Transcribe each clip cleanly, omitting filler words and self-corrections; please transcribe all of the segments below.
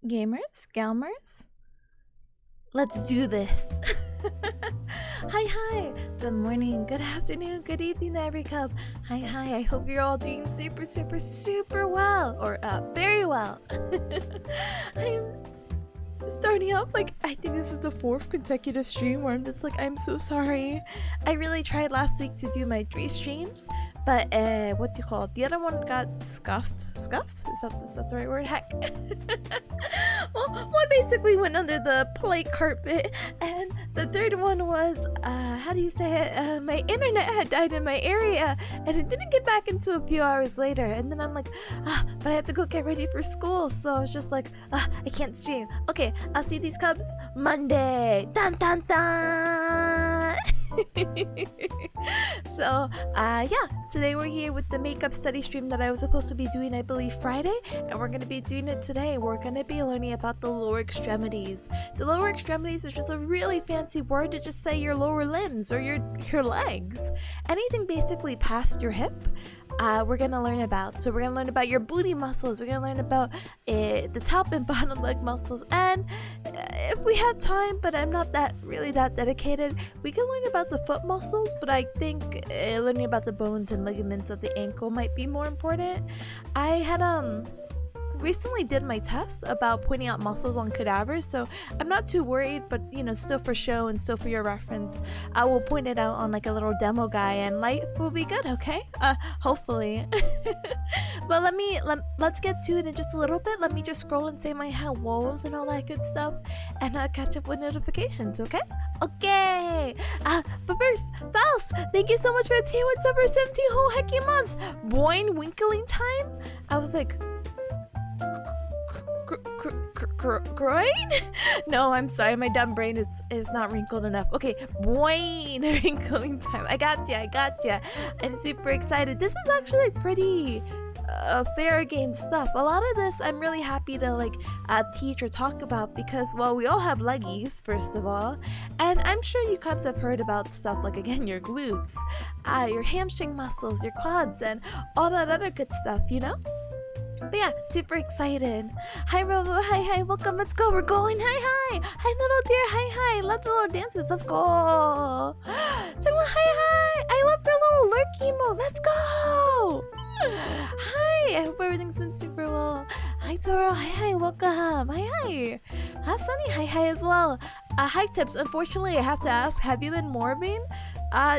Gamers? Galmers? Let's do this! Hi! Good morning, good afternoon, good evening every cub. Hi, I hope you're all doing super well, or very well. I'm starting out like, I think this is the 4th consecutive stream where I'm just like, I'm so sorry. I really tried last week to do my 3 streams, but what do you call it? The other one got scuffed? Is that the right word? Heck. Well, one basically went under the polite carpet, and the third one was, how do you say it? My internet had died in my area, and it didn't get back until a few hours later, and then I'm like, but I have to go get ready for school, so I was just like, I can't stream. Okay, I'll see these cubs Monday! Dun dun dun! So, yeah, today we're here with the makeup study stream that I was supposed to be doing, I believe, Friday, and we're going to be doing it today. We're going to be learning about the lower extremities. The lower extremities is just a really fancy word to just say your lower limbs or your legs. Anything basically past your hip. we're gonna learn about. So we're gonna learn about your booty muscles. We're gonna learn about the top and bottom leg muscles, and if we have time, but I'm not really that dedicated, we can learn about the foot muscles. But I think learning about the bones and ligaments of the ankle might be more important. I had recently did my test about pointing out muscles on cadavers, so I'm not too worried, but still for show and still for your reference, I will point it out on like a little demo guy, and life will be good. Okay, hopefully. But let's get to it in just a little bit. Let me just scroll and say my hellos and all that good stuff, and catch up with notifications. Okay, but first, Faust, thank you so much for the team. What's up for 17 whole hecky months? Boing winkling time. I was like, groin? No, I'm sorry, my dumb brain is not wrinkled enough. Okay, boing wrinkling time. I gotcha. I'm super excited. This is actually pretty fair game stuff. A lot of this I'm really happy to teach or talk about because, well, we all have leggies, first of all, and I'm sure you cubs have heard about stuff like, again, your glutes, your hamstring muscles, your quads, and all that other good stuff, But yeah, super excited. Hi Robo, hi, welcome, let's go, we're going, hi, little dear, hi, love the little dance moves, let's go. Hi, I love your little lurky move, let's go. Hi, I hope everything's been super well. Hi Toro, hi, welcome, hi. Hi Sunny, hi as well. Hi Tips, unfortunately I have to ask, have you been morbing?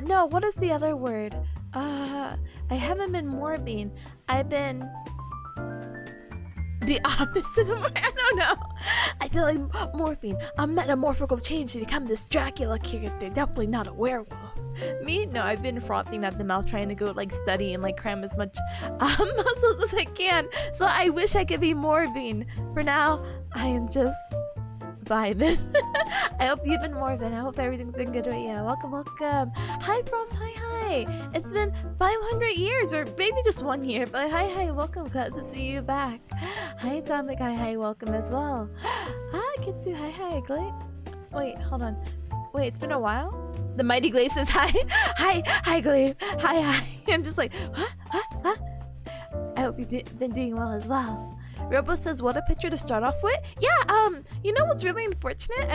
No, what is the other word? I haven't been morbing, I've been the opposite of I don't know. I feel like morphine, a metamorphical change to become this Dracula character, definitely not a werewolf. Me? No, I've been frothing at the mouth trying to go study and cram as much muscles as I can. So I wish I could be morbing. For now, I am just vibing. I hope you've been morbing. I hope everything's been good with you. Welcome. Hi Frost, hi. It's been 500 years, or maybe just 1 year, but hi, welcome. Glad to see you back. Hi Atomic, hi, welcome as well. Hi Kitsu, hi, Glaive. Wait, hold on. Wait, it's been a while? The Mighty Glaive says hi. Hi Glaive. Hi. I'm just like, huh? I hope you've been doing well as well. Robo says, what a picture to start off with? Yeah, you know what's really unfortunate?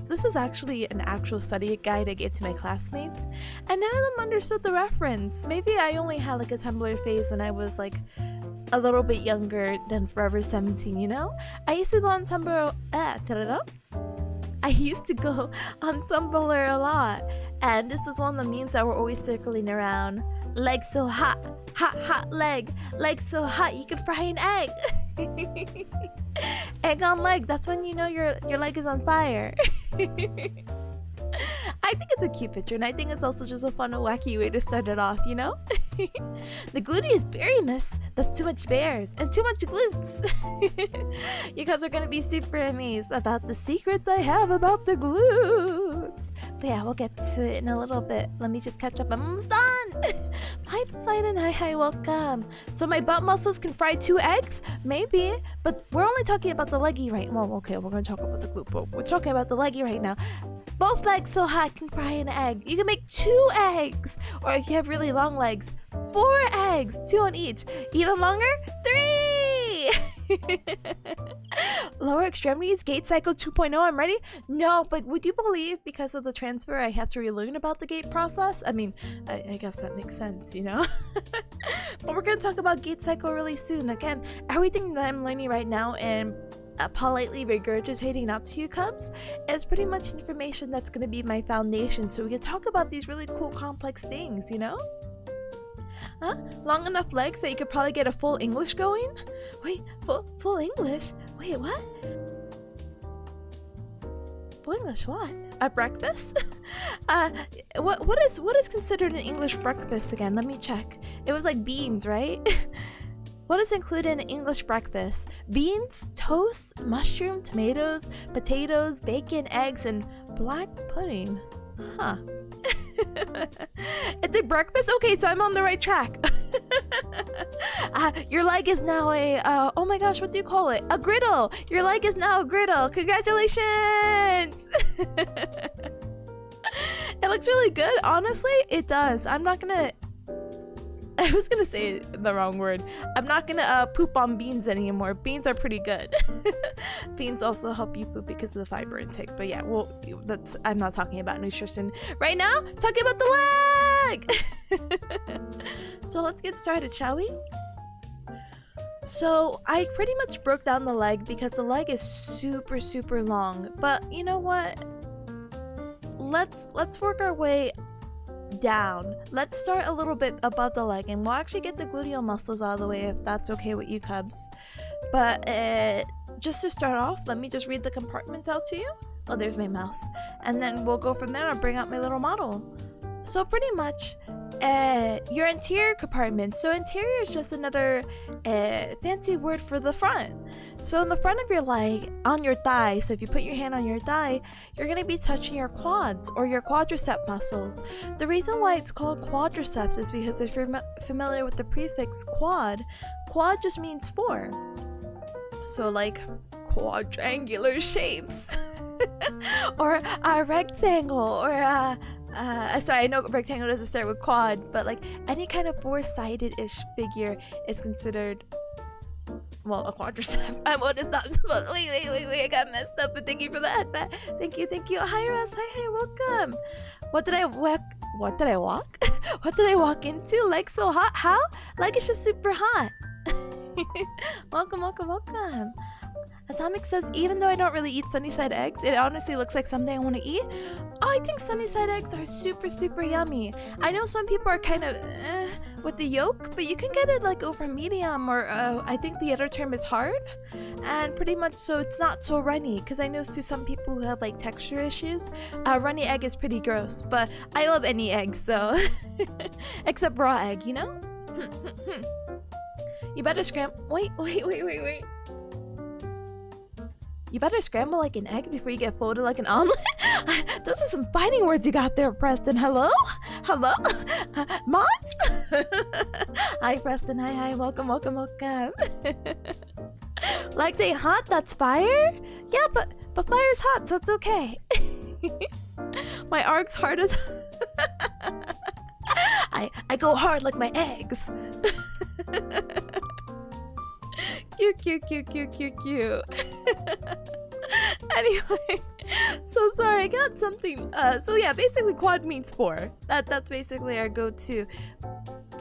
This is actually an actual study guide I gave to my classmates, and none of them understood the reference. Maybe I only had a Tumblr phase when I was a little bit younger than Forever 17, I used to go on Tumblr, I used to go on Tumblr a lot, and this is one of the memes that were always circling around. Leg so hot leg so hot you could fry an egg. Egg on leg, that's when you know your leg is on fire. I think it's a cute picture, and I think it's also just a fun, wacky way to start it off, The gluteus berrymus, that's too much bears and too much glutes. You guys are gonna be super amazed about the secrets I have about the glutes. But yeah, we'll get to it in a little bit. Let me just catch up. I'm almost done. Hi Poseidon, hi, welcome. So my butt muscles can fry 2 eggs? Maybe, but we're only talking about the leggy right now. Well, okay, we're gonna talk about the glute, but we're talking about the leggy right now. Both legs so hot can fry an egg. You can make 2 eggs, or if you have really long legs, 4 eggs, 2 on each. Even longer, 3. Lower extremities, gait cycle 2.0, I'm ready? No, but would you believe because of the transfer I have to relearn about the gait process? I mean, I guess that makes sense, But we're gonna talk about gait cycle really soon. Again, everything that I'm learning right now and politely regurgitating out to you cubs is pretty much information that's going to be my foundation, so we can talk about these really cool complex things, Huh? Long enough legs that you could probably get a full English going? Wait, full English? Wait, what? Full English what? A breakfast? What is considered an English breakfast again? Let me check. It was beans, right? What is included in an English breakfast? Beans, toast, mushroom, tomatoes, potatoes, bacon, eggs, and black pudding. Huh. It's a breakfast? Okay, so I'm on the right track. Your leg is now oh my gosh, what do you call it? A griddle! Your leg is now a griddle! Congratulations! It looks really good. Honestly, it does. I'm not gonna I was gonna say the wrong word. I'm not gonna poop on beans anymore. Beans are pretty good. Beans also help you poop because of the fiber intake. But yeah, well, I'm not talking about nutrition right now. I'm talking about the leg. So let's get started, shall we? So I pretty much broke down the leg because the leg is super, super long. But you know what? Let's work our way down. Let's start a little bit above the leg, and we'll actually get the gluteal muscles out of the way if that's okay with you cubs. But just to start off, let me just read the compartments out to you. Oh, there's my mouse. And then we'll go from there. I'll bring out my little model. So pretty much your anterior compartment. So anterior is just another fancy word for the front. So in the front of your leg, on your thigh, so if you put your hand on your thigh, you're going to be touching your quads or your quadricep muscles. The reason why it's called quadriceps is because if you're familiar with the prefix quad just means four. So like quadrangular shapes or a rectangle or sorry, I know rectangle doesn't start with quad, but like any kind of four-sided-ish figure is considered, well, a quadricep. What is that? Wait, I got messed up, but thank you for that. Thank you. Hi, Russ. Hi, welcome. What did I walk? What did I walk into? Like so hot? How? Like it's just super hot. Welcome. Atomic says, even though I don't really eat Sunnyside eggs, it honestly looks like something I want to eat. Oh, I think Sunnyside eggs are super, super yummy. I know some people are kind of with the yolk, but you can get it like over medium, or I think the other term is hard. And pretty much so it's not so runny, because I know to some people who have like texture issues, runny egg is pretty gross, but I love any egg, so except raw egg, you know? You better scramble. Wait. You better scramble like an egg before you get folded like an omelet. Those are some fighting words you got there, Preston. Hello? Mods? Hi, Preston. Hi. Welcome. Like say hot, that's fire? Yeah, but fire's hot, so it's okay. My arc's hard as... I go hard like my eggs. Cute. Anyway, so sorry, I got something. So yeah, basically quad means four. That's basically our go-to.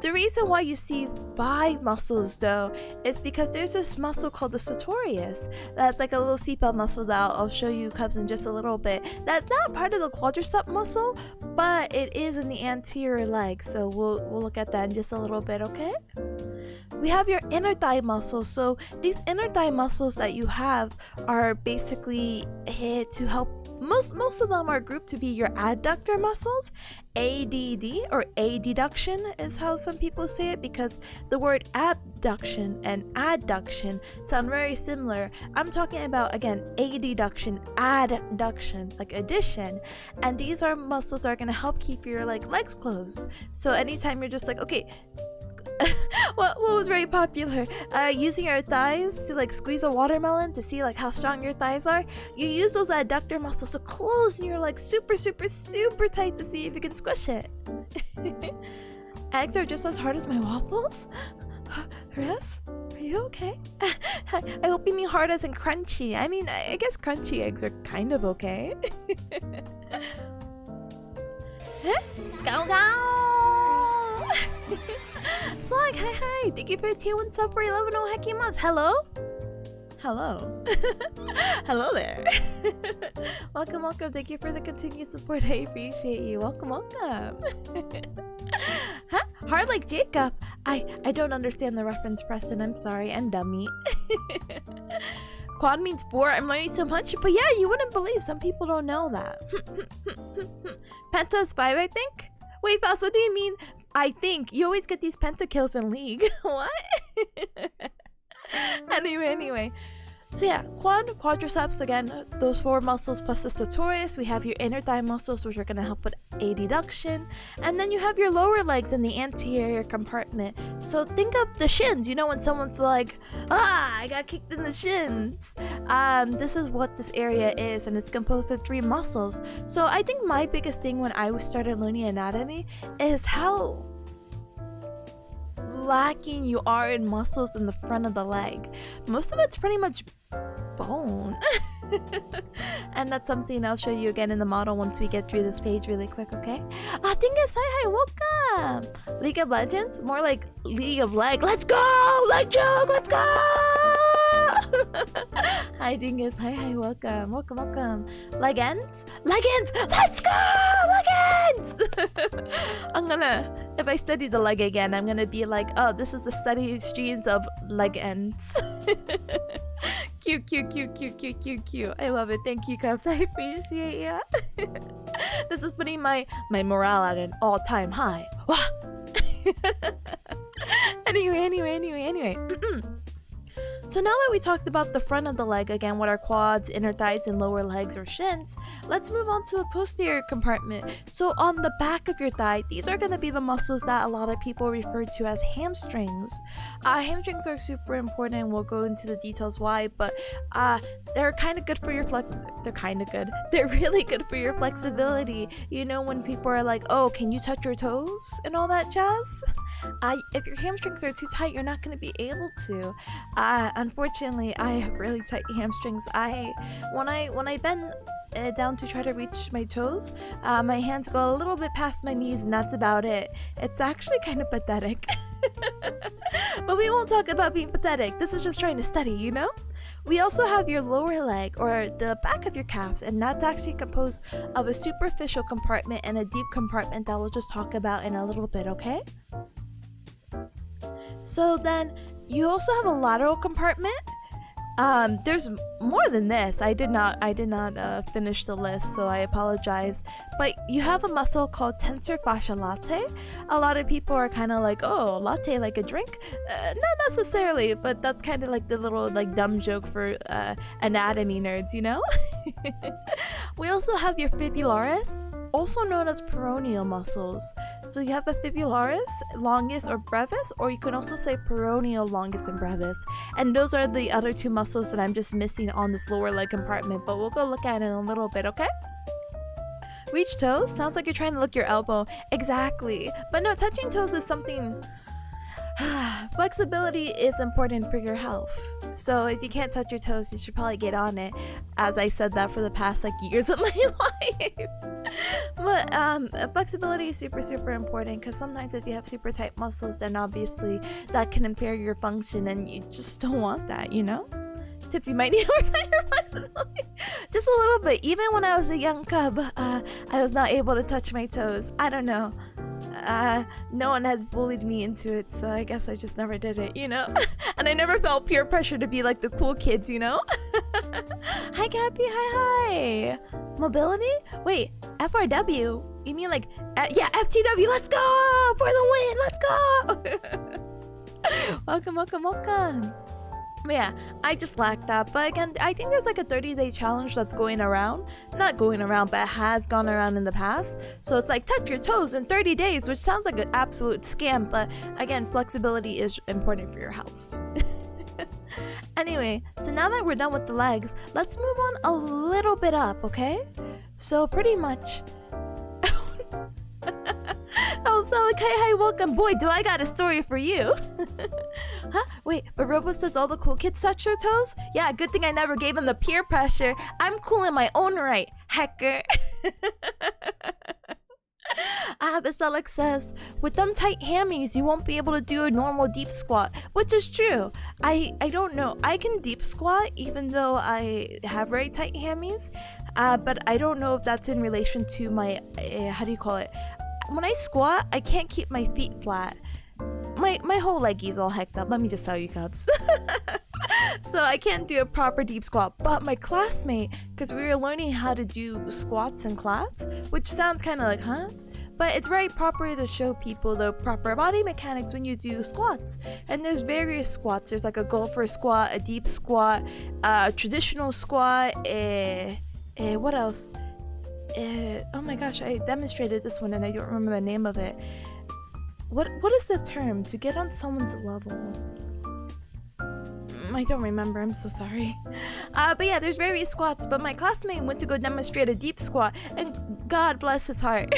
The reason why you see 5 muscles though is because there's this muscle called the sartorius. That's like a little seatbelt muscle that I'll show you cubs in just a little bit. That's not part of the quadricep muscle, but it is in the anterior leg. So we'll look at that in just a little bit, okay? We have your inner thigh muscles. So these inner thigh muscles that you have are basically to help. Most of them are grouped to be your adductor muscles. ADD or adduction is how some people say it, because the word abduction and adduction sound very similar. I'm talking about, again, adduction, adduction, like addition. And these are muscles that are going to help keep your legs closed. So anytime you're just like, okay, what was very popular, using your thighs to squeeze a watermelon to see how strong your thighs are. You use those adductor muscles to close your super tight to see if you can squish it. Eggs are just as hard as my waffles. Russ, are you okay? I hope you mean hard as in crunchy. I mean, I guess crunchy eggs are kind of okay. Go! So hi, thank you for the tier 1 sub for 11 hecky months. Hello hello there. welcome, thank you for the continued support. I appreciate you. Welcome. Huh? Hard like Jacob. I don't understand the reference, Preston. I'm sorry, I'm dummy. Quad means 4. I'm learning so much, but yeah, you wouldn't believe some people don't know that. Penta is 5, I think. Wait, Faust, what do you mean? I think you always get these pentakills in League. What? Anyway. So yeah, quadriceps, again, those 4 muscles plus the sartorius. We have your inner thigh muscles, which are going to help with adduction. And then you have your lower legs in the anterior compartment. So think of the shins. You know when someone's like, I got kicked in the shins. This is what this area is, and it's composed of 3 muscles. So I think my biggest thing when I started learning anatomy is how lacking you are in muscles in the front of the leg. Most of it's pretty much bone. And that's something I'll show you again in the model once we get through this page really quick, okay? Dingus, hi, welcome! League of Legends? More like League of Leg. Let's go! Leg joke, let's go! Hi, Dingus, hi, welcome. Legends? Let's go! Legends! I'm gonna, if I study the leg again, I'm gonna be like, oh, this is the study streams of legends. Cute. I love it. Thank you, Cubs. I appreciate you. This is putting my morale at an all-time high. Anyway. So now that we talked about the front of the leg again, what are quads, inner thighs, and lower legs or shins, let's move on to the posterior compartment. So on the back of your thigh, these are going to be the muscles that a lot of people refer to as hamstrings. Hamstrings are super important, and we'll go into the details why, but they're kind of good for your They're really good for your flexibility. You know, when people are like, oh, can you touch your toes and all that jazz? If your hamstrings are too tight, you're not going to be able to. Unfortunately, I have really tight hamstrings. When I bend down to try to reach my toes, my hands go a little bit past my knees, and that's about it. It's actually kind of pathetic. But we won't talk about being pathetic. This is just trying to study, you know? We also have your lower leg, or the back of your calves, and that's actually composed of a superficial compartment and a deep compartment that we'll just talk about in a little bit, okay? So then you also have a lateral compartment. There's more than this. I did not finish the list, so I apologize. But you have a muscle called tensor fascia latae. A lot of people are kind of like, oh, latte like a drink? Not necessarily, but that's kind of like the little like dumb joke for anatomy nerds, you know? We also have your fibularis, also known as peroneal muscles. So you have the fibularis longus or brevis, or you can also say peroneal longus and brevis. And those are the other two muscles that I'm just missing on this lower leg compartment, but we'll go look at it in a little bit, okay? Reach toes? Sounds like you're trying to lick your elbow. Exactly. But no, touching toes is something... Flexibility is important for your health. So if you can't touch your toes, you should probably get on it. As I said that for the past like years of my life. But flexibility is super important, because sometimes if you have super tight muscles, then obviously that can impair your function, and you just don't want that, you know? Tips you might need to work on your flexibility. Just a little bit. Even when I was a young cub, I was not able to touch my toes. I don't know. No one has bullied me into it, so I guess I just never did it, you know? And I never felt peer pressure to be like the cool kids, you know? Hi, Cappy. Hi. Mobility? Wait, FRW? You mean like, yeah, FTW. Let's go for the win. Let's go. Welcome. But yeah, I just lacked that. But again, I think there's like a 30-day challenge that's going around. Not going around, but it has gone around in the past. So it's like touch your toes in 30 days, which sounds like an absolute scam. But again, flexibility is important for your health. Anyway, so now that we're done with the legs, let's move on a little bit up, okay? So pretty much... Oh, Salakai, hi, welcome. Boy, do I got a story for you. Huh? Wait, but Robo says all the cool kids touch their toes? Yeah, good thing I never gave him the peer pressure. I'm cool in my own right, hacker. Alex says, with them tight hammies, you won't be able to do a normal deep squat, which is true. I don't know. I can deep squat even though I have very tight hammies, but I don't know if that's in relation to my, how do you call it? When I squat, I can't keep my feet flat. My whole leggy's all hecked up, let me just tell you, Cubs. So I can't do a proper deep squat, but my classmate, because we were learning how to do squats in class, which sounds kind of like, huh? But it's very proper to show people the proper body mechanics when you do squats. And there's various squats. There's like a golfer squat, a deep squat, a traditional squat, what else? Oh my gosh, I demonstrated this one and I don't remember the name of it. What is the term to get on someone's level? I don't remember, I'm so sorry. But yeah, there's various squats, but my classmate went to go demonstrate a deep squat, and God bless his heart.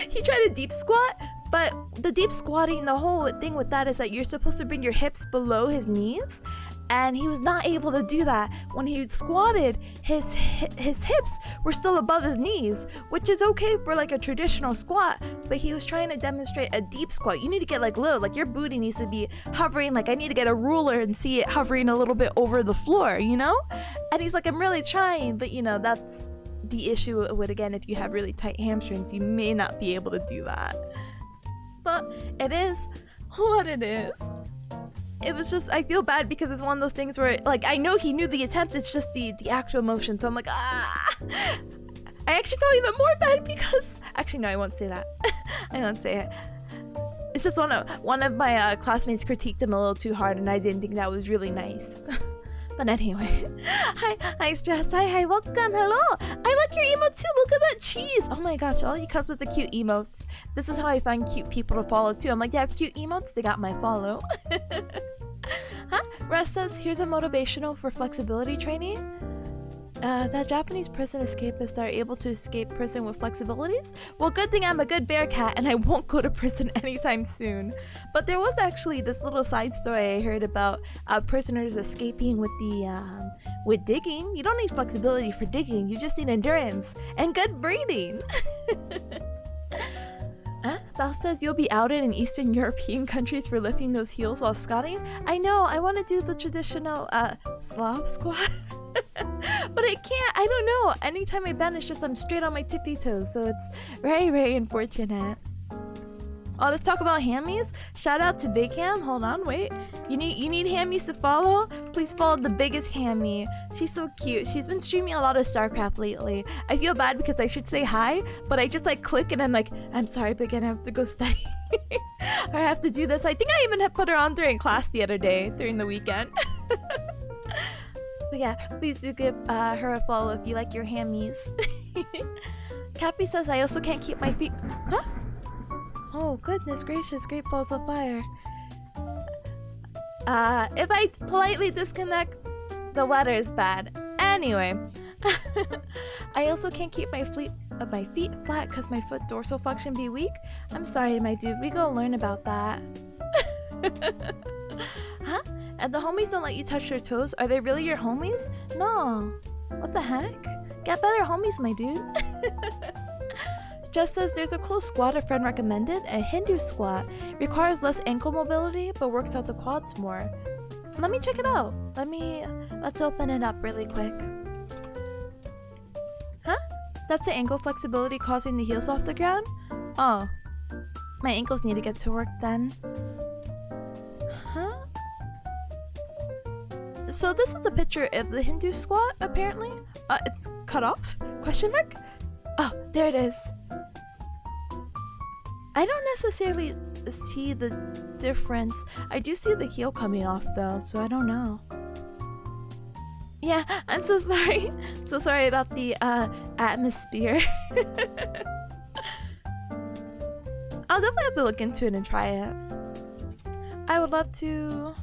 He tried a deep squat, But the deep squatting, the whole thing with that is that you're supposed to bring your hips below his knees, and he was not able to do that. When he squatted, his hips were still above his knees, which is okay for like a traditional squat, but he was trying to demonstrate a deep squat. You need to get like low, like your booty needs to be hovering, like I need to get a ruler and see it hovering a little bit over the floor, you know? And he's like, I'm really trying, but you know, that's the issue with, again, if you have really tight hamstrings, you may not be able to do that. But it is what it is. It was just, I feel bad because it's one of those things where, like, I know he knew the attempt, it's just the actual motion. So I'm like, I actually felt even more bad because, actually, no, I won't say that. I won't say it. It's just one of my classmates critiqued him a little too hard, and I didn't think that was really nice. But anyway, hi Stress, hi, welcome, hello. I like your emote too, look at that cheese. Oh my gosh, all you comes with the cute emotes. This is how I find cute people to follow too. I'm like, they have cute emotes, they got my follow. Huh? Russ says, here's a motivational for flexibility training. That Japanese prison escapists are able to escape prison with flexibilities? Well, good thing I'm a good bearcat and I won't go to prison anytime soon. But there was actually this little side story I heard about prisoners escaping with the with digging. You don't need flexibility for digging, you just need endurance and good breathing. Val says you'll be outed in Eastern European countries for lifting those heels while squatting. I know, I want to do the traditional Slav squat. But I can't, I don't know. Anytime I bend, it's just I'm straight on my tippy toes, so it's very, very unfortunate. Oh, let's talk about hammies. Shout out to Big Ham. Hold on, wait. You need hammies to follow? Please follow the biggest hammy. She's so cute. She's been streaming a lot of StarCraft lately. I feel bad because I should say hi, but I just like click and I'm like, I'm sorry, Big Ham, I have to go study. Or I have to do this. I think I even had put her on during class the other day, during the weekend. But yeah, please do give her a follow if you like your hammies. Cappy says I also can't keep my feet. Huh? Oh goodness gracious, great balls of fire. If I politely disconnect, the weather is bad. Anyway, I also can't keep my feet flat because my foot dorsal flexion be weak. I'm sorry, my dude. We go learn about that. Huh? And the homies don't let you touch their toes? Are they really your homies? No. What the heck? Get better homies, my dude. Stress says there's a cool squat a friend recommended, a Hindu squat. Requires less ankle mobility, but works out the quads more. Let me check it out. Let's open it up really quick. Huh? That's the ankle flexibility causing the heels off the ground? Oh. My ankles need to get to work then. Huh? So this is a picture of the Hindu squat, apparently. It's cut off? Question mark? Oh, there it is. I don't necessarily see the difference. I do see the heel coming off though, so I don't know. Yeah, I'm so sorry. I'm so sorry about the atmosphere. I'll definitely have to look into it and try it. I would love to...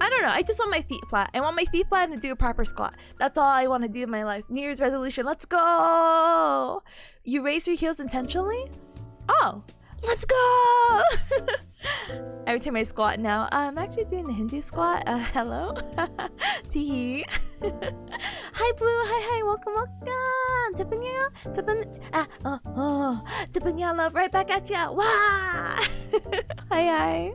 I don't know, I just want my feet flat. I want my feet flat and do a proper squat. That's all I want to do in my life. New Year's resolution, let's go! You raise your heels intentionally? Oh, let's go! Every time I squat now, I'm actually doing the Hindu squat. Hello? Tee. Hi Blue, hi, welcome. Tipanya love right back at ya. Wah! Hi.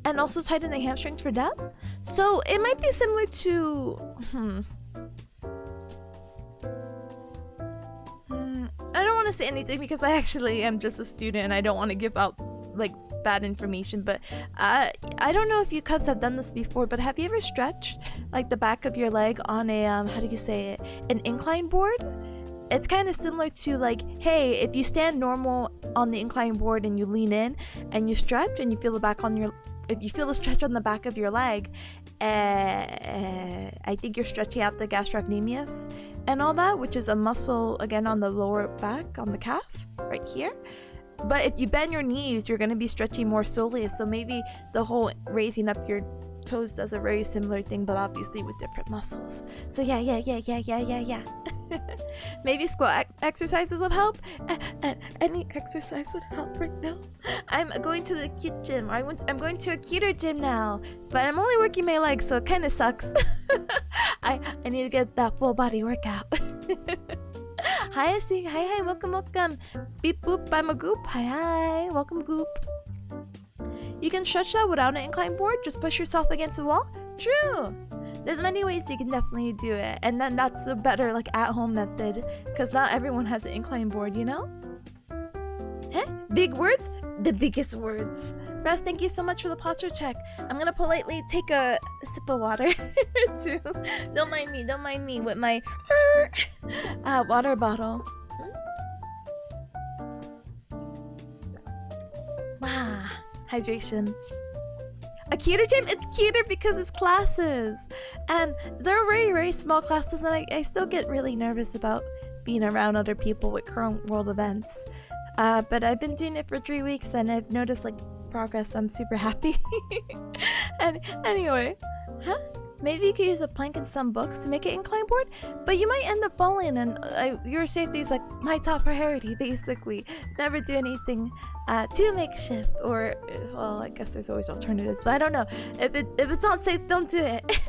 And also tighten the hamstrings for depth. So it might be similar to I don't want to say anything because I actually am just a student and I don't want to give out like bad information, but I don't know if you cubs have done this before, but have you ever stretched like the back of your leg on a how do you say it, an incline board? It's kind of similar to like, hey, if you stand normal on the incline board and you lean in and you stretch and you feel the back on your, if you feel the stretch on the back of your leg, I think you're stretching out the gastrocnemius and all that, which is a muscle again on the lower back, on the calf right here. But if you bend your knees, you're going to be stretching more soleus, so maybe the whole raising up your toes does a very similar thing, but obviously with different muscles. So yeah. Maybe squat exercises would help. Any exercise would help right now. I'm going to the cute gym. I'm going to a cuter gym now, but I'm only working my legs, so it kind of sucks. I need to get that full body workout. Hi, Ashley. Hi, welcome. Beep boop, I'm a goop. Hi, welcome goop. You can stretch that without an incline board. Just push yourself against the wall. True. There's many ways you can definitely do it, and then that's a better like at-home method because not everyone has an incline board, you know? Huh? Big words? The biggest words. Russ, thank you so much for the posture check. I'm gonna politely take a sip of water too. Don't mind me with my water bottle. Wow, hydration. A cuter gym? It's cuter because it's classes. And they're very, very small classes, and I still get really nervous about being around other people with current world events. But I've been doing it for 3 weeks, and I've noticed like progress, so I'm super happy. And anyway, maybe you could use a plank and some books to make it incline board, but you might end up falling, and your safety is like my top priority, basically. Never do anything too makeshift, or well, I guess there's always alternatives, but I don't know. If it's not safe, don't do it.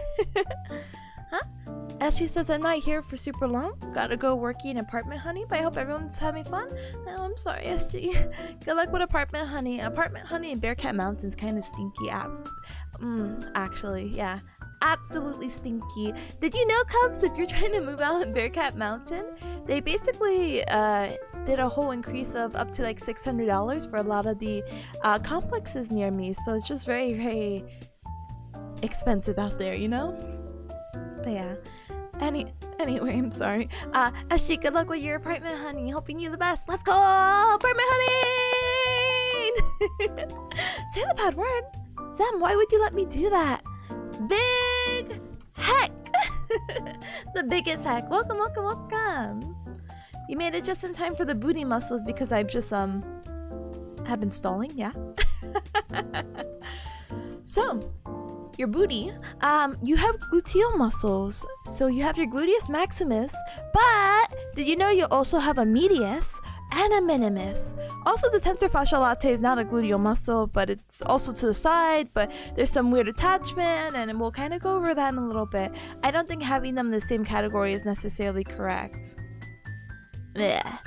Ashley says I'm not here for super long. Gotta go working apartment honey, but I hope everyone's having fun. Oh, I'm sorry, Ashley. Good luck with apartment honey. Apartment honey in Bearcat Mountain's kind of stinky. Actually, yeah. Absolutely stinky. Did you know, Cubs, if you're trying to move out in Bearcat Mountain, they basically did a whole increase of up to like $600 for a lot of the complexes near me. So it's just very, very expensive out there, you know? But yeah. Anyway, I'm sorry. Ashley, good luck with your apartment, honey. Hoping you the best. Let's go, apartment honey! Say the bad word. Sam, why would you let me do that? Big heck! The biggest heck. Welcome. You made it just in time for the booty muscles because I've just have been stalling, yeah. So, your booty, you have gluteal muscles. So you have your gluteus maximus, but did you know you also have a medius and a minimus? Also, the tentor fasciae latae is not a gluteal muscle, but it's also to the side, but there's some weird attachment, and we'll kind of go over that in a little bit. I don't think having them in the same category is necessarily correct. Blech.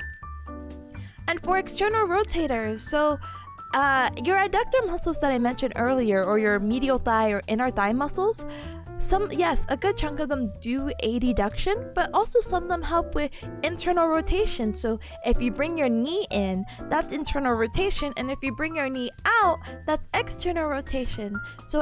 And for external rotators, so your adductor muscles that I mentioned earlier, or your medial thigh or inner thigh muscles, a good chunk of them do aid adduction, but also some of them help with internal rotation. So if you bring your knee in, that's internal rotation, and if you bring your knee out, that's external rotation. So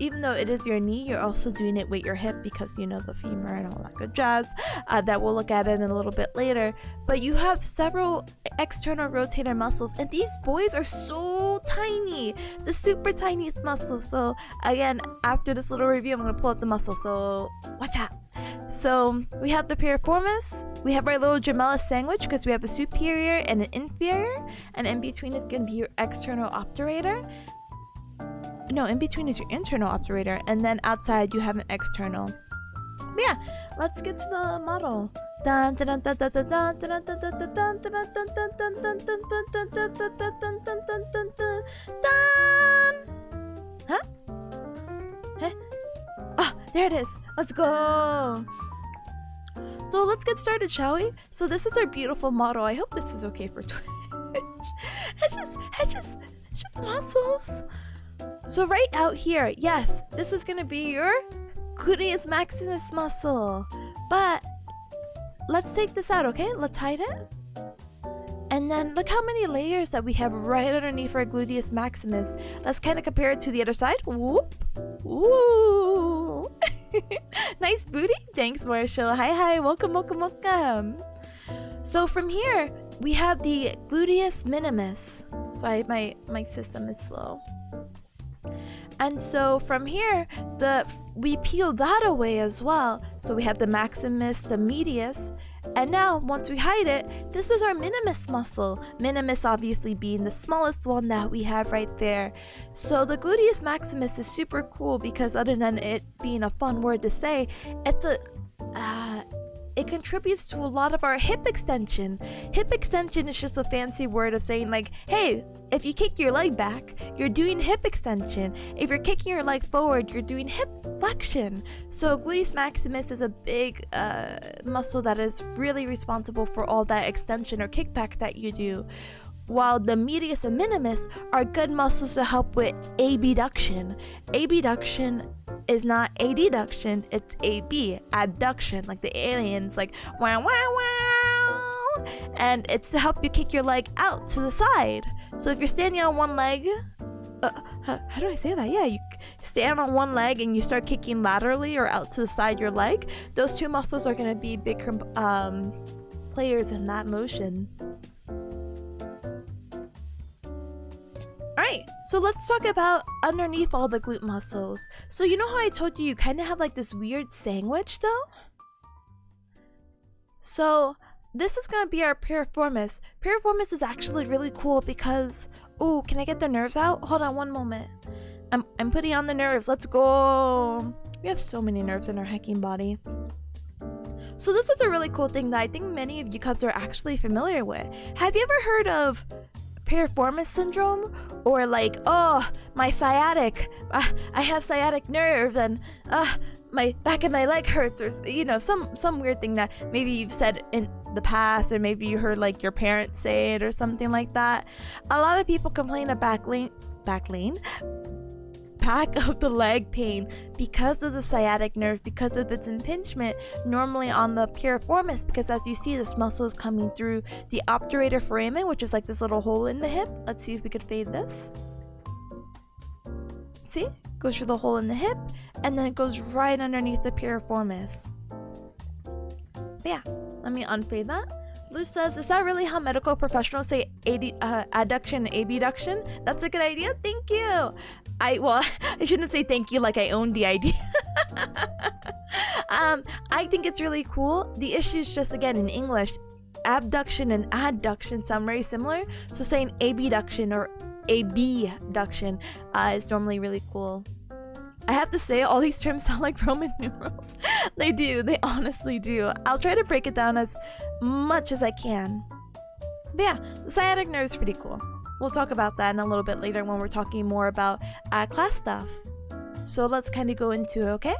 even though it is your knee, you're also doing it with your hip because you know the femur and all that good jazz that we'll look at it in a little bit later. But you have several external rotator muscles, and these boys are so tiny, the super tiniest muscles. So again, after this little review, I'm going to pull out the muscle, so watch out. So we have the piriformis, we have our little gemellus sandwich because we have a superior and an inferior, and in between is going to be your external obturator. No, in between is your internal obturator, and then outside you have an external. But yeah, let's get to the model. There it is. Let's go. So let's get started, shall we? So this is our beautiful model. I hope this is okay for Twitch. It's just muscles. So right out here, yes, this is gonna be your gluteus maximus muscle. But let's take this out, okay? Let's hide it. And then look how many layers that we have right underneath our gluteus maximus. Let's kind of compare it to the other side. Whoop. Ooh. Nice booty. Thanks, Marshall. Hi. Welcome. So from here, we have the gluteus minimus. Sorry, my system is slow. And so from here, we peel that away as well. So we have the maximus, the medius, and now once we hide it, this is our minimus muscle. Minimus obviously being the smallest one that we have right there. So the gluteus maximus is super cool because other than it being a fun word to say, it contributes to a lot of our hip extension. Hip extension is just a fancy word of saying like, hey, if you kick your leg back, you're doing hip extension. If you're kicking your leg forward, you're doing hip flexion. So gluteus maximus is a big muscle that is really responsible for all that extension or kickback that you do, while the medius and minimus are good muscles to help with abduction. Abduction is not adduction, it's AB, abduction, like the aliens, like wow wow wow, and it's to help you kick your leg out to the side. So if you're standing on one leg, how do I say that? Yeah, you stand on one leg and you start kicking laterally or out to the side your leg, those two muscles are going to be big players in that motion. Alright, so let's talk about underneath all the glute muscles. So you know how I told you kind of have like this weird sandwich though? So this is going to be our piriformis. Piriformis is actually really cool because, oh, can I get the nerves out? Hold on one moment. I'm putting on the nerves. Let's go. We have so many nerves in our hiking body. So this is a really cool thing that I think many of you cubs are actually familiar with. Have you ever heard of piriformis syndrome, or like, oh, my sciatic, I have sciatic nerve, and my back of my leg hurts, or you know, some weird thing that maybe you've said in the past, or maybe you heard like your parents say it or something like that. A lot of people complain of back of the leg pain because of the sciatic nerve, because of its impingement normally on the piriformis, because as you see, this muscle is coming through the obturator foramen, which is like this little hole in the hip. Let's see if we could fade this. See, goes through the hole in the hip, and then it goes right underneath the piriformis. But yeah, let me unfade that. Lou says, is that really how medical professionals say adduction and abduction? That's a good idea. Thank you. I shouldn't say thank you like I own the idea. I think it's really cool. The issue is just, again, in English, abduction and adduction sound very similar. So saying abduction or abduction is normally really cool. I have to say, all these terms sound like Roman numerals. They do. They honestly do. I'll try to break it down as much as I can. But yeah, the sciatic nerve is pretty cool. We'll talk about that in a little bit later when we're talking more about class stuff. So let's kind of go into it, okay?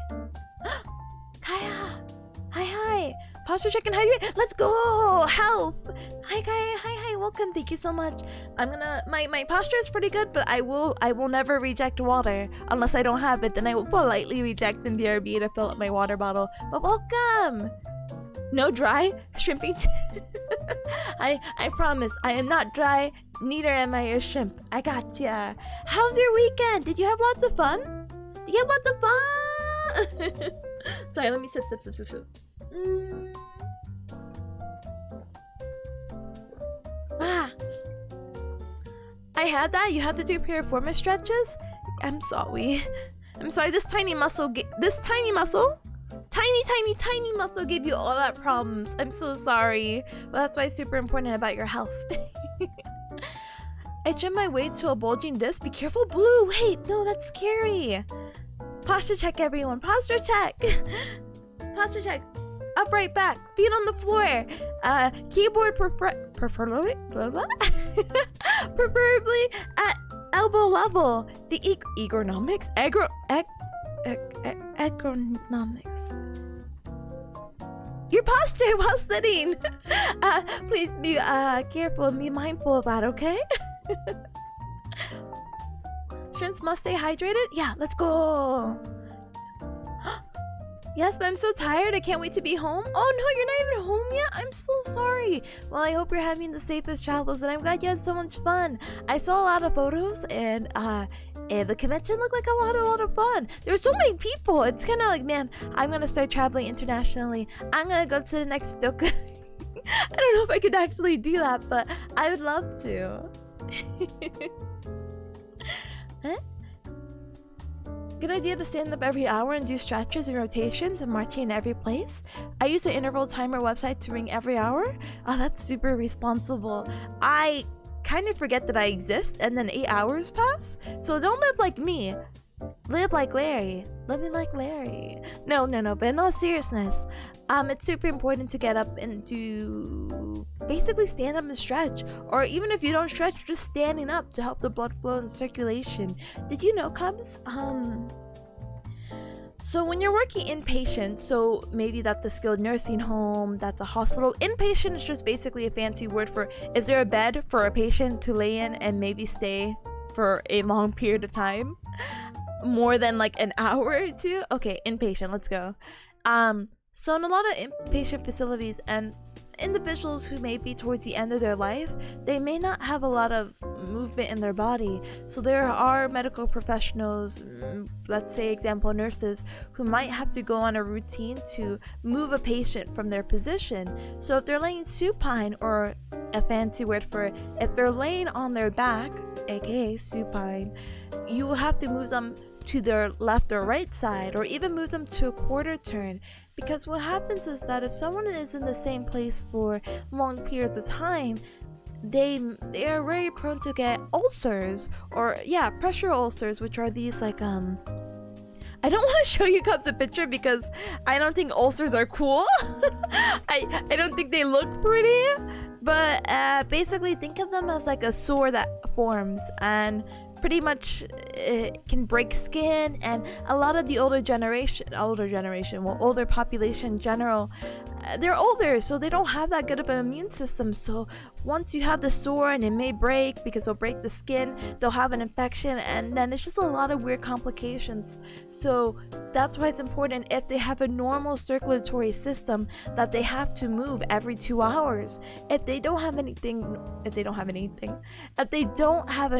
Kaya! Hi! Posture check and hydrate. Let's go! Health! Hi, Kaya. Hi. Welcome. Thank you so much. My posture is pretty good, but I will never reject water unless I don't have it. Then I will politely reject in DRB to fill up my water bottle. But welcome! No dry shrimping. I promise I am not dry, neither am I a shrimp. I gotcha. How's your weekend? Did you have lots of fun? Did you have lots of fun? Sorry, let me sip. I had that. You have to do piriformis stretches. I'm sorry. This tiny muscle gave you all that problems. I'm so sorry. Well, that's why it's super important about your health. I trimmed my weight to a bulging disc. Be careful, Blue. Wait, no, that's scary. Posture check, everyone. Posture check. Posture check. Upright back. Feet on the floor. Keyboard preferably at elbow level. The ergonomics. Your posture while sitting. Please be careful and be mindful of that, okay? Shrimps must stay hydrated? Yeah, let's go. Yes, but I'm so tired. I can't wait to be home. Oh no, you're not even home yet? I'm so sorry. Well, I hope you're having the safest travels, and I'm glad you had so much fun. I saw a lot of photos, and the convention looked like a lot of fun. There were so many people. It's kind of like, man, I'm gonna start traveling internationally. I'm gonna go to the next Doka. I don't know if I could actually do that, but I would love to. Huh? Good idea to stand up every hour and do stretches and rotations and marching in every place. I use the interval timer website to ring every hour. Oh, that's super responsible. I kind of forget that I exist, and then 8 hours pass. So don't live like me. Live like Larry. Living like Larry. No, but in all seriousness, it's super important to get up and to basically stand up and stretch. Or even if you don't stretch, just standing up to help the blood flow and circulation. Did you know, Cubs? So when you're working inpatient, so maybe that's a skilled nursing home, that's a hospital. Inpatient is just basically a fancy word for, is there a bed for a patient to lay in and maybe stay for a long period of time? More than like an hour or two? Okay, inpatient, let's go. So in a lot of inpatient facilities and individuals who may be towards the end of their life, they may not have a lot of movement in their body. So there are medical professionals, let's say example nurses, who might have to go on a routine to move a patient from their position. So if they're laying supine, or a fancy word for it, if they're laying on their back, aka supine, you will have to move them to their left or right side, or even move them to a quarter turn, because what happens is that if someone is in the same place for long periods of time, they are very prone to get ulcers, or pressure ulcers, which are these like I don't want to show you Cubs a picture because I don't think ulcers are cool. I don't think they look pretty, but basically think of them as like a sore that forms, and pretty much it can break skin. And a lot of the older population in general, they're older, so they don't have that good of an immune system. So once you have the sore, and it may break because it'll break the skin, they'll have an infection, and then it's just a lot of weird complications. So that's why it's important, if they have a normal circulatory system, that they have to move every 2 hours. If they don't have a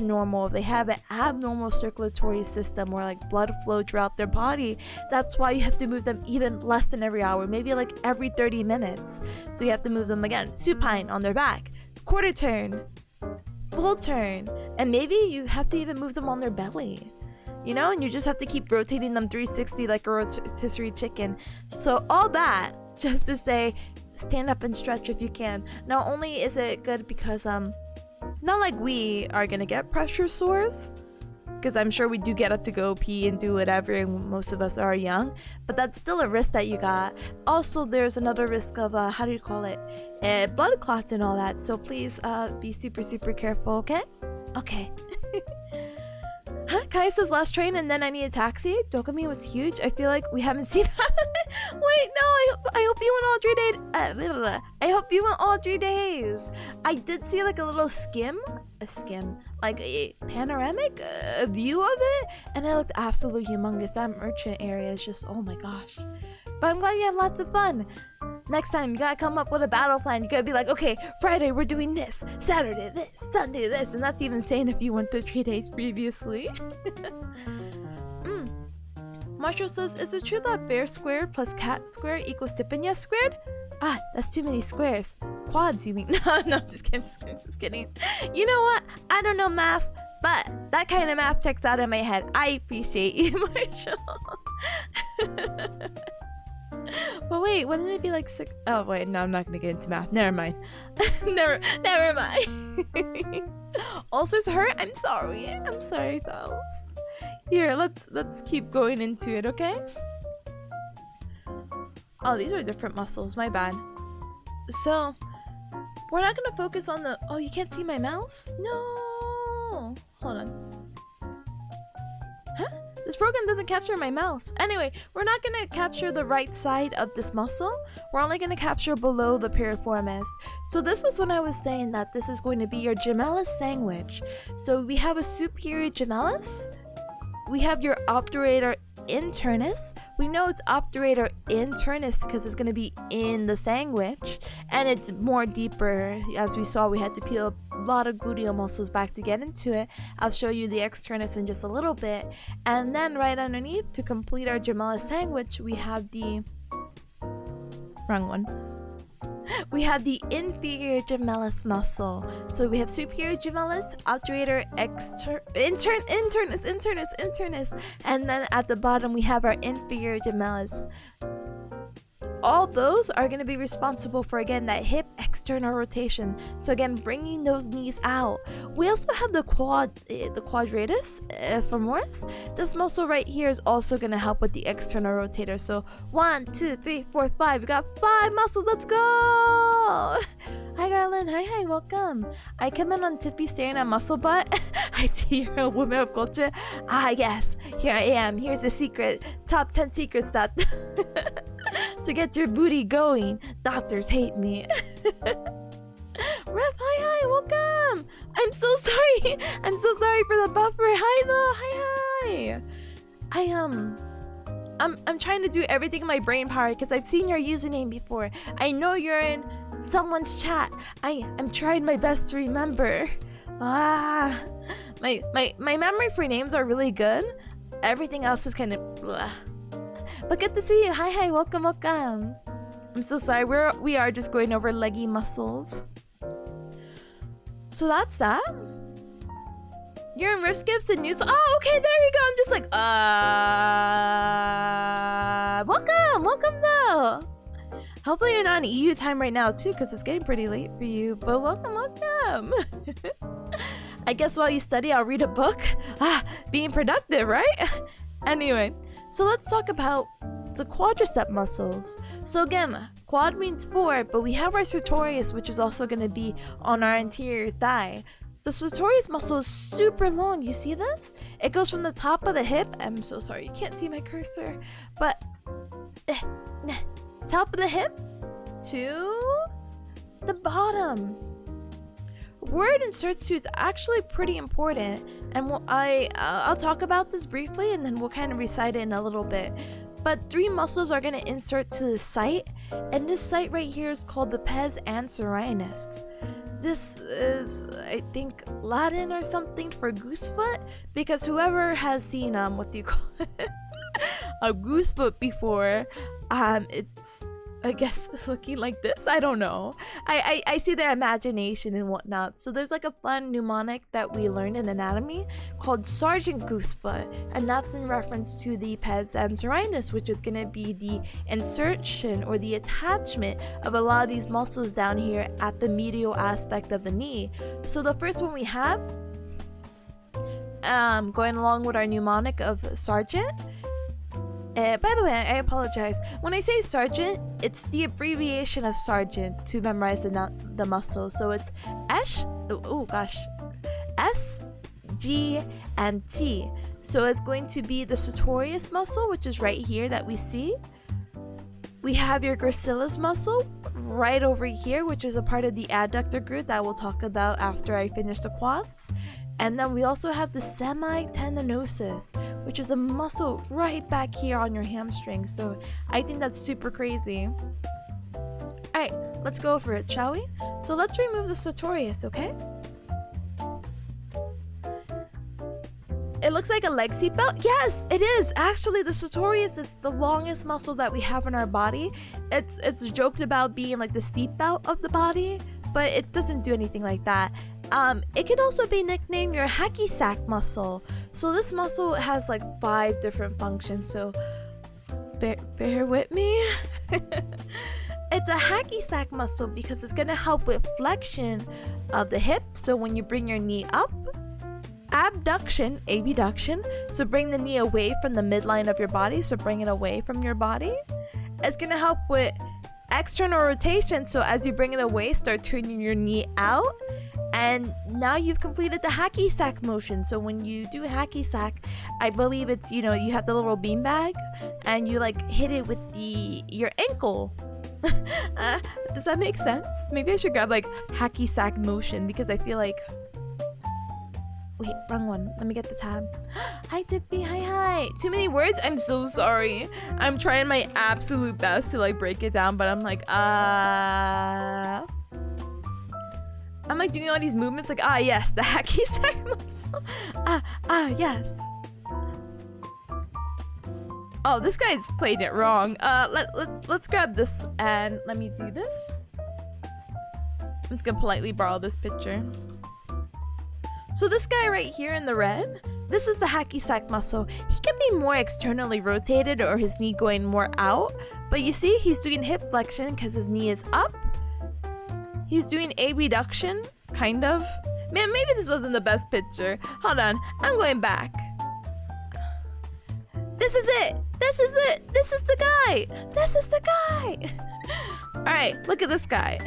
normal, if they have an abnormal circulatory system, or like blood flow throughout their body, that's why you have to move them even less than every hour, maybe like every 30 minutes. So you have to move them again, supine on their back, quarter turn, full turn, and maybe you have to even move them on their belly, and you just have to keep rotating them 360 like a rotisserie chicken. So all that just to say, stand up and stretch if you can. Not only is it good because not like we are gonna get pressure sores, because I'm sure we do get up to go pee and do whatever, and most of us are young, but that's still a risk that you got. Also, there's another risk of blood clots and all that, so please be super careful. Okay. Kai says last train and then I need a taxi. Dopamine was huge. I feel like we haven't seen Wait, no, I hope you went all 3 days. I hope you went all 3 days. I did see like a little skim, like a panoramic view of it, and it looked absolutely humongous. That merchant area is just, oh my gosh. But I'm glad you had lots of fun. Next time, you gotta come up with a battle plan. You gotta be like, okay, Friday we're doing this, Saturday this, Sunday this, and that's even saying if you went to 3 days previously. Marshall says, is it true that bear squared plus cat squared equals Tippanya squared? Ah, that's too many squares. Quads, you mean? No, just kidding. You know what? I don't know math, but that kind of math checks out in my head. I appreciate you, Marshall. But wait, wouldn't it be like 6? Oh wait, no, I'm not gonna get into math. Never mind. never mind. Ulcers hurt? I'm sorry, fellas. Here, let's keep going into it, okay? Oh, these are different muscles. My bad. So we're not gonna focus on the. Oh, you can't see my mouse? No. Hold on. Huh? This program doesn't capture my mouse. Anyway, we're not going to capture the right side of this muscle. We're only going to capture below the piriformis. So this is when I was saying that this is going to be your gemellus sandwich. So we have a superior gemellus. We have your obturator internus. We know it's obturator internus because it's going to be in the sandwich, and it's more deeper. As we saw, we had to peel a lot of gluteal muscles back to get into it. I'll show you the externus in just a little bit. And then right underneath, to complete our gemellus sandwich, we have the we have the inferior gemellus muscle. So we have superior gemellus, obturator, internus, and then at the bottom we have our inferior gemellus. All those are going to be responsible for, again, that hip external rotation. So again, bringing those knees out. We also have the quadratus femoris. This muscle right here is also going to help with the external rotator. So 1, 2, 3, 4, 5. We got 5 muscles. Let's go. Hi, Garland. Hi, welcome. I come in on Tippy staring at muscle butt. I see you're a woman of culture. Ah, yes. Here I am. Here's the secret. Top 10 secrets that to get your booty going. Doctors hate me. Ref, hi, welcome. I'm so sorry. I'm so sorry for the buffer. Hi, though. Hi. I'm trying to do everything in my brain power because I've seen your username before. I know you're in someone's chat. I'm trying my best to remember. My memory for names are really good. Everything else is kind of blah. But good to see you. Hi, welcome. I'm so sorry. We are just going over leggy muscles. So that's that. You're in Rift Gibson News. Oh, okay, there you go. I'm just like, welcome though. Hopefully you're not in EU time right now too, because it's getting pretty late for you. But welcome. I guess while you study, I'll read a book. Being productive, right? Anyway, so let's talk about the quadricep muscles. So again, quad means 4, but we have our sartorius, which is also going to be on our anterior thigh. The sartorius muscle is super long. You see this? It goes from the top of the hip. I'm so sorry, you can't see my cursor, but top of the hip to the bottom. Word inserts to is actually pretty important, and I'll talk about this briefly, and then we'll kind of recite it in a little bit. But 3 muscles are going to insert to the site, and this site right here is called the pes anserinus. This is, I think, Latin or something for goosefoot, because whoever has seen what do you call it? A goosefoot before, it's, I guess, looking like this. I don't know. I see their imagination and whatnot. So there's like a fun mnemonic that we learned in anatomy called Sergeant Goosefoot, and that's in reference to the pes anserinus, which is going to be the insertion or the attachment of a lot of these muscles down here at the medial aspect of the knee. So the first one we have, going along with our mnemonic of Sergeant. By the way, I apologize. When I say sergeant, it's the abbreviation of sergeant to memorize the muscles. So it's S, G, and T. So it's going to be the sartorius muscle, which is right here that we see. We have your gracilis muscle right over here, which is a part of the adductor group that we'll talk about after I finish the quads. And then we also have the semitendinosus, which is a muscle right back here on your hamstring. So I think that's super crazy. Alright, let's go over it, shall we? So let's remove the sartorius, okay? It looks like a leg seatbelt. Yes, it is. Actually, the sartorius is the longest muscle that we have in our body. It's joked about being like the seatbelt of the body, but it doesn't do anything like that. It can also be nicknamed your hacky sack muscle. So this muscle has like 5 different functions. So bear with me. It's a hacky sack muscle because it's going to help with flexion of the hip. So when you bring your knee up, abduction, abduction. So bring the knee away from the midline of your body. So bring it away from your body. It's going to help with external rotation. So as you bring it away, start turning your knee out. And now you've completed the hacky sack motion. So when you do hacky sack, I believe it's, you have the little beanbag and you like hit it with your ankle. Does that make sense? Maybe I should grab like hacky sack motion because I feel like, wait, wrong one. Let me get the tab. Hi Tippy, hi. Too many words? I'm so sorry. I'm trying my absolute best to like break it down, but I'm like, I'm like doing all these movements like, yes, the hacky sack muscle. Yes. Oh, this guy's played it wrong. Let's grab this and let me do this. I'm just gonna politely borrow this picture. So this guy right here in the red, this is the hacky sack muscle. He can be more externally rotated or his knee going more out. But you see, he's doing hip flexion because his knee is up. He's doing abduction, kind of. Man, maybe this wasn't the best picture. Hold on, I'm going back. This is it. This is it. This is the guy. This is the guy. All right, look at this guy.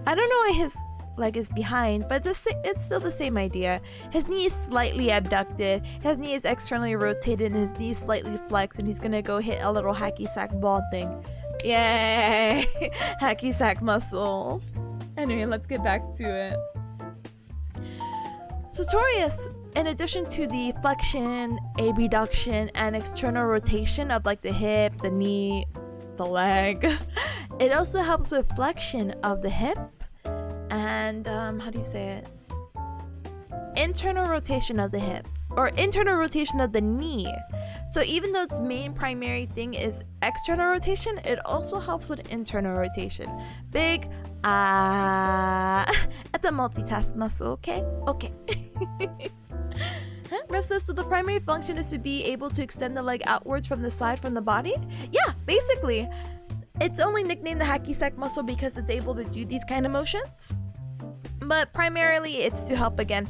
I don't know why his leg is behind, but it's still the same idea. His knee is slightly abducted, his knee is externally rotated, and his knee is slightly flexed, and he's gonna go hit a little hacky sack ball thing. Yay! Hacky sack muscle. Anyway, let's get back to it. Sartorius, in addition to the flexion, abduction, and external rotation of like the hip, the knee, the leg, it also helps with flexion of the hip and how do you say it? Internal rotation of the hip or internal rotation of the knee. So even though its main primary thing is external rotation, it also helps with internal rotation. Big at the multitask muscle, okay? Okay. Huh? So the primary function is to be able to extend the leg outwards from the side from the body? Yeah, basically. It's only nicknamed the hacky sack muscle because it's able to do these kind of motions. But primarily it's to help, again,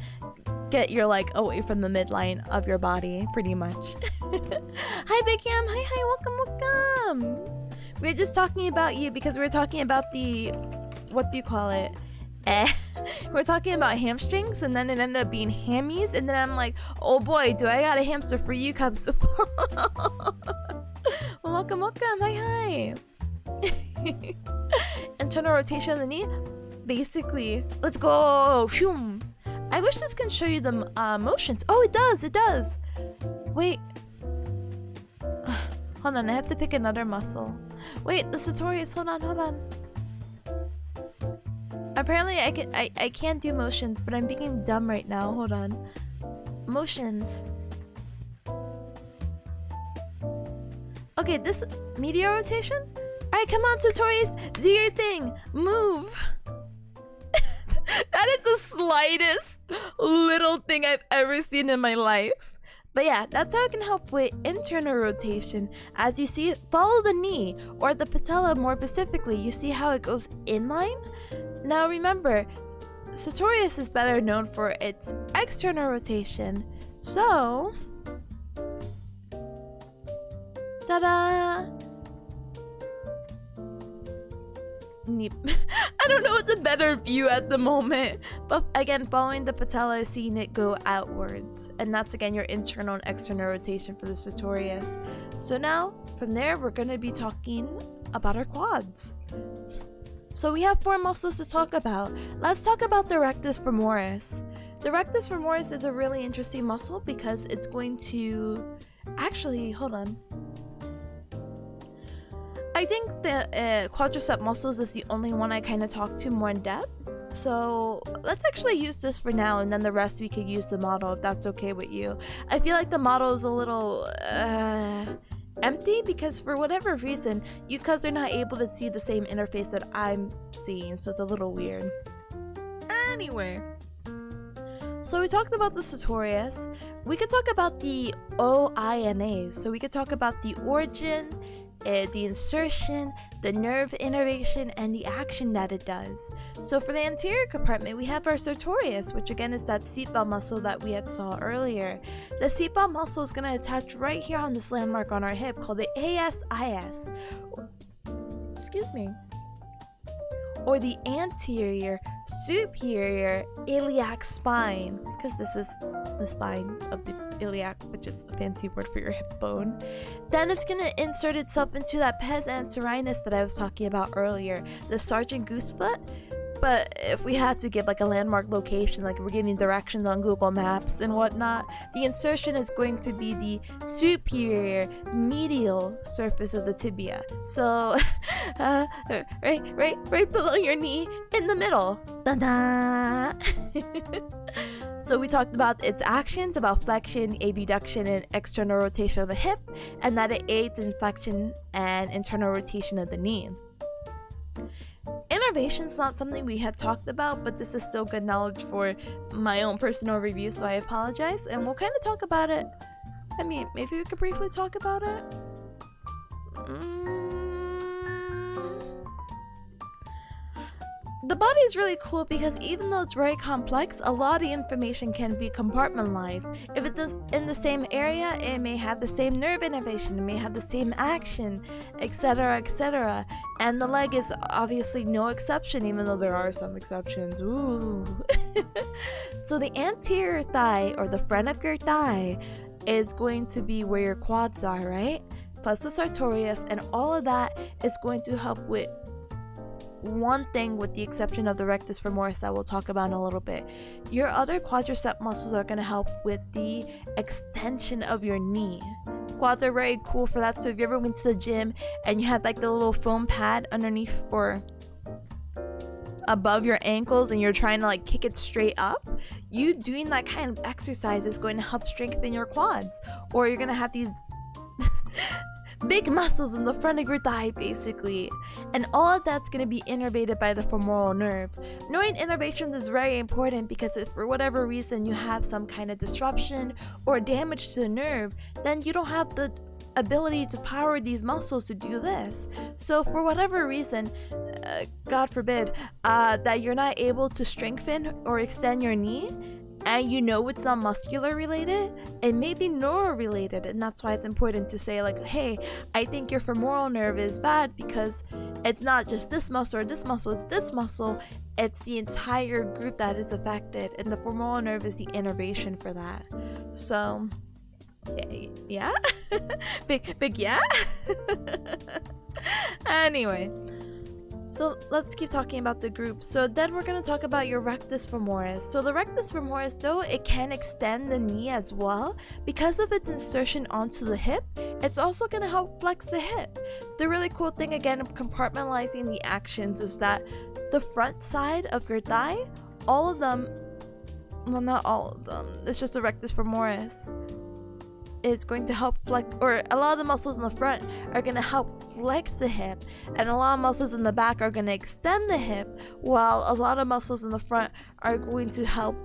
get your leg away from the midline of your body, pretty much. Hi, Big Cam. Hi, welcome. We were just talking about you because we were talking about the, what do you call it? We're talking about hamstrings, and then it ended up being hammies, and then I'm like, oh boy, do I got a hamster for you, Cubs. Well, welcome. Hi. Internal rotation of the knee. Basically, let's go. Shoom. I wish this can show you the motions. Oh, it does. Wait. Hold on, I have to pick another muscle. Wait, the sartorius. Hold on. Apparently, I can't do motions, but I'm being dumb right now. Hold on. Motions. Okay, this meteor rotation. All right, come on, sartorius. Do your thing. Move. That is the slightest little thing I've ever seen in my life. But yeah, that's how it can help with internal rotation. As you see, follow the knee, or the patella more specifically. You see how it goes inline? Now remember, sartorius is better known for its external rotation. So, ta-da! I don't know what's a better view at the moment, but again, following the patella is seeing it go outwards, and that's again your internal and external rotation for the sartorius. So now from there we're going to be talking about our quads. So we have 4 muscles to talk about. Let's talk about the rectus femoris. The rectus femoris is a really interesting muscle because it's going to actually, hold on, I think the quadricep muscles is the only one I kind of talk to more in depth. So let's actually use this for now, and then the rest we could use the model if that's okay with you. I feel like the model is a little empty because for whatever reason, you guys are not able to see the same interface that I'm seeing, so it's a little weird. Anyway, so we talked about the sartorius. We could talk about the OINAs. So we could talk about the origin, the insertion, the nerve innervation, and the action that it does. So for the anterior compartment, we have our sartorius, which again is that seatbelt muscle that we had saw earlier. The seatbelt muscle is going to attach right here on this landmark on our hip called the ASIS. Excuse me. Or the anterior superior iliac spine, because this is the spine of the iliac, which is a fancy word for your hip bone. Then it's going to insert itself into that pes anserinus that I was talking about earlier, the sergeant goosefoot. But if we had to give like a landmark location, like we're giving directions on Google Maps and whatnot, the insertion is going to be the superior medial surface of the tibia. So, right below your knee, in the middle. Ta-da! So we talked about its actions, about flexion, abduction, and external rotation of the hip, and that it aids in flexion and internal rotation of the knee. Innervation is not something we had talked about, but this is still good knowledge for my own personal review, so I apologize, and we'll kind of talk about it. I mean, maybe we could briefly talk about it? the body is really cool because even though it's very complex, a lot of the information can be compartmentalized. If it is in the same area, it may have the same nerve innervation, it may have the same action, etc., etc. And the leg is obviously no exception, even though there are some exceptions. Ooh. So the anterior thigh, or the front of your thigh, is going to be where your quads are, right? Plus the sartorius, and all of that is going to help with one thing, with the exception of the rectus femoris that we'll talk about in a little bit. Your other quadricep muscles are going to help with the extension of your knee. Quads are very cool for that, so if you ever went to the gym and you had like the little foam pad underneath or above your ankles and you're trying to like kick it straight up, you doing that kind of exercise is going to help strengthen your quads. Or you're going to have these big muscles in the front of your thigh, basically, and all of that's going to be innervated by the femoral nerve. Knowing innervations is very important because if for whatever reason you have some kind of disruption or damage to the nerve, then you don't have the ability to power these muscles to do this. So for whatever reason, God forbid, that you're not able to strengthen or extend your knee, and you know it's not muscular related, it may be neuro related, and that's why it's important to say like, hey, I think your femoral nerve is bad because it's not just this muscle or this muscle, it's this muscle, it's the entire group that is affected, and the femoral nerve is the innervation for that. So yeah. big yeah. Anyway, so let's keep talking about the group. So then we're going to talk about your rectus femoris. So the rectus femoris, though it can extend the knee as well, because of its insertion onto the hip, it's also going to help flex the hip. The really cool thing, again, of compartmentalizing the actions is that the front side of your thigh, all of them, well, not all of them, it's just the rectus femoris, is going to help flex, or a lot of the muscles in the front are going to help flex the hip, and a lot of muscles in the back are going to extend the hip, while a lot of muscles in the front are going to help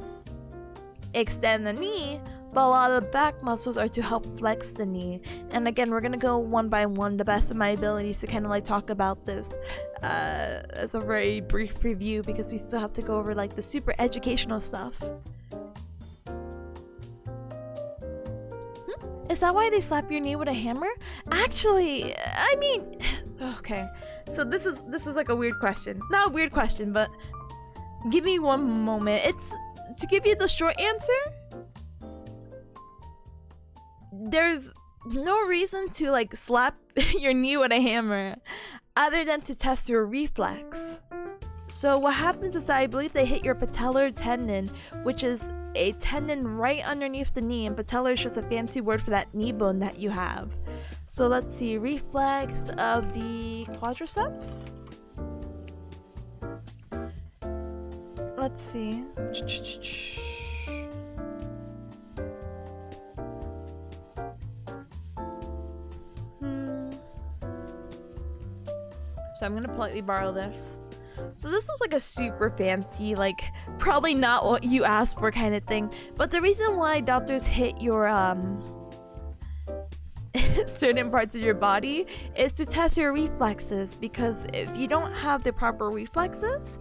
extend the knee, but a lot of the back muscles are to help flex the knee. And again, we're going to go one by one, the best of my abilities, to kind of like talk about this as a very brief review, because we still have to go over like the super educational stuff. Is that why they slap your knee with a hammer? Actually, I mean, okay. So this is like a weird question. Not a weird question, but give me one moment. It's to give you the short answer. There's no reason to like slap your knee with a hammer other than to test your reflex. So what happens is that I believe they hit your patellar tendon, which is a tendon right underneath the knee, and patellar is just a fancy word for that knee bone that you have. So let's see, reflex of the quadriceps. Let's see. So I'm gonna politely borrow this. So this is like a super fancy, like probably not what you asked for kind of thing. But the reason why doctors hit your certain parts of your body is to test your reflexes, because if you don't have the proper reflexes,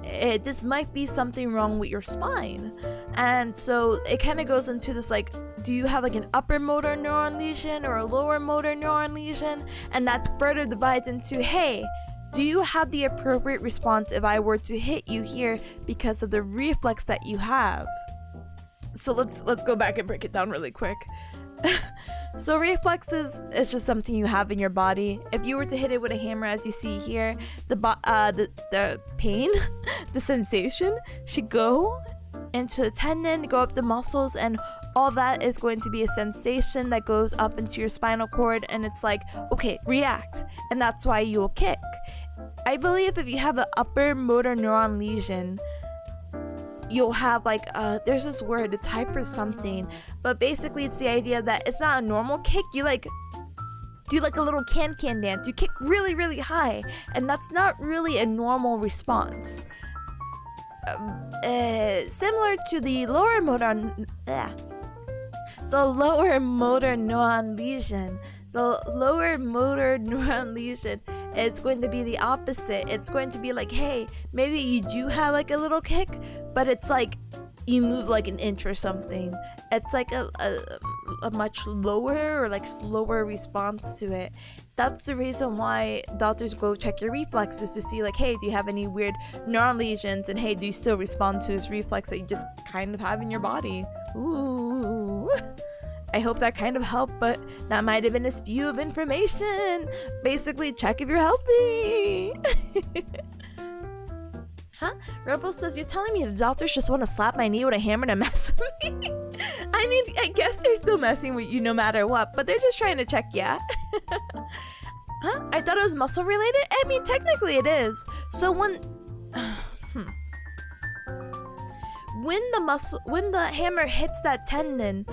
this might be something wrong with your spine. And so it kind of goes into this like, do you have like an upper motor neuron lesion or a lower motor neuron lesion? And that's further divides into, hey, do you have the appropriate response if I were to hit you here because of the reflex that you have? So let's go back and break it down really quick. So reflexes is just something you have in your body. If you were to hit it with a hammer, as you see here, the pain, the sensation should go into the tendon, go up the muscles, and all that is going to be a sensation that goes up into your spinal cord, and it's like, okay, react, and that's why you will kick. I believe if you have an upper motor neuron lesion, you'll have like there's this word, it's hyper something, but basically it's the idea that it's not a normal kick. You like do like a little can dance, you kick really really high, and that's not really a normal response. Similar to the lower motor neuron lesion. The lower motor neuron lesion it's going to be the opposite. It's going to be like, hey, maybe you do have like a little kick, but it's like you move like an inch or something. It's like a much lower or like slower response to it. That's the reason why doctors go check your reflexes to see like, hey, do you have any weird neuron lesions, and hey, do you still respond to this reflex that you just kind of have in your body? Ooh. I hope that kind of helped, but that might have been a spew of information. Basically, check if you're healthy. Huh? Rebel says, you're telling me the doctors just want to slap my knee with a hammer to mess with me? I mean, I guess they're still messing with you no matter what, but they're just trying to check you. Huh? I thought it was muscle related? I mean, technically it is. So when the hammer hits that tendon,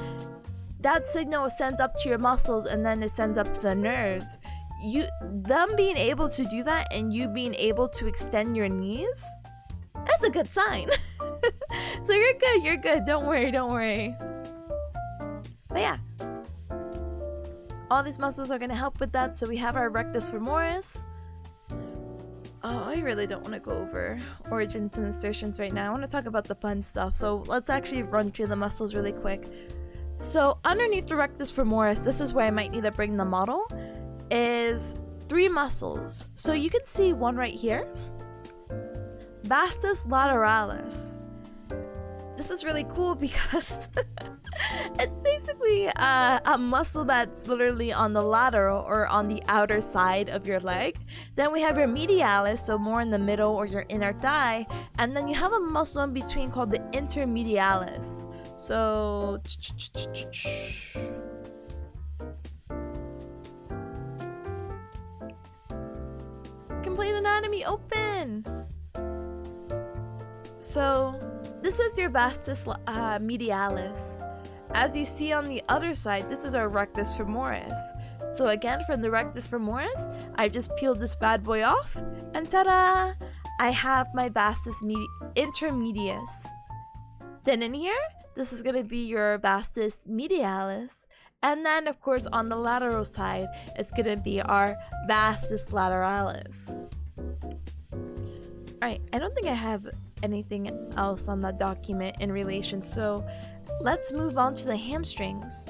that signal sends up to your muscles and then it sends up to the nerves. Them being able to do that and you being able to extend your knees, that's a good sign. So you're good. Don't worry. But yeah, all these muscles are gonna help with that. So we have our rectus femoris. Oh, I really don't want to go over origins and insertions right now. I want to talk about the fun stuff. So let's actually run through the muscles really quick. So underneath the rectus femoris, this is where I might need to bring the model, is 3 muscles. So you can see one right here, vastus lateralis. This is really cool because it's basically a muscle that's literally on the lateral or on the outer side of your leg. Then we have your medialis, so more in the middle or your inner thigh. And then you have a muscle in between called the intermedialis. So complete anatomy open. So this is your vastus medialis. As you see on the other side, this is our rectus femoris. So again, from the rectus femoris, I just peeled this bad boy off, and ta-da! I have my vastus intermedius. Then in here, this is going to be your vastus medialis. And then, of course, on the lateral side, it's going to be our vastus lateralis. Alright, I don't think I have anything else on that document in relation, so let's move on to the hamstrings.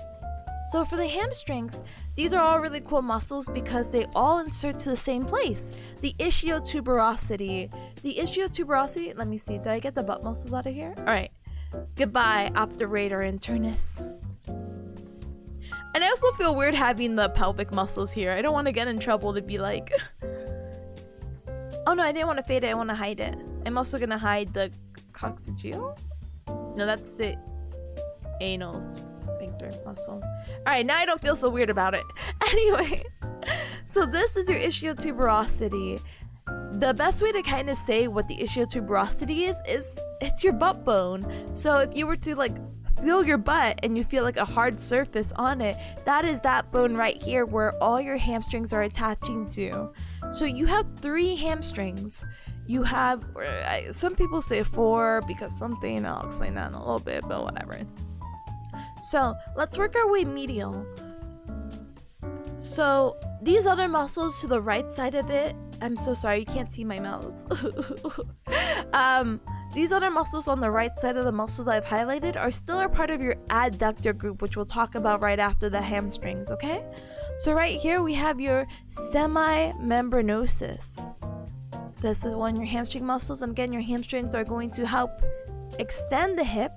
So for the hamstrings, these are all really cool muscles because they all insert to the same place, the ishiotuberosity. The ishiotuberosity, let me see, did I get the butt muscles out of here? Alright, goodbye obturator internus. And I also feel weird having the pelvic muscles here. I don't want to get in trouble to be like oh no, I didn't want to fade it, I want to hide it. I'm also gonna hide the coccygeal? No, that's the anal sphincter muscle. Alright, now I don't feel so weird about it. Anyway, so this is your ishiotuberosity. The best way to kind of say what the ishiotuberosity is it's your butt bone. So if you were to like feel your butt and you feel like a hard surface on it, that is that bone right here where all your hamstrings are attaching to. So you have 3 hamstrings. You have, some people say 4 because something, I'll explain that in a little bit, but whatever. So let's work our way medial. So these other muscles to the right side of it, I'm so sorry, you can't see my mouse. These other muscles on the right side of the muscles I've highlighted are still a part of your adductor group, which we'll talk about right after the hamstrings, okay? So right here we have your semimembranosus. This is one of your hamstring muscles, and again, your hamstrings are going to help extend the hip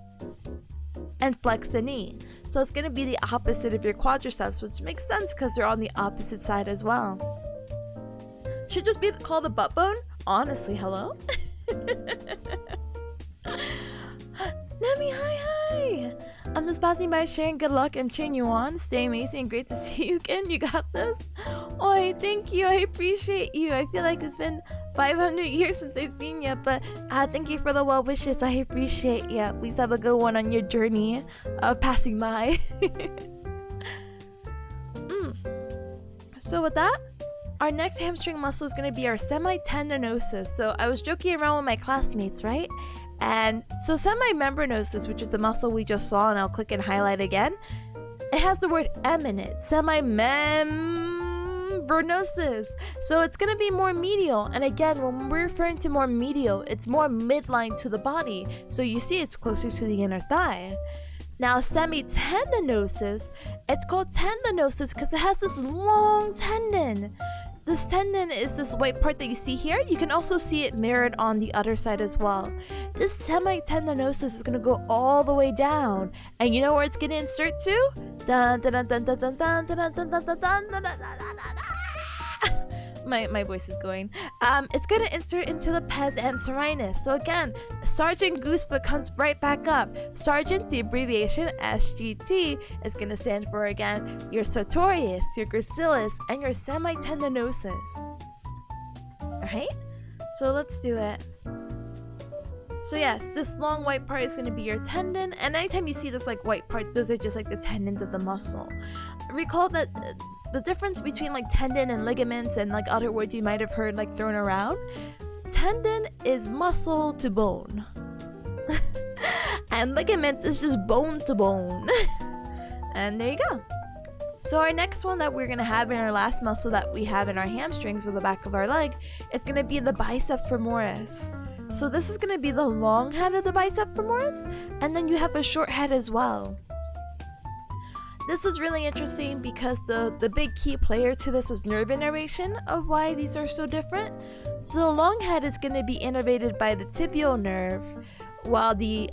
and flex the knee. So it's going to be the opposite of your quadriceps, which makes sense because they're on the opposite side as well. Should just be called the butt bone? Honestly, hello? Nemi, hi! I'm just passing by sharing good luck. I'm cheering you on. Stay amazing. Great to see you again. You got this. Oi, thank you. I appreciate you. I feel like it's been 500 years since I've seen you, but thank you for the well wishes. I appreciate you. Please have a good one on your journey of passing by. So with that, our next hamstring muscle is going to be our semitendinosus. So I was joking around with my classmates, right? And so semimembranosus, which is the muscle we just saw, and I'll click and highlight again, it has the word M in it. Semimembranosus. vernosus. So it's going to be more medial. And again, when we're referring to more medial, it's more midline to the body. So you see it's closer to the inner thigh. Now, semitendinosus, it's called tendinosus because it has this long tendon. This tendon is this white part that you see here. You can also see it mirrored on the other side as well. This semitendinosus is going to go all the way down. And you know where it's going to insert to? Dun, dun, dun, dun, dun, dun, dun, dun, dun, dun, dun, dun, dun, dun, dun. My voice is going. It's going to insert into the pes anserinus. So again, Sergeant Goosefoot comes right back up. Sergeant, the abbreviation SGT, is going to stand for, again, your sartorius, your gracilis, and your semitendinosus. Alright? So let's do it. So yes, this long white part is going to be your tendon, and anytime you see this like white part, those are just like the tendons of the muscle. Recall that the difference between like tendon and ligaments and like other words you might have heard like thrown around, tendon is muscle to bone and ligament is just bone to bone. And there you go. So our next one that we're going to have in our last muscle that we have in our hamstrings or the back of our leg is going to be the bicep femoris. So this is going to be the long head of the bicep femoris, and then you have a short head as well. This is really interesting because the big key player to this is nerve innervation of why these are so different. So the long head is going to be innervated by the tibial nerve, while the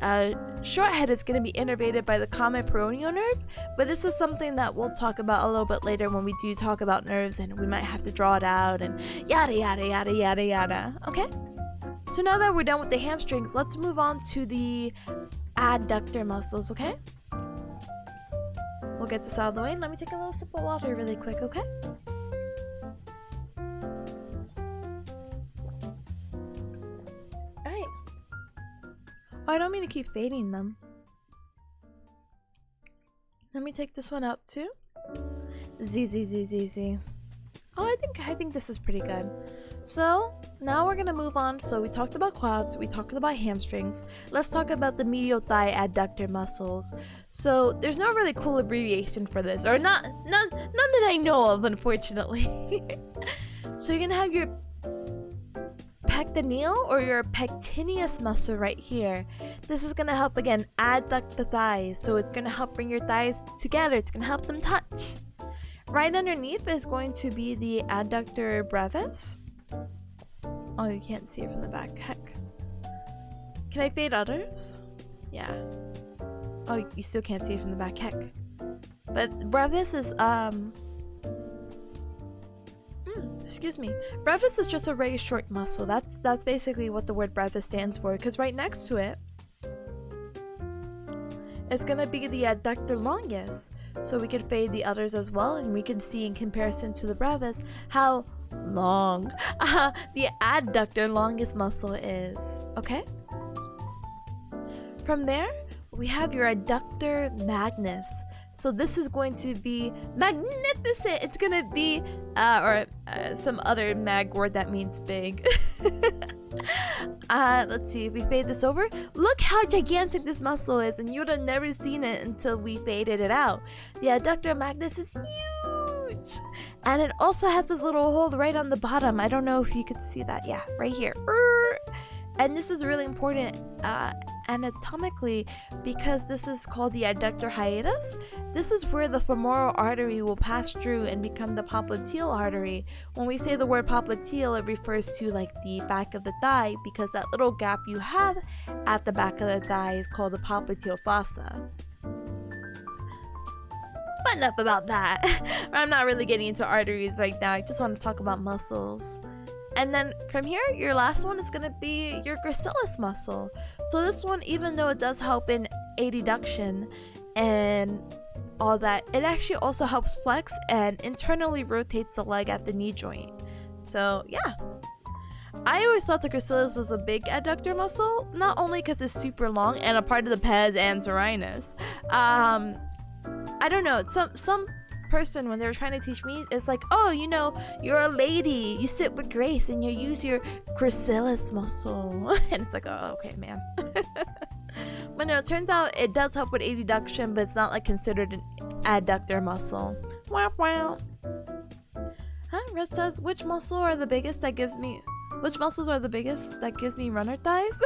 short head is going to be innervated by the common peroneal nerve. But this is something that we'll talk about a little bit later when we do talk about nerves, and we might have to draw it out and yada yada yada yada yada. Okay? So now that we're done with the hamstrings, let's move on to the adductor muscles, okay? We'll get this out of the way. Let me take a little sip of water really quick, okay? Alright. Oh, I don't mean to keep fading them. Let me take this one out too. Z. Oh, I think this is pretty good. So now we're gonna move on. So we talked about quads, we talked about hamstrings. Let's talk about the medial thigh adductor muscles. So there's no really cool abbreviation for this, or none that I know of, unfortunately. So you're gonna have your pectineal or your pectineus muscle right here. This is gonna help again adduct the thighs. So it's gonna help bring your thighs together. It's gonna help them touch. Right underneath is going to be the adductor brevis. Oh, you can't see it from the back. Heck. Can I fade others? Yeah. Oh, you still can't see it from the back. Heck. But brevis is excuse me. Brevis is just a very short muscle. That's basically what the word brevis stands for. Because right next to it, it's gonna be the adductor longus. So we can fade the others as well, and we can see in comparison to the brevis how long the adductor longus muscle is. Okay? From there, we have your adductor magnus. So this is going to be magnificent. It's gonna be some other mag word that means big. Let's see if we fade this over. Look how gigantic this muscle is, and you would have never seen it until we faded it out. The adductor magnus is huge, and it also has this little hole right on the bottom. I don't know if you could see that. Yeah, right here. And this is really important anatomically because this is called the adductor hiatus. This is where the femoral artery will pass through and become the popliteal artery. When we say the word popliteal, it refers to like the back of the thigh, because that little gap you have at the back of the thigh is called the popliteal fossa. But enough about that. I'm not really getting into arteries right now. I just want to talk about muscles. And then from here, your last one is going to be your gracilis muscle. So this one, even though it does help in adduction and all that, it actually also helps flex and internally rotates the leg at the knee joint. So yeah. I always thought the gracilis was a big adductor muscle, not only because it's super long and a part of the pes anserinus. I don't know, some person when they were trying to teach me, it's like, oh, you know, you're a lady, you sit with grace and you use your gracilis muscle. And it's like, oh, okay, man. But no, it turns out it does help with adduction, but it's not like considered an adductor muscle. Wow. Rest says, which muscles are the biggest that gives me runner thighs?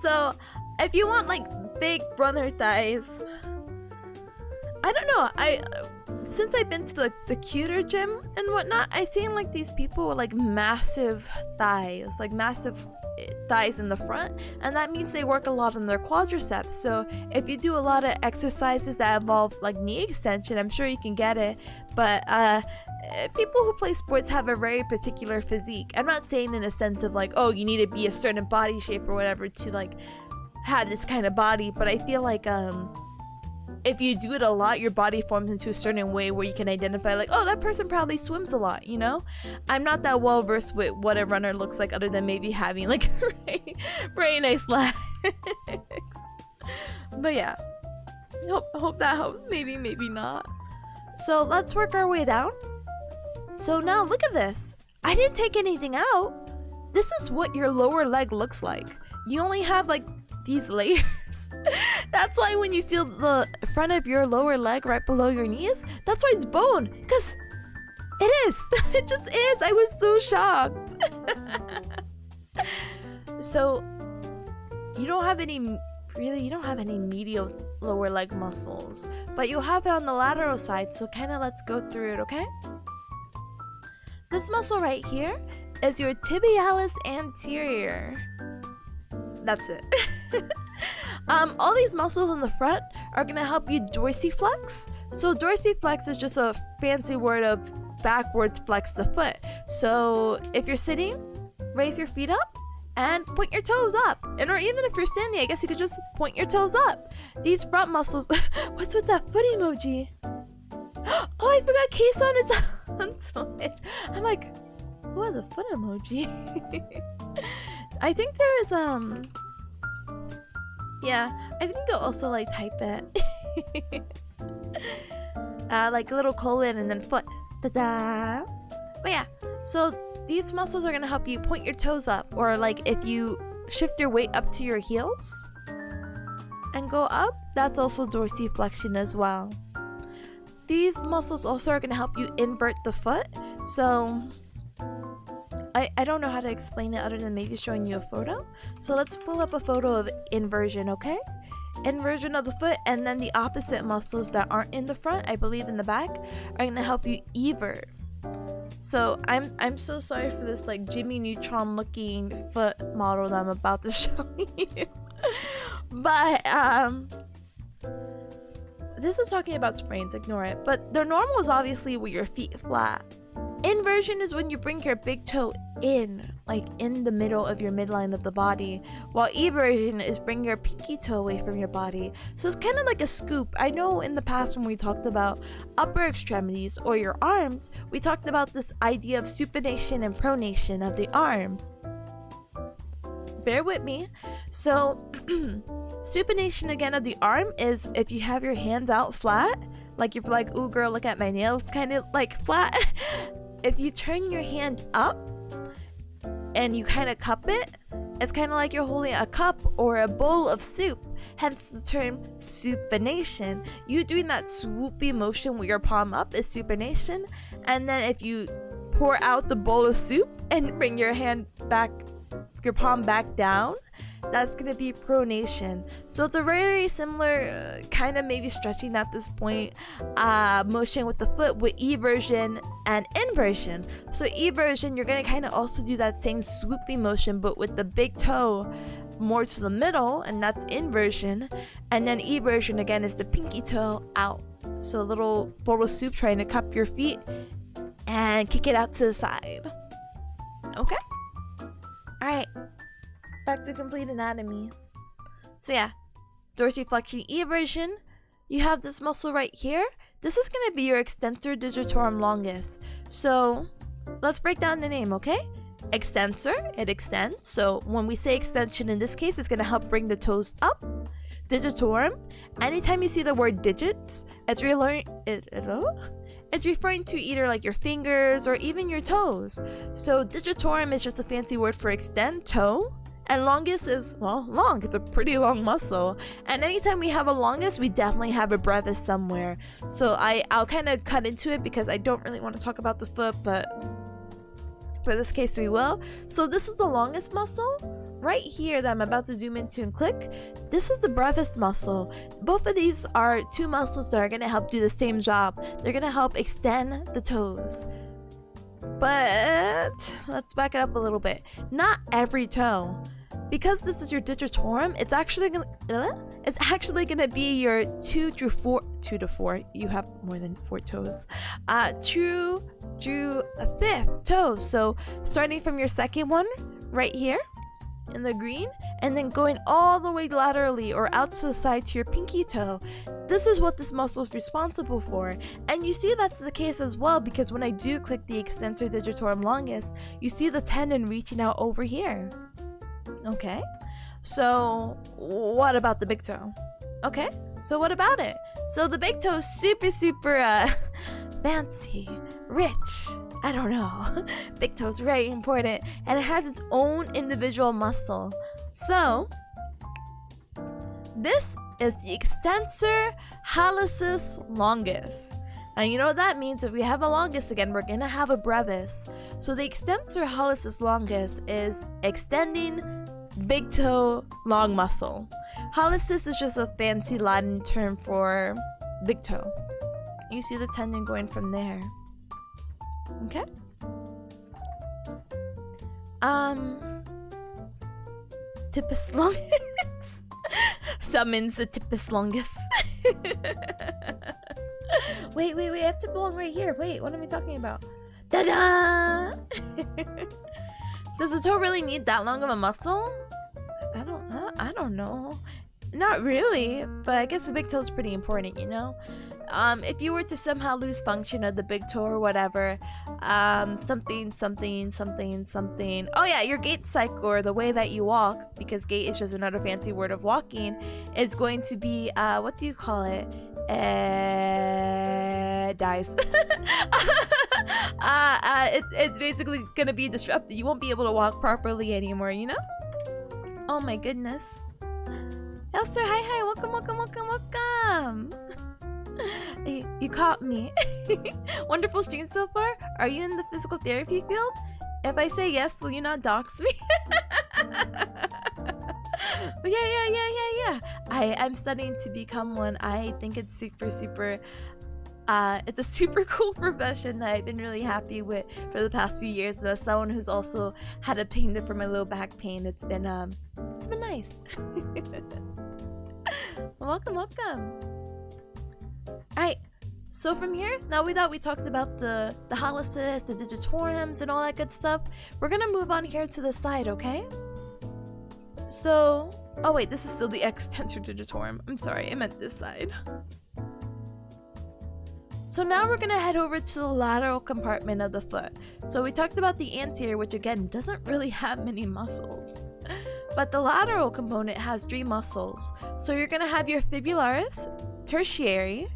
So if you want like big runner thighs, I don't know, since I've been to the cuter gym and whatnot, I've seen like these people with like massive thighs in the front, and that means they work a lot on their quadriceps. So if you do a lot of exercises that involve like knee extension, I'm sure you can get it. But people who play sports have a very particular physique. I'm not saying in a sense of like, oh, you need to be a certain body shape or whatever to like have this kind of body, but I feel like if you do it a lot, your body forms into a certain way where you can identify like, oh, that person probably swims a lot, you know? I'm not that well versed with what a runner looks like other than maybe having like very nice legs. But yeah, hope that helps. Maybe not. So let's work our way down. So now look at this. I didn't take anything out. This is what your lower leg looks like. You only have like these layers. That's why when you feel the front of your lower leg right below your knees, that's why it's bone, because it is. It just is. I was so shocked. So you don't have any medial lower leg muscles, but you have it on the lateral side, so kind of let's go through it, okay? This muscle right here is your tibialis anterior. That's it. All these muscles in the front are gonna help you dorsiflex. So dorsiflex is just a fancy word of backwards flex the foot. So if you're sitting, raise your feet up and point your toes up. And or even if you're standing, I guess you could just point your toes up. These front muscles. What's with that foot emoji? Oh, I forgot K-Sun is on Twitch. I'm like, who has a foot emoji? I think there is yeah, I think you'll also like type it. Like a little colon and then foot. Ta-da! But yeah, so these muscles are gonna help you point your toes up, or like if you shift your weight up to your heels and go up, that's also dorsiflexion as well. These muscles also are gonna help you invert the foot. So I don't know how to explain it other than maybe showing you a photo. So let's pull up a photo of inversion, okay? Inversion of the foot, and then the opposite muscles that aren't in the front, I believe in the back, are gonna help you evert. So I'm so sorry for this like Jimmy Neutron looking foot model that I'm about to show you. But this is talking about sprains, ignore it. But the normal is obviously with your feet flat. Inversion is when you bring your big toe in, like in the middle of your midline of the body, while eversion is bring your pinky toe away from your body. So it's kind of like a scoop. I know in the past when we talked about upper extremities or your arms, we talked about this idea of supination and pronation of the arm. Bear with me. So supination again of the arm is if you have your hands out flat, like you're like, ooh girl, look at my nails, kind of like flat. If you turn your hand up and you kind of cup it, it's kind of like you're holding a cup or a bowl of soup, hence the term supination. You doing that swoopy motion with your palm up is supination, and then if you pour out the bowl of soup and bring your palm back down, that's gonna be pronation. So it's a very similar kind of maybe stretching at this point motion with the foot with eversion and inversion. So eversion, you're gonna kind of also do that same swoopy motion but with the big toe more to the middle, and that's inversion. And then eversion again is the pinky toe out. So a little bowl of soup trying to cup your feet and kick it out to the side. Okay? Alright. Back to complete anatomy. So yeah, dorsiflexion, eversion. You have this muscle right here. This is gonna be your extensor digitorum longus. So let's break down the name, okay? Extensor, it extends. So when we say extension in this case, it's gonna help bring the toes up. Digitorum, anytime you see the word digits, it's referring to either like your fingers or even your toes. So digitorum is just a fancy word for extend toe. And longus is, well, long. It's a pretty long muscle. And anytime we have a longus, we definitely have a brevis somewhere. So I'll kind of cut into it because I don't really want to talk about the foot, but for this case we will. So this is the longest muscle right here that I'm about to zoom into and click. This is the brevis muscle. Both of these are two muscles that are going to help do the same job. They're going to help extend the toes. But let's back it up a little bit. Not every toe. Because this is your digitorum, it's actually gonna be your 2 to 4. You have more than 4 toes. 2 to 5th toe. So starting from your second one right here in the green, and then going all the way laterally or out to the side to your pinky toe. This is what this muscle is responsible for. And you see that's the case as well, because when I do click the extensor digitorum longus, you see the tendon reaching out over here. Okay, so what about the big toe? Okay, so what about it? So the big toe is super fancy, rich. I don't know. Big toe is very important, and it has its own individual muscle. So this is the extensor hallucis longus. And you know what that means? If we have a longus again, we're gonna have a brevis. So the extensor hallucis longus is extending big toe long muscle. Hallucis is just a fancy Latin term for big toe. You see the tendon going from there. Okay? Tippus longus summons the tippus longus. Wait, I have to belong right here. Wait, what am I talking about? Da-da! Does the toe really need that long of a muscle? I don't know. Not really, but I guess the big toe is pretty important, you know? If you were to somehow lose function of the big toe or whatever, something. Oh yeah, your gait cycle, or the way that you walk, because gait is just another fancy word of walking, is going to be, what do you call it? Dies. It's basically gonna be disrupted. You won't be able to walk properly anymore, you know? Oh my goodness. Elster, hi, welcome. You caught me. Wonderful stream so far. Are you in the physical therapy field? If I say yes, will you not dox me? But yeah. I'm studying to become one. I think it's super it's a super cool profession that I've been really happy with for the past few years. And as someone who's also had obtained it for my low back pain, it's been nice. Welcome. Alright, so from here, now we talked about the hallucis, the digitorums, and all that good stuff. We're gonna move on here to the side, okay? So, oh wait, this is still the extensor digitorum. I'm sorry, I meant this side. So now we're gonna head over to the lateral compartment of the foot. So we talked about the anterior, which again doesn't really have many muscles. But the lateral component has 3 muscles. So you're gonna have your fibularis, tertiary,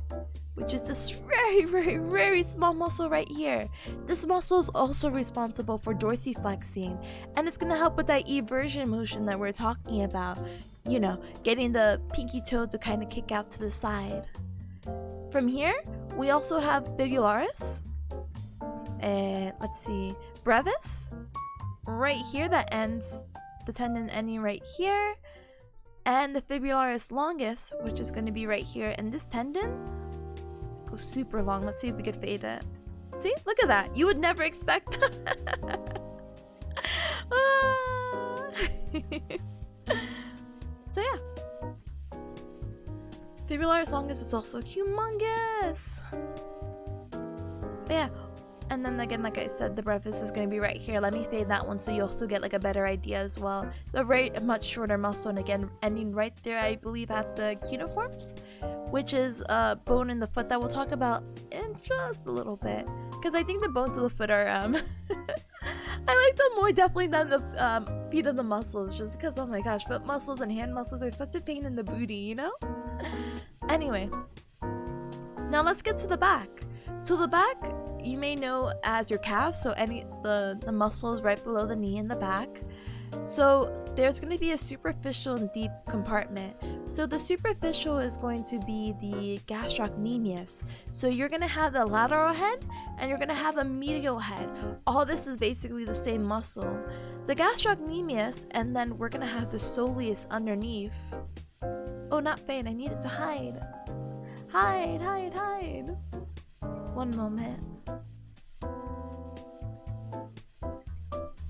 which is this very small muscle right here. This muscle is also responsible for dorsiflexing, and it's gonna help with that eversion motion that we're talking about. You know, getting the pinky toe to kind of kick out to the side. From here, we also have fibularis, and let's see, brevis, right here that ends, the tendon ending right here, and the fibularis longus, which is going to be right here, and this tendon goes super long. Let's see if we could fade it. See, look at that. You would never expect that. So yeah. Fibularis longus is also humongous. But yeah, and then again, like I said, the brevis is going to be right here. Let me fade that one so you also get like a better idea as well. It's a very much shorter muscle, and again, ending right there, I believe, at the cuneiforms, which is a bone in the foot that we'll talk about in just a little bit. Because I think the bones of the foot are, I like them more definitely than the feet of the muscles, just because, oh my gosh, foot muscles and hand muscles are such a pain in the booty, you know? Anyway, now let's get to the back. So the back, you may know as your calf, so the muscles right below the knee in the back. So there's going to be a superficial and deep compartment. So the superficial is going to be the gastrocnemius. So you're going to have the lateral head and you're going to have a medial head. All this is basically the same muscle. The gastrocnemius, and then we're going to have the soleus underneath. Oh, not faint. I need it to hide. Hide, hide, hide. One moment.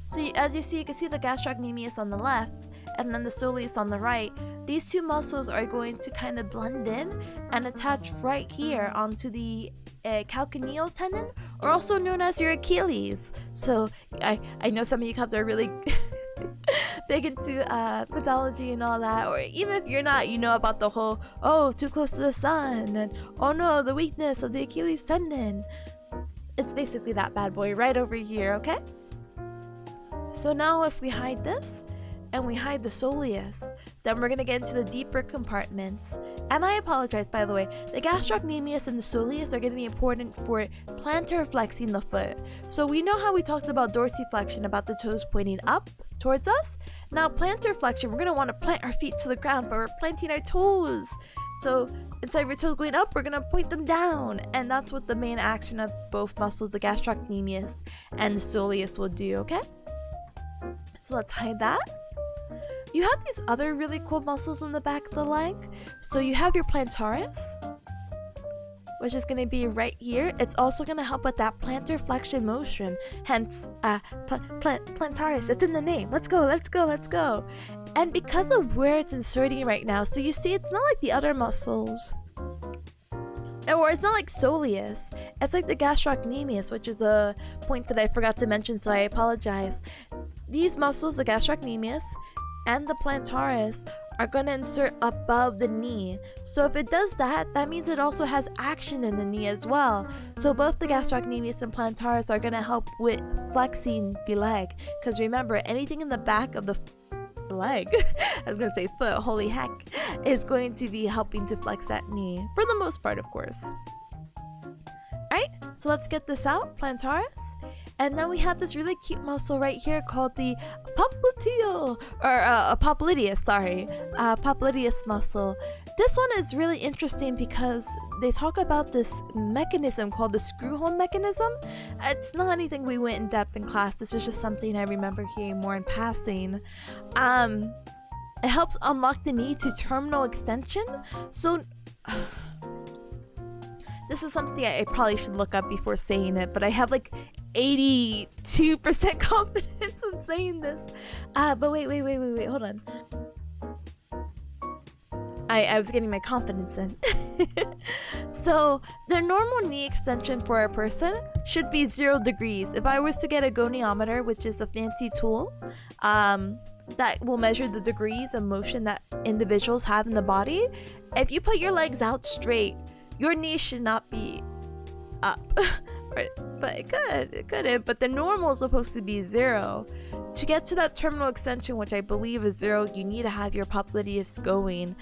So as you see, you can see the gastrocnemius on the left and then the soleus on the right. These two muscles are going to kind of blend in and attach right here onto the calcaneal tendon, or also known as your Achilles. So I know some of you cubs are really big into mythology and all that, or even if you're not, you know about the whole, oh, too close to the sun, and oh no, the weakness of the Achilles tendon. It's basically that bad boy right over here, okay? So now if we hide this and we hide the soleus, then we're going to get into the deeper compartments. And I apologize, by the way, the gastrocnemius and the soleus are going to be important for plantar flexing the foot. So we know how we talked about dorsiflexion, about the toes pointing up towards us. Now plantar flexion, we're going to want to plant our feet to the ground, but we're planting our toes. So instead of your toes going up, we're going to point them down. And that's what the main action of both muscles, the gastrocnemius and the soleus, will do, okay? So let's hide that. You have these other really cool muscles in the back of the leg. So you have your plantaris, which is going to be right here. It's also going to help with that plantar flexion motion. Hence, plantaris. It's in the name. Let's go, let's go, let's go. And because of where it's inserting right now, so you see it's not like the other muscles. Or it's not like soleus. It's like the gastrocnemius, which is the point that I forgot to mention, so I apologize. These muscles, the gastrocnemius and the plantaris, are going to insert above the knee. So if it does that, that means it also has action in the knee as well. So both the gastrocnemius and plantaris are going to help with flexing the leg. Because remember, anything in the back of the leg, I was going to say foot, holy heck, is going to be helping to flex that knee. For the most part, of course. Alright, so let's get this out, plantaris. And then we have this really cute muscle right here called the popliteal, or popliteus, sorry, popliteus muscle. This one is really interesting because they talk about this mechanism called the screw home mechanism. It's not anything we went in depth in class. This is just something I remember hearing more in passing. It helps unlock the knee to terminal extension. So this is something I probably should look up before saying it, but I have like 82% confidence in saying this. But wait, hold on. I was getting my confidence in. So the normal knee extension for a person should be 0 degrees. If I was to get a goniometer, which is a fancy tool that will measure the degrees of motion that individuals have in the body, if you put your legs out straight, your knee should not be up. But it could. But the normal is supposed to be 0. To get to that terminal extension, which I believe is 0, you need to have your popliteus going.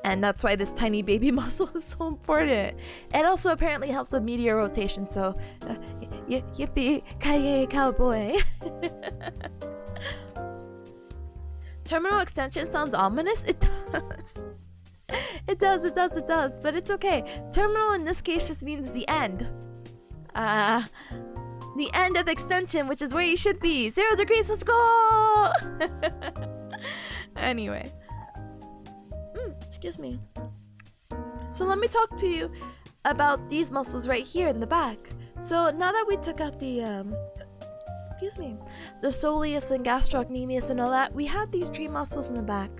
And that's why this tiny baby muscle is so important. It also apparently helps with medial rotation. So, yippee, kaye, cowboy. Terminal extension sounds ominous. It does. It does. But it's okay. Terminal in this case just means the end. The end of extension, which is where you should be. 0 degrees, let's go! Anyway. Excuse me. So let me talk to you about these muscles right here in the back. So now that we took out the, the soleus and gastrocnemius and all that, we have these 3 muscles in the back.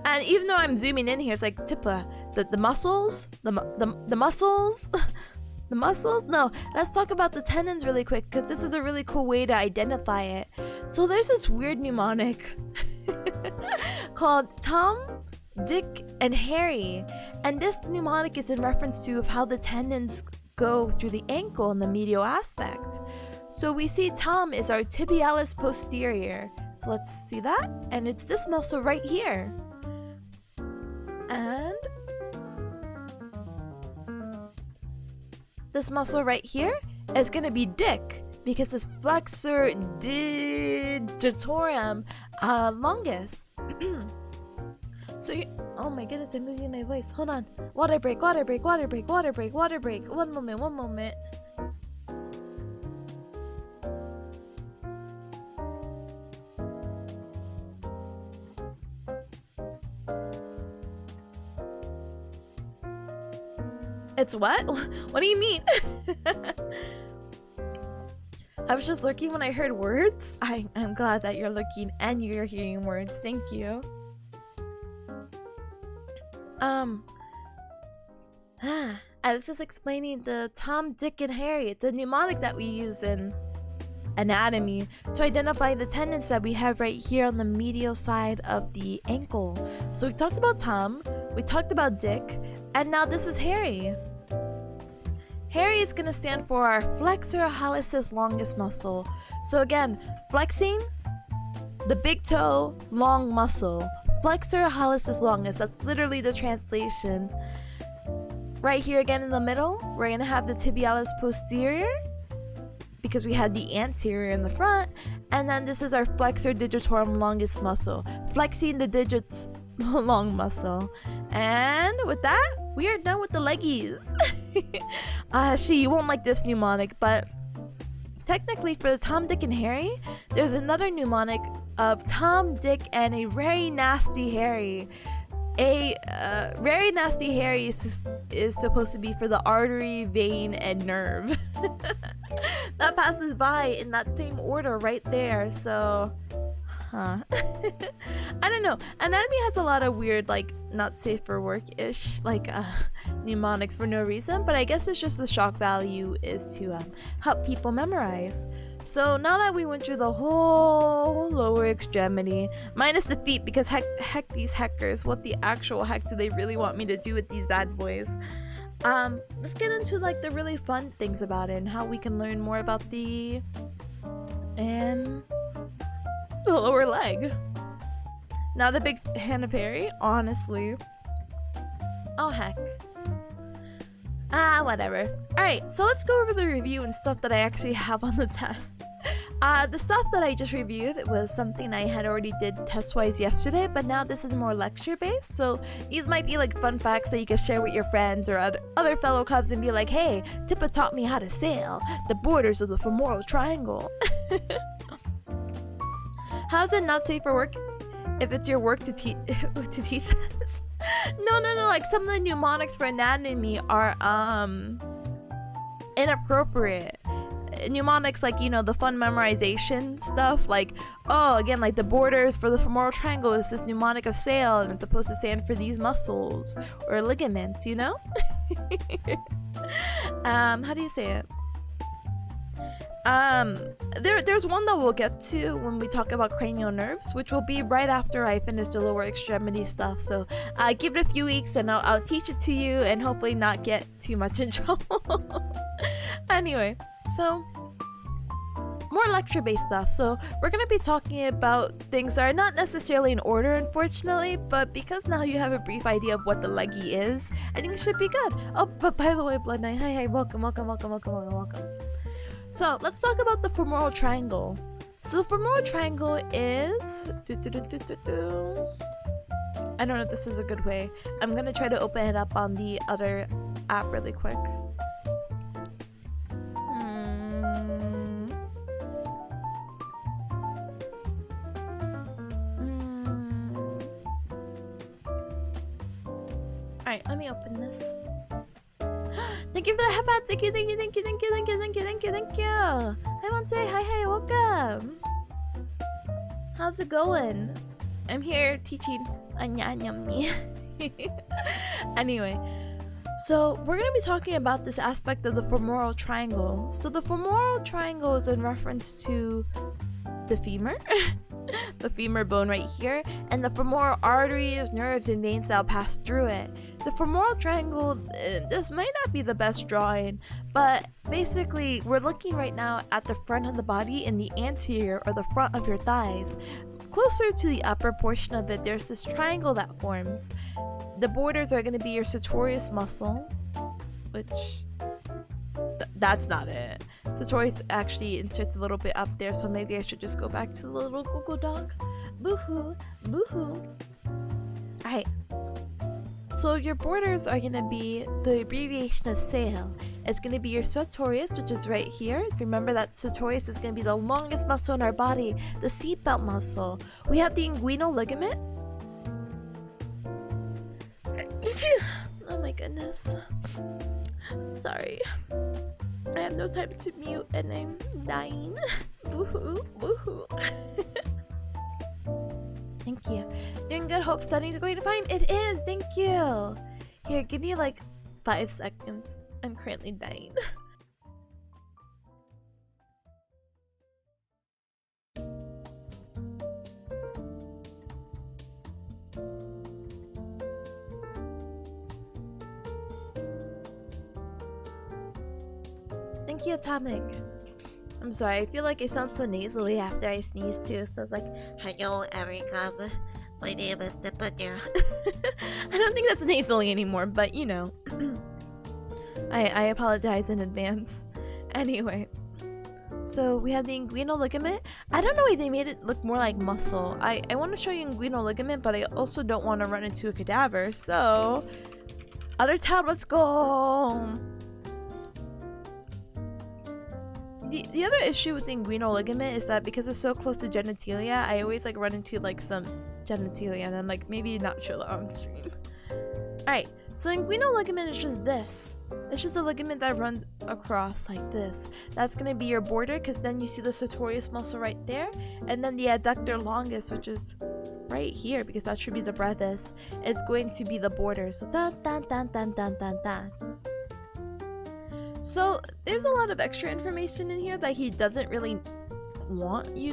And even though I'm zooming in here, it's like, Tippa, the muscles? The muscles? The muscles? No, let's talk about the tendons really quick, because this is a really cool way to identify it. So there's this weird mnemonic called Tom, Dick, and Harry. And this mnemonic is in reference to how the tendons go through the ankle in the medial aspect. So we see Tom is our tibialis posterior. So let's see that. And it's this muscle right here. And this muscle right here is going to be Dick. because it's flexor digitorum longus. So oh my goodness, I'm losing my voice. Hold on. Water break, water break, water break, water break, water break. One moment, one moment. It's what? What do you mean? I was just looking when I heard words. I'm glad that you're looking and you're hearing words. Thank you. I was just explaining the Tom, Dick, and Harry. It's a mnemonic that we use in anatomy to identify the tendons that we have right here on the medial side of the ankle. So we talked about Tom, we talked about Dick, and now this is Harry. Harry is going to stand for our flexor hallucis longus muscle. So again, flexing the big toe long muscle. Flexor hallucis longus, that's literally the translation. Right here again in the middle, we're going to have the tibialis posterior because we had the anterior in the front, and then this is our flexor digitorum longus muscle, flexing the digits long muscle. And with that, we are done with the leggies. You won't like this mnemonic, but technically for the Tom, Dick, and Harry, there's another mnemonic of Tom, Dick, and a very nasty Harry. A very nasty Harry is supposed to be for the artery, vein, and nerve. That passes by in that same order right there, so I don't know. Anatomy has a lot of weird, like, not safe for work-ish, like, mnemonics for no reason, but I guess it's just the shock value is to help people memorize. So now that we went through the whole lower extremity, minus the feet, because heck these heckers, what the actual heck do they really want me to do with these bad boys? Let's get into like the really fun things about it and how we can learn more about the lower leg. Not a big fan of Harry, honestly. Oh heck. Whatever. Alright, so let's go over the review and stuff that I actually have on the test. The stuff that I just reviewed was something I had already did test-wise yesterday, but now this is more lecture-based, so these might be like fun facts that you can share with your friends or other fellow cubs and be like, hey, Tippa taught me how to sail the borders of the femoral triangle. How's it not safe for work if it's your work to teach this? No, like some of the mnemonics for anatomy are inappropriate. Mnemonics like, you know, the fun memorization stuff, like, oh, again, like the borders for the femoral triangle is this mnemonic of sail and it's supposed to stand for these muscles or ligaments, you know? How do you say it? There's one that we'll get to when we talk about cranial nerves, which will be right after I finish the lower extremity stuff. So give it a few weeks and I'll teach it to you and hopefully not get too much in trouble. Anyway, so more lecture-based stuff. So we're going to be talking about things that are not necessarily in order, unfortunately, but because now you have a brief idea of what the leggy is, I think it should be good. Oh, but by the way, Blood Knight, hi, welcome. So let's talk about the femoral triangle. So the femoral triangle is... I don't know if this is a good way. I'm going to try to open it up on the other app really quick. Alright, let me open this. Thank you for the headbats. Thank you. Hi, Monte. Hi, welcome. How's it going? I'm here teaching me. Anyway, so we're going to be talking about this aspect of the femoral triangle. So the femoral triangle is in reference to the femur, the femur bone right here, and the femoral arteries, nerves, and veins that pass through it. The femoral triangle, this might not be the best drawing, but basically we're looking right now at the front of the body in the anterior or the front of your thighs. Closer to the upper portion of it, there's this triangle that forms. The borders are going to be your sartorius muscle, which that's not it. Sartorius actually inserts a little bit up there, so maybe I should just go back to the little Google Doc. Boo-hoo, boo-hoo. Alright. So your borders are gonna be the abbreviation of sail. It's gonna be your sartorius, which is right here. Remember that sartorius is gonna be the longest muscle in our body, the seatbelt muscle. We have the inguinal ligament. Oh my goodness. Sorry. I have no time to mute and I'm dying. Boo-hoo, boo-hoo. Thank you. Doing good. Hope studying's going fine. It is. Thank you. Here, give me like 5 seconds. I'm currently dying. Thank you, Atomic. I'm sorry, I feel like I sound so nasally after I sneeze too, so it's like, hello everyone, my name is Tipper. I don't think that's nasally anymore, but you know. I apologize in advance. Anyway, so we have the inguinal ligament. I don't know why they made it look more like muscle. I want to show you inguinal ligament, but I also don't want to run into a cadaver, so... Other tab, let's go! The other issue with the inguinal ligament is that because it's so close to genitalia, I always like run into like some genitalia and I'm like, maybe not show that on stream. Alright, so inguinal ligament is just this. It's just a ligament that runs across like this. That's going to be your border because then you see the sartorius muscle right there. And then the adductor longus, which is right here because that should be the brevis, it's going to be the border. So dun dun dun dun dun dun dun. So there's a lot of extra information in here that he doesn't really want me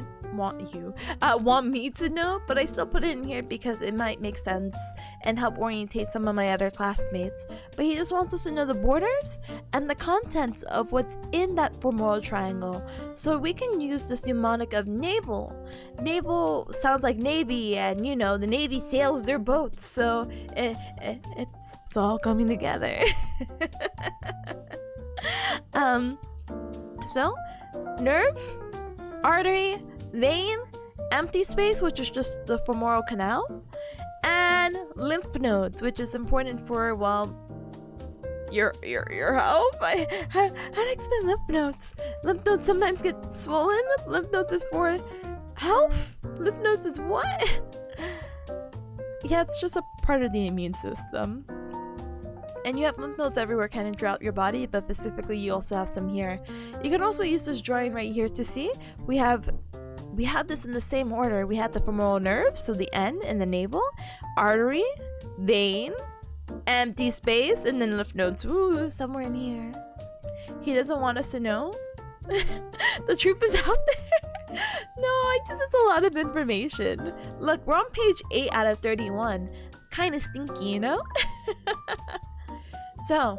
to know, but I still put it in here because it might make sense and help orientate some of my other classmates. But he just wants us to know the borders and the contents of what's in that femoral triangle, so we can use this mnemonic of naval. Naval sounds like navy, and you know the navy sails their boats, so it's all coming together. So nerve, artery, vein, empty space, which is just the femoral canal, and lymph nodes, which is important for, well, your health. How to explain lymph nodes? Lymph nodes sometimes get swollen. Lymph nodes is for health. Lymph nodes is what? Yeah, it's just a part of the immune system. And you have lymph nodes everywhere kind of throughout your body, but specifically you also have some here. You can also use this drawing right here to see. We have this in the same order. We have the femoral nerve, so the N in the navel, artery, vein, empty space, and then lymph nodes. Ooh, somewhere in here. He doesn't want us to know. The truth is out there. No, it's a lot of information. Look, we're on page 8 out of 31. Kind of stinky, you know? So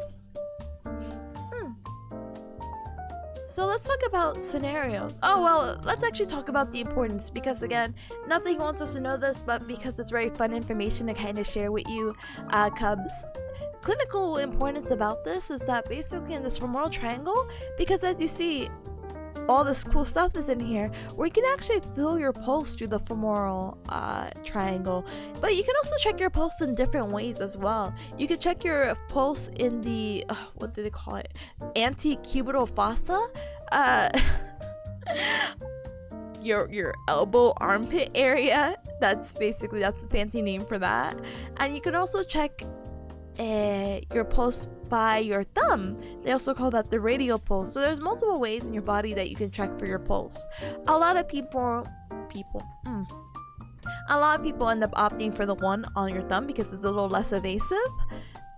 let's talk about scenarios. Oh, well, let's actually talk about the importance, because again, not that he wants us to know this, but because it's very fun information to kind of share with you, Cubs. Clinical importance about this is that basically in this femoral triangle, because as you see, all this cool stuff is in here, where you can actually feel your pulse through the femoral triangle. But you can also check your pulse in different ways as well. You can check your pulse in the what do they call it, antecubital fossa, your elbow armpit area. That's a fancy name for that. And you can also check your pulse by your thumb. They also call that the radial pulse. So there's multiple ways in your body that you can check for your pulse. A lot of people end up opting for the one on your thumb because it's a little less evasive,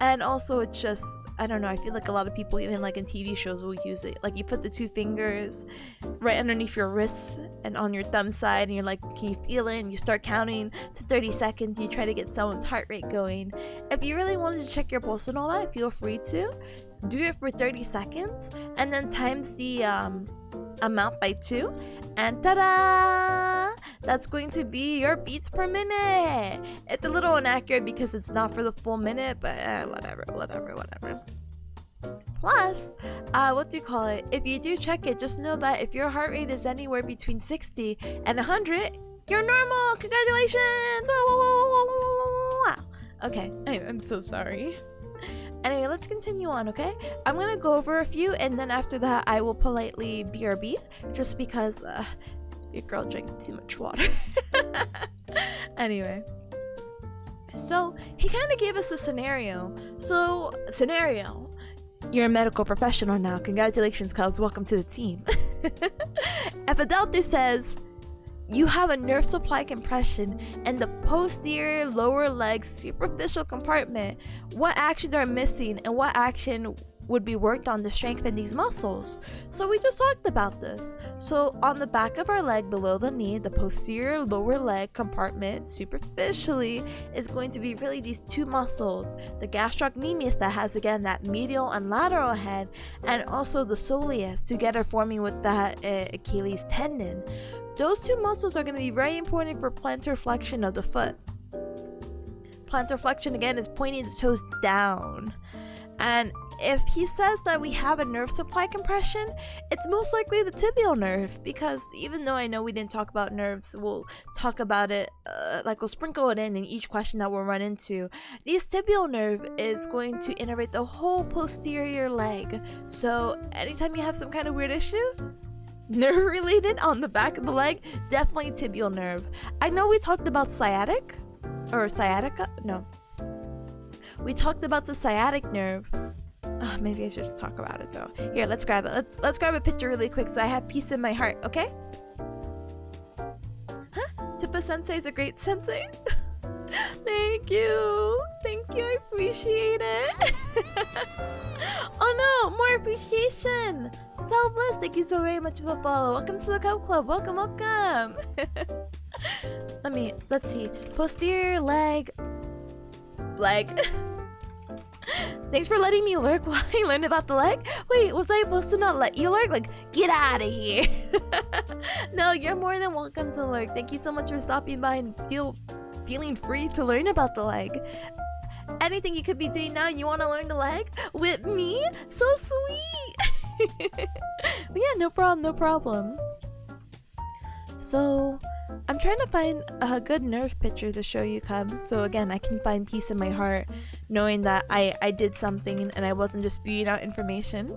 and also it's just, I don't know, I feel like a lot of people even like in TV shows will use it. Like you put the 2 fingers right underneath your wrist and on your thumb side, and you're like, can you feel it? And you start counting to 30 seconds. You try to get someone's heart rate going. If you really wanted to check your pulse and all that, feel free to do it for 30 seconds and then times the amount by 2, and ta-da! That's going to be your beats per minute. It's a little inaccurate because it's not for the full minute, but whatever. Plus, if you do check it, just know that if your heart rate is anywhere between 60 and 100, you're normal. Congratulations. Wow. Okay, I'm so sorry. Anyway, let's continue on, okay? I'm gonna go over a few, and then after that I will politely BRB, just because your girl drank too much water. Anyway, so he kind of gave us a scenario. You're a medical professional now. Congratulations, cuz. Welcome to the team. If a doctor says you have a nerve supply compression in the posterior lower leg superficial compartment, what actions are missing and what action would be worked on to strengthen these muscles? So we just talked about this. So on the back of our leg below the knee, the posterior lower leg compartment superficially is going to be really these two muscles, the gastrocnemius that has again that medial and lateral head, and also the soleus together forming with that Achilles tendon. Those two muscles are going to be very important for plantar flexion of the foot. Plantar flexion again is pointing the toes down. And if he says that we have a nerve supply compression, it's most likely the tibial nerve, because even though I know we didn't talk about nerves, we'll talk about it, we'll sprinkle it in each question that we'll run into. This tibial nerve is going to innervate the whole posterior leg. So anytime you have some kind of weird issue, nerve related on the back of the leg, definitely tibial nerve. I know we talked about sciatica. No. We talked about the sciatic nerve. Maybe I should just talk about it though. Here, let's grab it. Let's grab a picture really quick so I have peace in my heart, okay? Huh? Tippa Sensei is a great sensei. Thank you. I appreciate it. Oh no, more appreciation. Total Bliss, thank you so very much for the follow. Welcome to the Cub Club. Welcome. Let's see. Posterior leg. Thanks for letting me lurk while I learned about the leg. Wait, was I supposed to not let you lurk? Get out of here. No, you're more than welcome to lurk. Thank you so much for stopping by and feeling free to learn about the leg. Anything you could be doing now and you want to learn the leg with me? So sweet. But yeah, no problem. So I'm trying to find a good nerve picture to show you, Cubs, so again I can find peace in my heart knowing that I did something and I wasn't just spewing out information.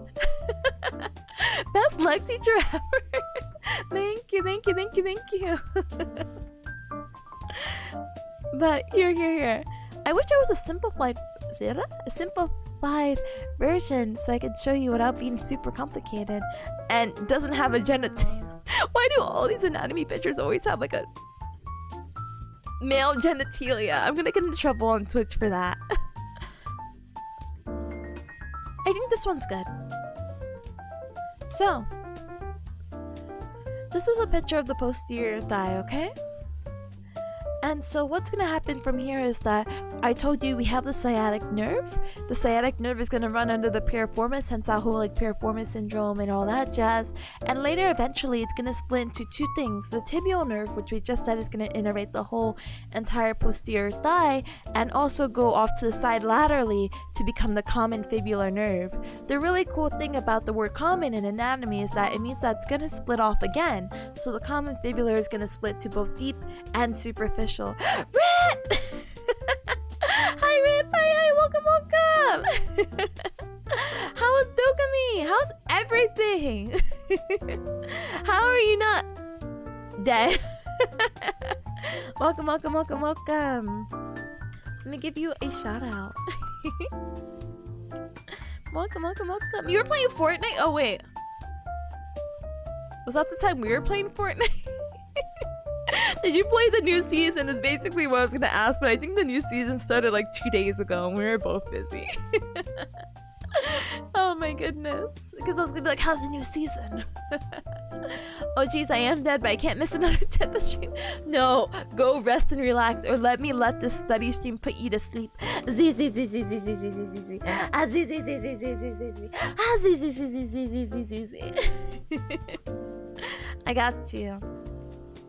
Best leg teacher ever. Thank you. But here. I wish there was a simplified version so I could show you without being super complicated and doesn't have a genital. Why do all these anatomy pictures always have a male genitalia? I'm gonna get into trouble on Twitch for that. I think this one's good. So, this is a picture of the posterior thigh, okay? And so what's gonna happen from here is that I told you we have the sciatic nerve. The sciatic nerve is gonna run under the piriformis, hence that whole piriformis syndrome and all that jazz. And later, eventually, it's gonna split into two things: the tibial nerve, which we just said is gonna innervate the whole entire posterior thigh, and also go off to the side laterally to become the common fibular nerve. The really cool thing about the word "common" in anatomy is that it means that it's gonna split off again. So the common fibular is gonna split to both deep and superficial. Rip! Hi Rip! Hi! Welcome! How is Dokami? How's everything? How are you not dead? Welcome! Let me give you a shout out. Welcome! You were playing Fortnite? Oh wait. Was that the time we were playing Fortnite? Did you play the new season is basically what I was gonna ask, but I think the new season started 2 days ago and we were both busy. Oh my goodness. Because I was gonna be like, how's the new season? Oh geez, I am dead, but I can't miss another tip of stream. No, go rest and relax, or let this study stream put you to sleep. I got you.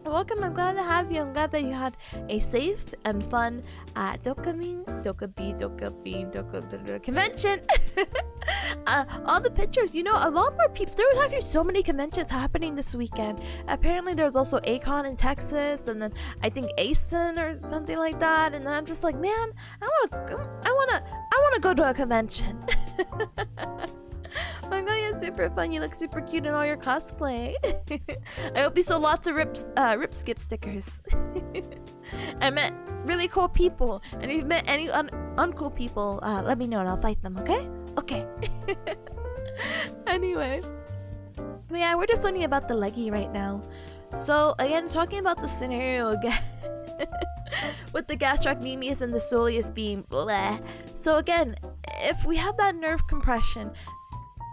Welcome, I'm glad to have you. I'm glad that you had a safe and fun Dokami convention. all the pictures, you know, a lot more people. There was actually so many conventions happening this weekend. Apparently, there was also Acon in Texas, and then I think ASIN or something like that. And then I'm just like, man, I wanna go to a convention. Magnolia, super fun. You look super cute in all your cosplay. I hope you sold lots of rip skip stickers. I met really cool people, and if you've met any uncool people, let me know and I'll fight them. Okay? Okay. Anyway, but yeah, we're just learning about the leggy right now. So again, talking about the scenario again. With the gastrocnemius and the soleus being bleh. So again, if we have that nerve compression,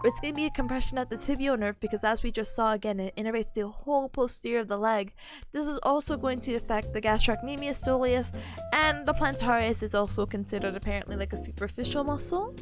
it's going to be a compression at the tibial nerve because as we just saw again, it innervates the whole posterior of the leg. This is also going to affect the gastrocnemius, soleus, and the plantaris is also considered apparently like a superficial muscle.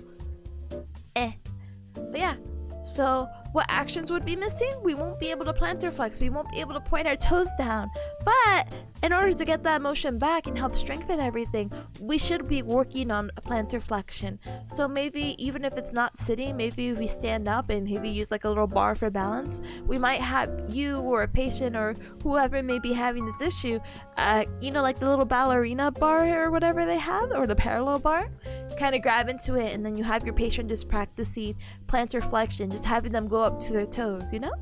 But yeah, so what actions would be missing? We won't be able to plantar flex. We won't be able to point our toes down. But in order to get that motion back and help strengthen everything, we should be working on a plantar flexion. So maybe even if it's not sitting, maybe we stand up and maybe use like a little bar for balance. We might have you or a patient or whoever may be having this issue, you know, like the little ballerina bar or whatever they have, or the parallel bar. Kind of grab into it, and then you have your patient just practicing plantar flexion, just having them go up to their toes, you know?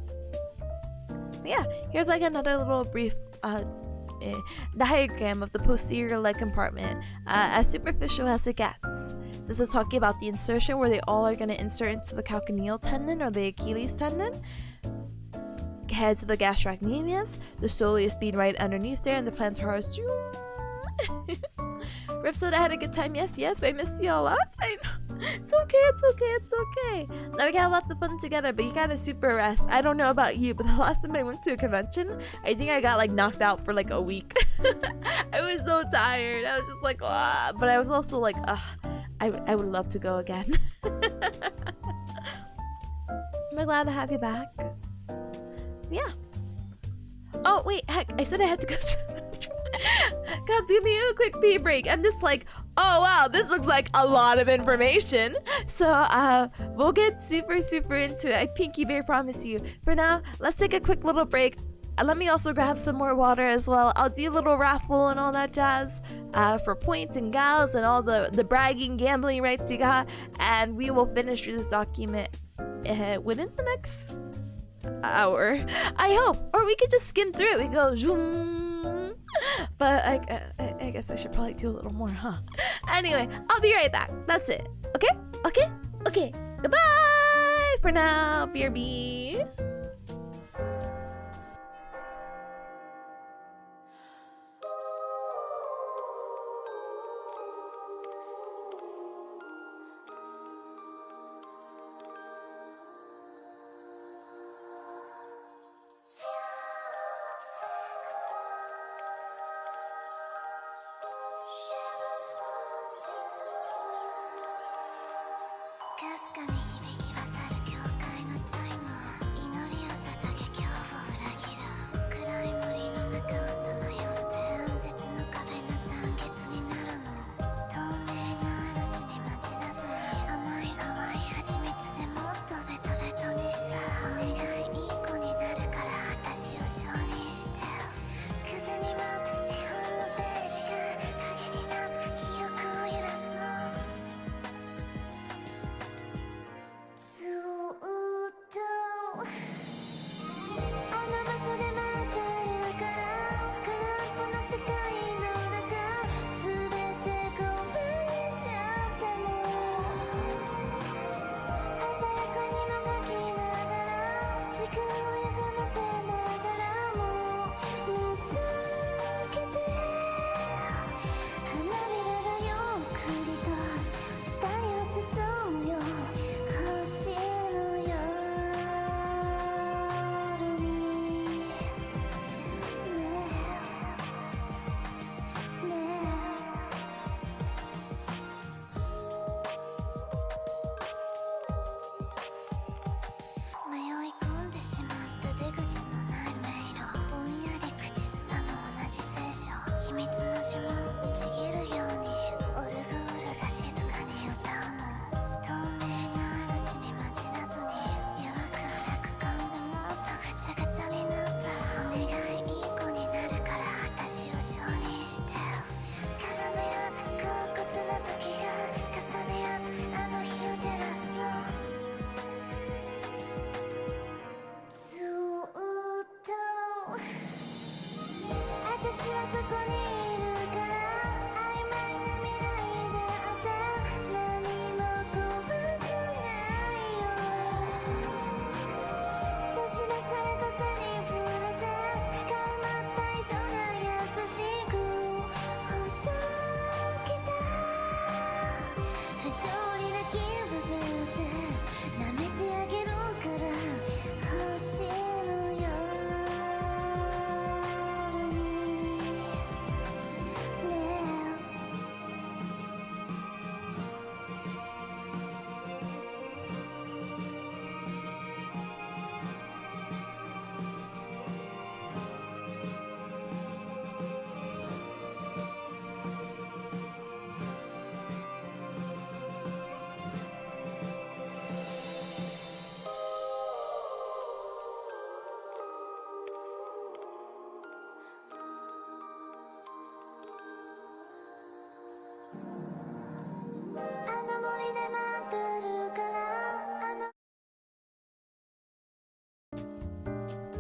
Yeah, here's like another little brief diagram of the posterior leg compartment, as superficial as it gets. This is talking about the insertion where they all are going to insert into the calcaneal tendon or the Achilles tendon. Head to the gastrocnemius, the soleus being right underneath there, and the plantaris. Rip said I had a good time. Yes, but I missed you a lot. I know. It's okay. Now we got lots of fun together, but you gotta super rest. I don't know about you, but the last time I went to a convention, I think I got like knocked out for like a week. I was so tired. I was just like, ah. But I was also like, I would love to go again. I'm glad to have you back. Yeah. Oh wait, heck, I said I had to go to the Cubs, give me a quick pee break. I'm just like, oh wow, this looks like a lot of information. So we'll get super into it. I pinky bear promise you. For now, let's take a quick little break. Let me also grab some more water as well. I'll do a little raffle and all that jazz for points and gals and all the bragging, gambling rights you got. And we will finish through this document within the next hour, I hope. Or we could just skim through it. We go zoom. But I guess I should probably do a little more, huh? Anyway, I'll be right back. That's it. Okay. Goodbye for now, BRB.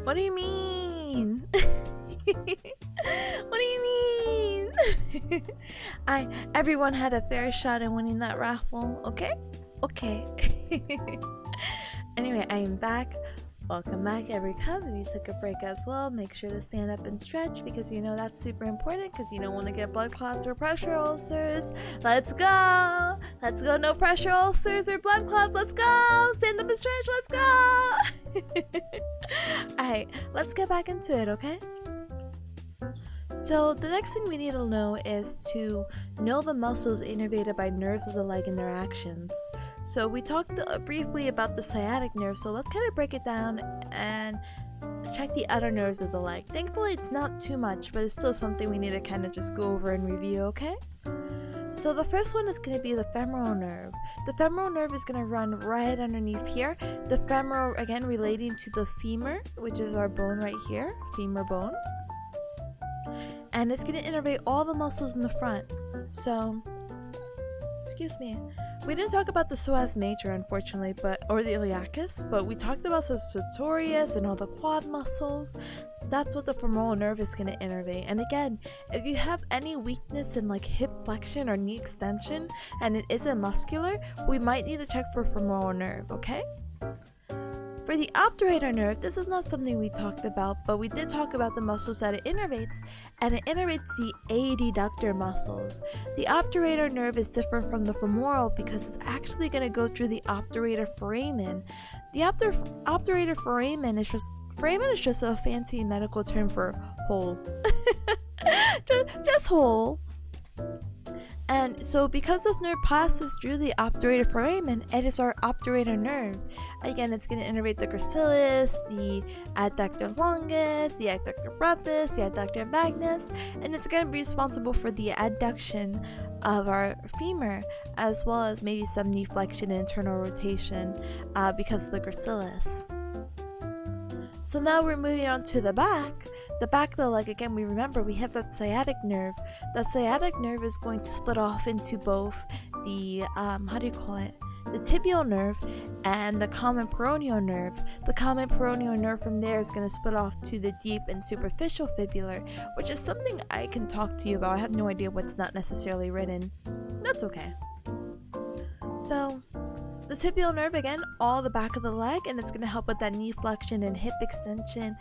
What do you mean? What do you mean? Everyone had a fair shot at winning that raffle, okay? Okay. Anyway, I am back. Welcome back, every cub. If you took a break as well, make sure to stand up and stretch because you know that's super important because you don't want to get blood clots or pressure ulcers. Let's go! Let's go, no pressure ulcers or blood clots. Let's go! Stand up and stretch, let's go! Alright, let's get back into it, okay? So the next thing we need to know is to know the muscles innervated by nerves of the leg and their actions. So we talked briefly about the sciatic nerve, so let's kind of break it down and check the other nerves of the leg. Thankfully it's not too much, but it's still something we need to kind of just go over and review, okay? So the first one is going to be the femoral nerve. The femoral nerve is going to run right underneath here. The femoral, again, relating to the femur, which is our bone right here, femur bone. And it's going to innervate all the muscles in the front. So, excuse me. We didn't talk about the psoas major, unfortunately, or the iliacus, but we talked about the sartorius and all the quad muscles. That's what the femoral nerve is going to innervate. And again, if you have any weakness in like hip flexion or knee extension and it isn't muscular, we might need to check for femoral nerve, okay? For the obturator nerve, this is not something we talked about, but we did talk about the muscles that it innervates, and it innervates the adductor muscles. The obturator nerve is different from the femoral because it's actually going to go through the obturator foramen. The obturator foramen is just a fancy medical term for hole. just hole. And so because this nerve passes through the obturator foramen, it is our obturator nerve. Again, it's going to innervate the gracilis, the adductor longus, the adductor brevis, the adductor magnus, and it's going to be responsible for the adduction of our femur, as well as maybe some knee flexion and internal rotation because of the gracilis. So now we're moving on to the back. The back of the leg, again, we remember we have that sciatic nerve. That sciatic nerve is going to split off into both the, the tibial nerve and the common peroneal nerve. The common peroneal nerve from there is going to split off to the deep and superficial fibular, which is something I can talk to you about. I have no idea what's not necessarily written. That's okay. So, the tibial nerve, again, all the back of the leg, and it's going to help with that knee flexion and hip extension,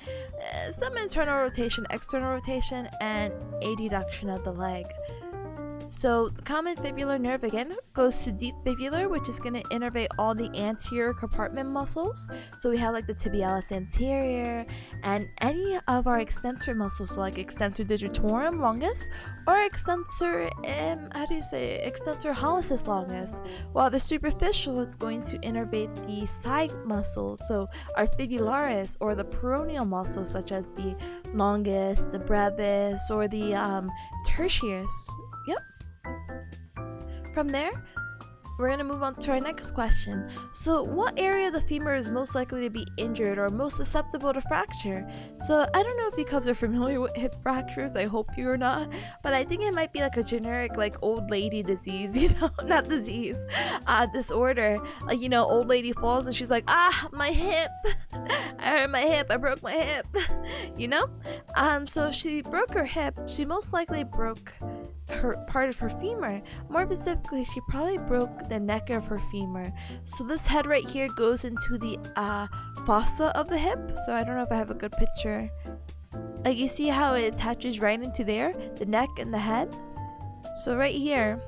some internal rotation, external rotation, and adduction of the leg. So the common fibular nerve, again, goes to deep fibular, which is going to innervate all the anterior compartment muscles. So we have like the tibialis anterior and any of our extensor muscles, so like extensor digitorum longus or extensor, extensor hallucis longus. While the superficial is going to innervate the side muscles, so our fibularis or the peroneal muscles such as the longus, the brevis, or the tertius. Yep. From there, we're gonna move on to our next question. So what area of the femur is most likely to be injured or most susceptible to fracture? So I don't know if you cubs are familiar with hip fractures. I hope you're not, but I think it might be like a generic like old lady disease, you know, not disease, disorder. Like, you know, old lady falls and she's like, my hip, I hurt my hip, I broke my hip, you know. So if she broke her hip, she most likely broke her part of her femur. More specifically, she probably broke the neck of her femur. So this head right here goes into the fossa of the hip. So I don't know if I have a good picture. Like, you see how it attaches right into there, the neck and the head. So right here,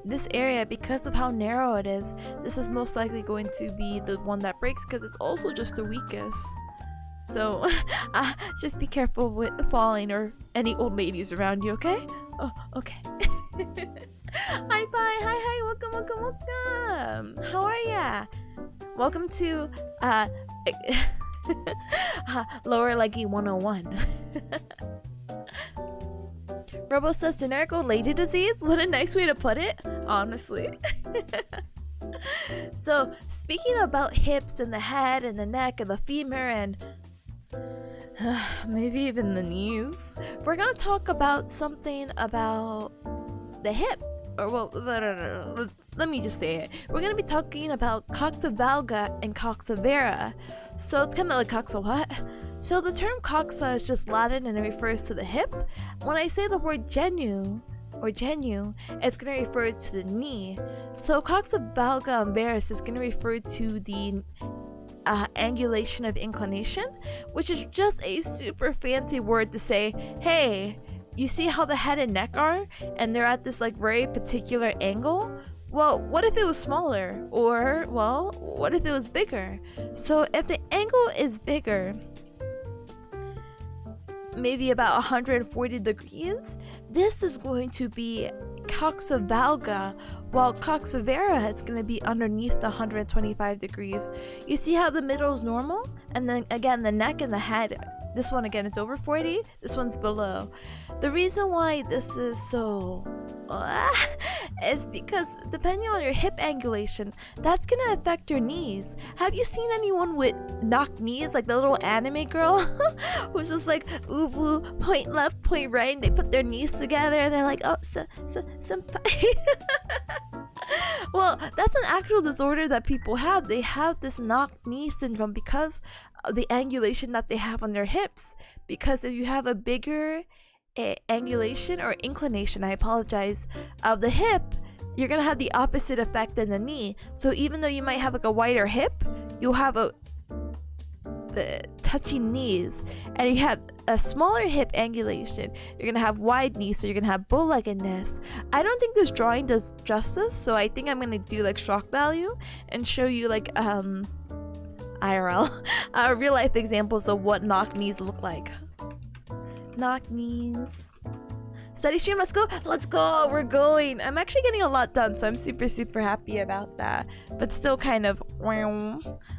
this area, because of how narrow it is, this is most likely going to be the one that breaks because it's also just the weakest. So just be careful with falling or any old ladies around you, okay? Oh, okay. Hi, bye. Hi. Welcome. How are ya? Welcome to Lower Leggy 101. Robo says generic old lady disease. What a nice way to put it, honestly. So, speaking about hips and the head and the neck and the femur and maybe even the knees, we're gonna talk about something about the hip. Or, well, let me just say it. We're gonna be talking about coxa valga and coxa vera. So it's kind of like coxa what? So the term coxa is just Latin and it refers to the hip. When I say the word genu, it's going to refer to the knee. So coxa valga and varus is going to refer to the angulation of inclination, which is just a super fancy word to say, hey, you see how the head and neck are, and they're at this like very particular angle? Well, what if it was smaller? Or, well, what if it was bigger? So if the angle is bigger, maybe about 140 degrees, this is going to be coxa valga, while coxa vera is going to be underneath the 125 degrees. You see how the middle is normal? And then again, the neck and the head, this one again, it's over 40, this one's below. The reason why this is so is because depending on your hip angulation, that's gonna affect your knees. Have you seen anyone with knocked knees, like the little anime girl who's just like uwu, point left, point right, and they put their knees together and they're like, oh, senpai. Well, that's an actual disorder that people have. They have this knocked knee syndrome because of the angulation that they have on their hips. Because if you have a bigger angulation or inclination, I apologize, of the hip, you're gonna have the opposite effect than the knee. So even though you might have like a wider hip, you'll have the touching knees, and you have a smaller hip angulation, you're gonna have wide knees, so you're gonna have bow-leggedness. I don't think this drawing does justice, so I think I'm gonna do like shock value and show you like IRL real life examples of what knocked knees look like. Knock knees. Study stream, let's go, we're going. I'm actually getting a lot done, so I'm super happy about that, but still kind of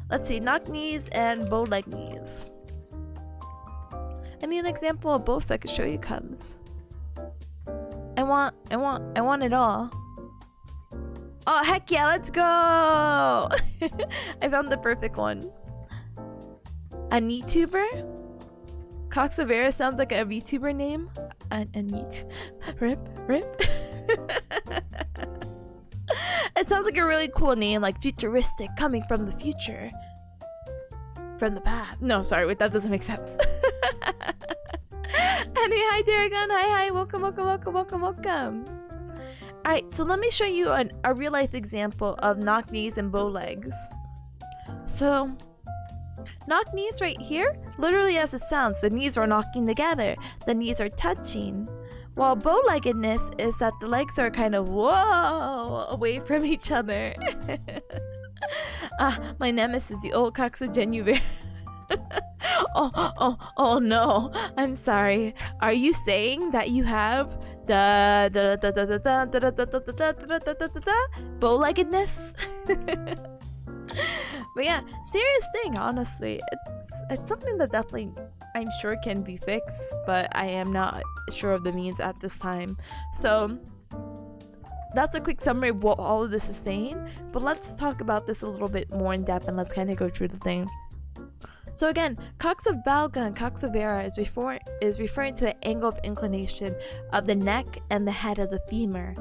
let's see, knock knees and bow leg knees. I need an example of both so I can show you cubs. I want it all. Oh heck yeah, let's go. I found the perfect one. A knee tuber? Coxa vera sounds like a VTuber name. A neat. Rip. It sounds like a really cool name, like futuristic, coming from the future. From the past. No, sorry, wait, that doesn't make sense. Anyway, hi Daragon, hi, welcome. Alright, so let me show you a real life example of knock knees and bow legs. So, knock knees right here, literally as it sounds, the knees are knocking together, the knees are touching. While bow-leggedness is that the legs are kind of away from each other. My nemesis, the old coxa genuver. Oh no, I'm sorry. Are you saying that you have bow-leggedness? But yeah, serious thing, honestly. It's something that definitely I'm sure can be fixed, but I am not sure of the means at this time. So that's a quick summary of what all of this is saying, but let's talk about this a little bit more in depth and let's kind of go through the thing. So again, coxa valga and coxa vera is referring to the angle of inclination of the neck and the head of the femur.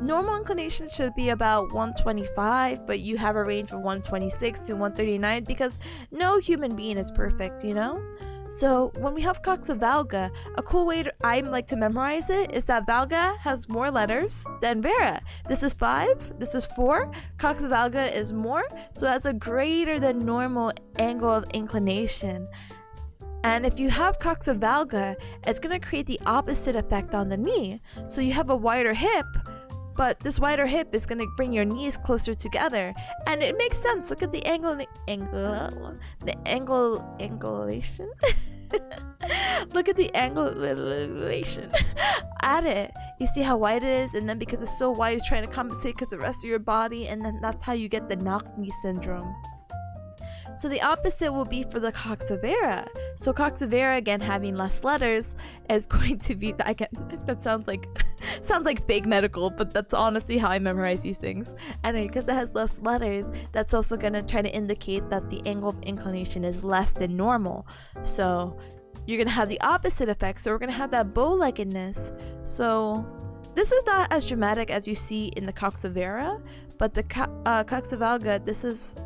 Normal inclination should be about 125, but you have a range from 126 to 139 because no human being is perfect, you know? So when we have coxa valga, a cool way I like to memorize it is that valga has more letters than vera. This is 5, this is 4, coxa valga is more, so that's a greater than normal angle of inclination. And if you have coxa valga, it's going to create the opposite effect on the knee. So you have a wider hip, but this wider hip is going to bring your knees closer together, and it makes sense. Look at the angulation. Look at the angulation at it. You see how wide it is, and then because it's so wide, it's trying to compensate because the rest of your body, and then that's how you get the knock-knee syndrome. So the opposite will be for the coxa vera. So coxa vera, again, having less letters, is going to be that sounds like fake medical, but that's honestly how I memorize these things. Anyway, because it has less letters, that's also going to try to indicate that the angle of inclination is less than normal. So you're going to have the opposite effect. So we're going to have that bow-leggedness. So this is not as dramatic as you see in the coxa vera, but the coxa valga, this is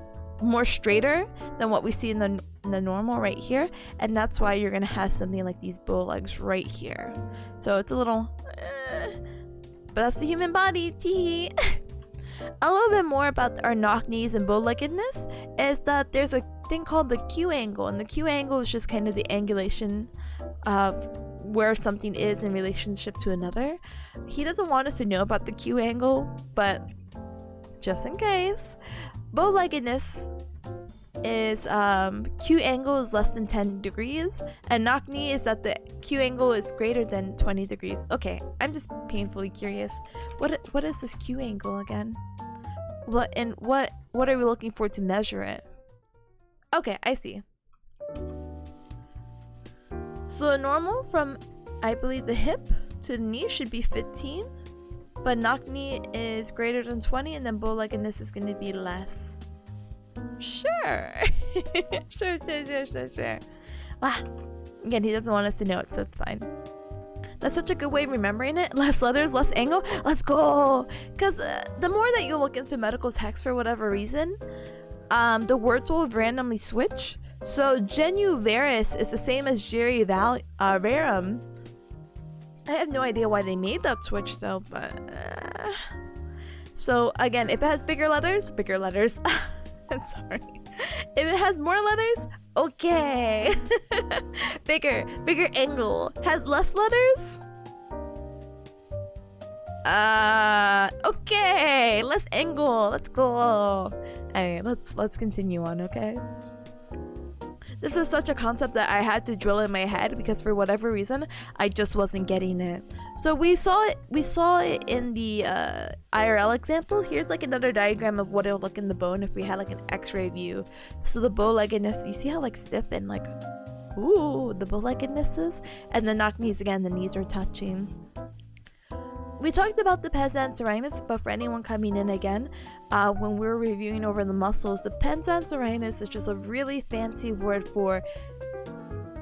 more straighter than what we see in the normal right here, and that's why you're gonna have something like these bow legs right here. So it's a little but that's the human body. Tee. A little bit more about our knock knees and bow-leggedness is that there's a thing called the Q angle, and the Q angle is just kind of the angulation of where something is in relationship to another. He doesn't want us to know about the Q angle, but just in case, bow-leggedness is Q angle is less than 10 degrees, and knock knee is that the Q angle is greater than 20 degrees. Okay, I'm just painfully curious. What is this Q angle again? What are we looking for to measure it? Okay, I see. So normal from, I believe, the hip to the knee should be 15, but knock knee is greater than 20, and then bow-leggedness is going to be less. Sure. Sure. Wow. Again, he doesn't want us to know it, so it's fine. That's such a good way of remembering it. Less letters, less angle. Let's go. Because the more that you look into medical text for whatever reason, the words will randomly switch. So genu veris is the same as geri verum. I have no idea why they made that switch though, but so again, if it has bigger letters, I'm sorry. If it has more letters, okay. bigger angle. Has less letters? Okay, less angle. Let's go. Anyway, let's continue on, okay? This is such a concept that I had to drill in my head because for whatever reason I just wasn't getting it. So we saw it in the IRL example. Here's like another diagram of what it'll look in the bone if we had like an x-ray view. So the bow-leggedness, you see how like stiff and like ooh the bow-leggedness is, and the knock knees, again, the knees are touching. We talked about the pes anserinus, but for anyone coming in again, when we're reviewing over the muscles, the pes anserinus is just a really fancy word for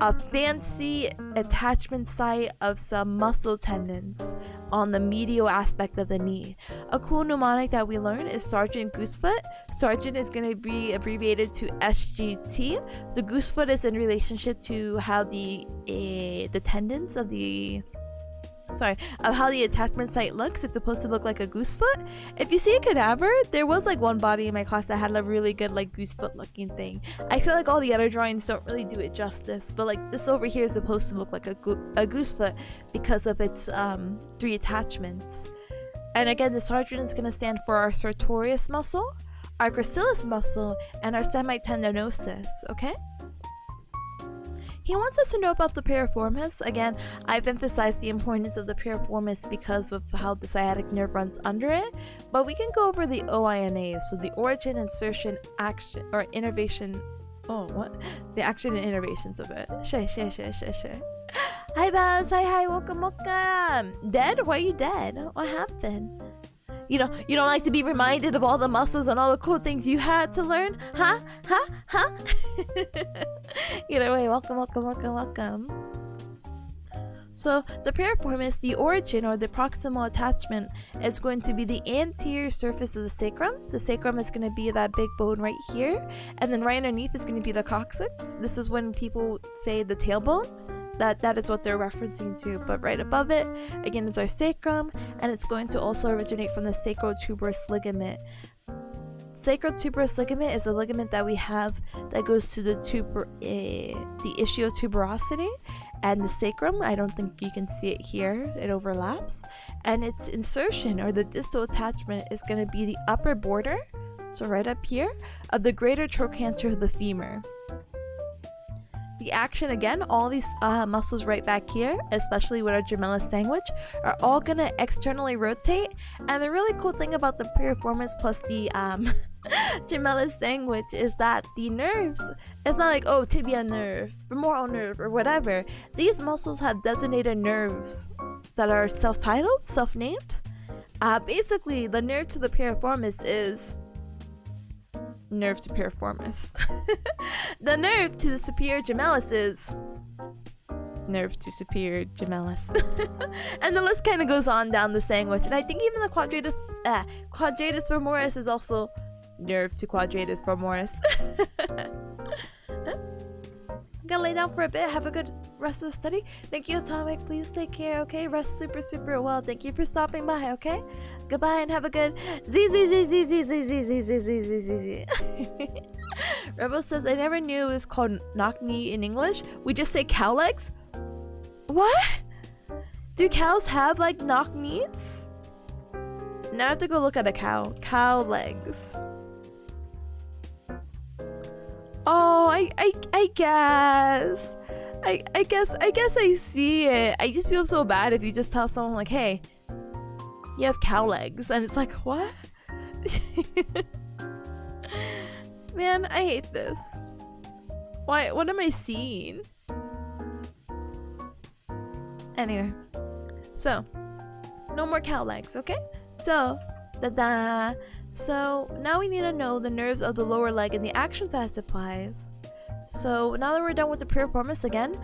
a fancy attachment site of some muscle tendons on the medial aspect of the knee. A cool mnemonic that we learned is Sergeant Goosefoot. Sergeant is going to be abbreviated to SGT. The goosefoot is in relationship to how the tendons of how the attachment site looks. It's supposed to look like a goosefoot. If you see a cadaver, there was like one body in my class that had a really good like goosefoot looking thing. I feel like all the other drawings don't really do it justice, but like this over here is supposed to look like a goosefoot because of its 3 attachments. And again, the sergeant is going to stand for our sartorius muscle, our gracilis muscle, and our semitendinosus, okay? He wants us to know about the piriformis. Again, I've emphasized the importance of the piriformis because of how the sciatic nerve runs under it, but we can go over the OINAs, so the origin, insertion, action, or innervation. Oh, what? The action and innervations of it. Sure. Hi, Baz. Hi. Welcome. Dead? Why are you dead? What happened? You don't like to be reminded of all the muscles and all the cool things you had to learn? Huh? Either way, welcome. So the piriformis, the origin or the proximal attachment, is going to be the anterior surface of the sacrum. The sacrum is going to be that big bone right here, and then right underneath is going to be the coccyx. This is when people say the tailbone. That is what they're referencing to. But right above it, again, is our sacrum, and it's going to also originate from the sacrotuberous ligament. Sacrotuberous ligament is a ligament that we have that goes to the ischiotuberosity and the sacrum. I don't think you can see it here, it overlaps, and its insertion or the distal attachment is going to be the upper border, so right up here, of the greater trochanter of the femur. The action, again, all these muscles right back here, especially with our gemellus sandwich, are all going to externally rotate. And the really cool thing about the piriformis plus the gemellus sandwich is that the nerves, it's not like, oh, tibia nerve, femoral nerve, or whatever. These muscles have designated nerves that are self-titled, self-named. Basically, the nerve to the piriformis is nerve to piriformis. The nerve to the superior gemellus is nerve to superior gemellus. And the list kind of goes on down the sandwich. And I think even the quadratus femoris is also nerve to quadratus femoris. I'm gonna lay down for a bit. Have a good rest of the study. Thank you, Atomic. Please take care, okay? Rest super well. Thank you for stopping by, okay? Goodbye and have a good z. Rebel says, I never knew it was called knock knee in English. We just say cow legs? What? Do cows have like knock knees? Now I have to go look at a cow. Cow legs. Oh, I guess. I guess I see it. I just feel so bad if you just tell someone like, hey, you have cow legs, and it's like, what? Man, I hate this. Why? What am I seeing? Anyway, so no more cow legs, okay? So So now we need to know the nerves of the lower leg and the actions that it supplies. So now that we're done with the piriformis again,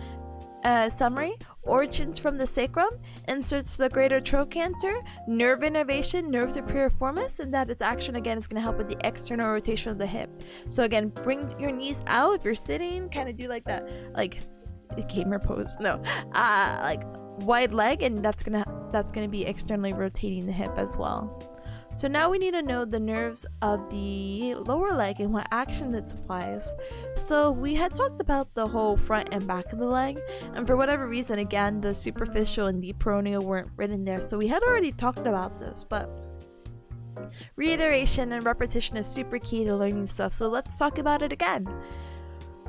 summary: origins from the sacrum, inserts to the greater trochanter, nerve innervation, nerve to piriformis, and that its action again is going to help with the external rotation of the hip. So again, bring your knees out if you're sitting, kind of do like that, like gamer pose. No, like wide leg, and that's gonna be externally rotating the hip as well. So now we need to know the nerves of the lower leg and what action it supplies. So we had talked about the whole front and back of the leg, and for whatever reason, again, the superficial and deep peroneal weren't written there. So we had already talked about this, but reiteration and repetition is super key to learning stuff. So let's talk about it again.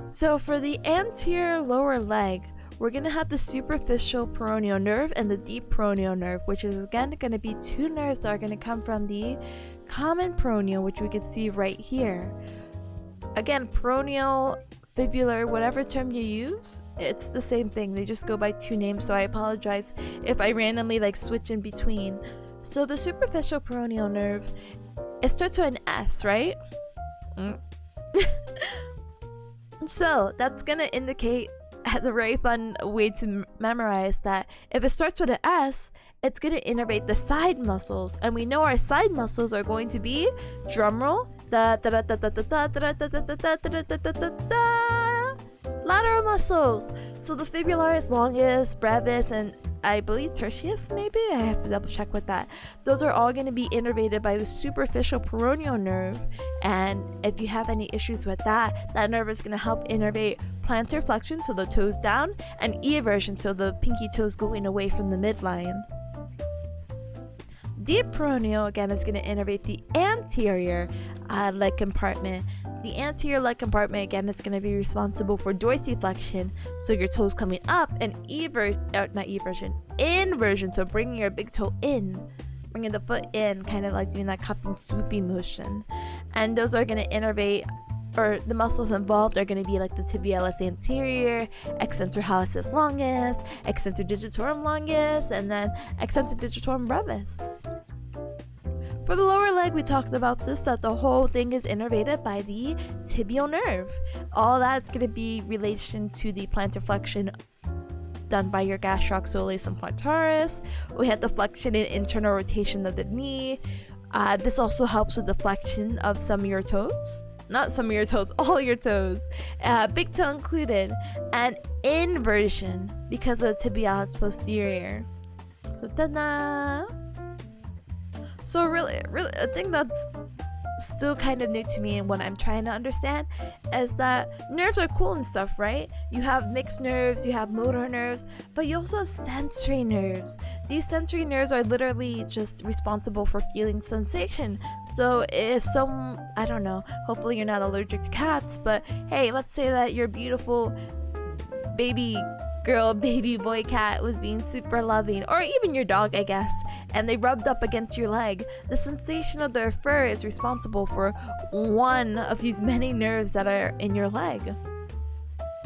So for the anterior lower leg, we're going to have the superficial peroneal nerve and the deep peroneal nerve, which is again going to be two nerves that are going to come from the common peroneal, which we can see right here. Again, peroneal, fibular, whatever term you use, it's the same thing. They just go by two names, so I apologize if I randomly like switch in between. So the superficial peroneal nerve, it starts with an S, right? So that's going to indicate, has a very fun way to memorize, that if it starts with an S, it's going to innervate the side muscles, and we know our side muscles are going to be, drumroll, lateral muscles. So the fibularis, longus, brevis, and I believe tertius, maybe? I have to double check with that. Those are all going to be innervated by the superficial peroneal nerve, and if you have any issues with that, that nerve is going to help innervate plantar flexion, so the toes down, and eversion, so the pinky toes going away from the midline. Deep peroneal, again, is going to innervate the anterior leg compartment. The anterior leg compartment, again, is going to be responsible for dorsiflexion, so your toes coming up, and inversion, so bringing your big toe in, bringing the foot in, kind of like doing that cup and swoopy motion. And those are going to innervate, or the muscles involved are going to be like the tibialis anterior, extensor hallucis longus, extensor digitorum longus, and then extensor digitorum brevis. For the lower leg, we talked about this, that the whole thing is innervated by the tibial nerve. All that's going to be relation to the plantar flexion done by your gastroc and plantaris. We had the flexion and internal rotation of the knee. This also helps with the flexion of some of your toes. Not some of your toes, all your toes. Big toe included. And inversion because of the tibialis posterior. So ta-da! So really, a thing that's still kind of new to me and what I'm trying to understand is that nerves are cool and stuff, right? You have mixed nerves, you have motor nerves, but you also have sensory nerves. These sensory nerves are literally just responsible for feeling sensation. So if I don't know, hopefully you're not allergic to cats, but hey, let's say that your beautiful baby girl, baby boy cat was being super loving, or even your dog, I guess, and they rubbed up against your leg. The sensation of their fur is responsible for one of these many nerves that are in your leg.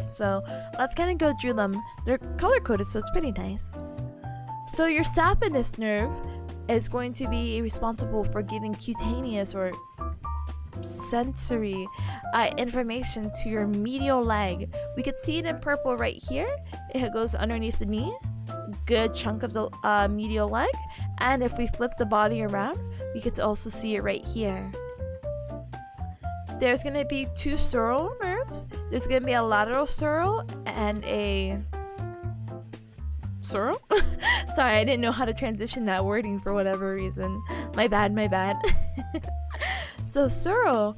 So let's kind of go through them. They're color coded, so it's pretty nice. So your saphenous nerve is going to be responsible for giving cutaneous or sensory information to your medial leg. We could see it in purple right here. It goes underneath the knee, good chunk of the medial leg, and if we flip the body around, we could also see it right here. There's going to be two sural nerves. There's going to be a lateral sural and a sural. Sorry, I didn't know how to transition that wording for whatever reason. My bad. So sural,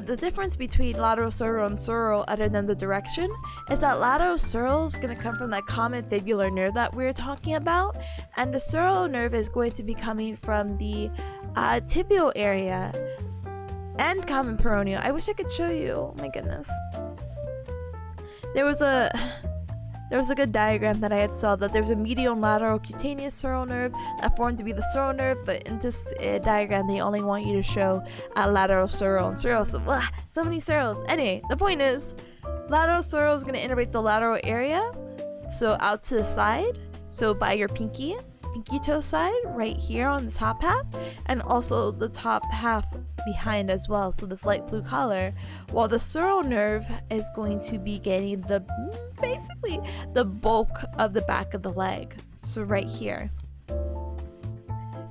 the difference between lateral sural and sural, other than the direction, is that lateral sural is going to come from that common fibular nerve that we were talking about, and the sural nerve is going to be coming from the tibial area and common peroneal. I wish I could show you. Oh my goodness. There was a good diagram that I had saw that there's a medial and lateral cutaneous sural nerve that formed to be the sural nerve, but in this diagram they only want you to show lateral sural and sural. So many surals. Anyway, the point is, lateral sural is going to innervate the lateral area, so out to the side, so by your pinky toe side, right here on the top half, and also the top half behind as well, so this light blue color, while the sural nerve is going to be getting basically the bulk of the back of the leg, so right here.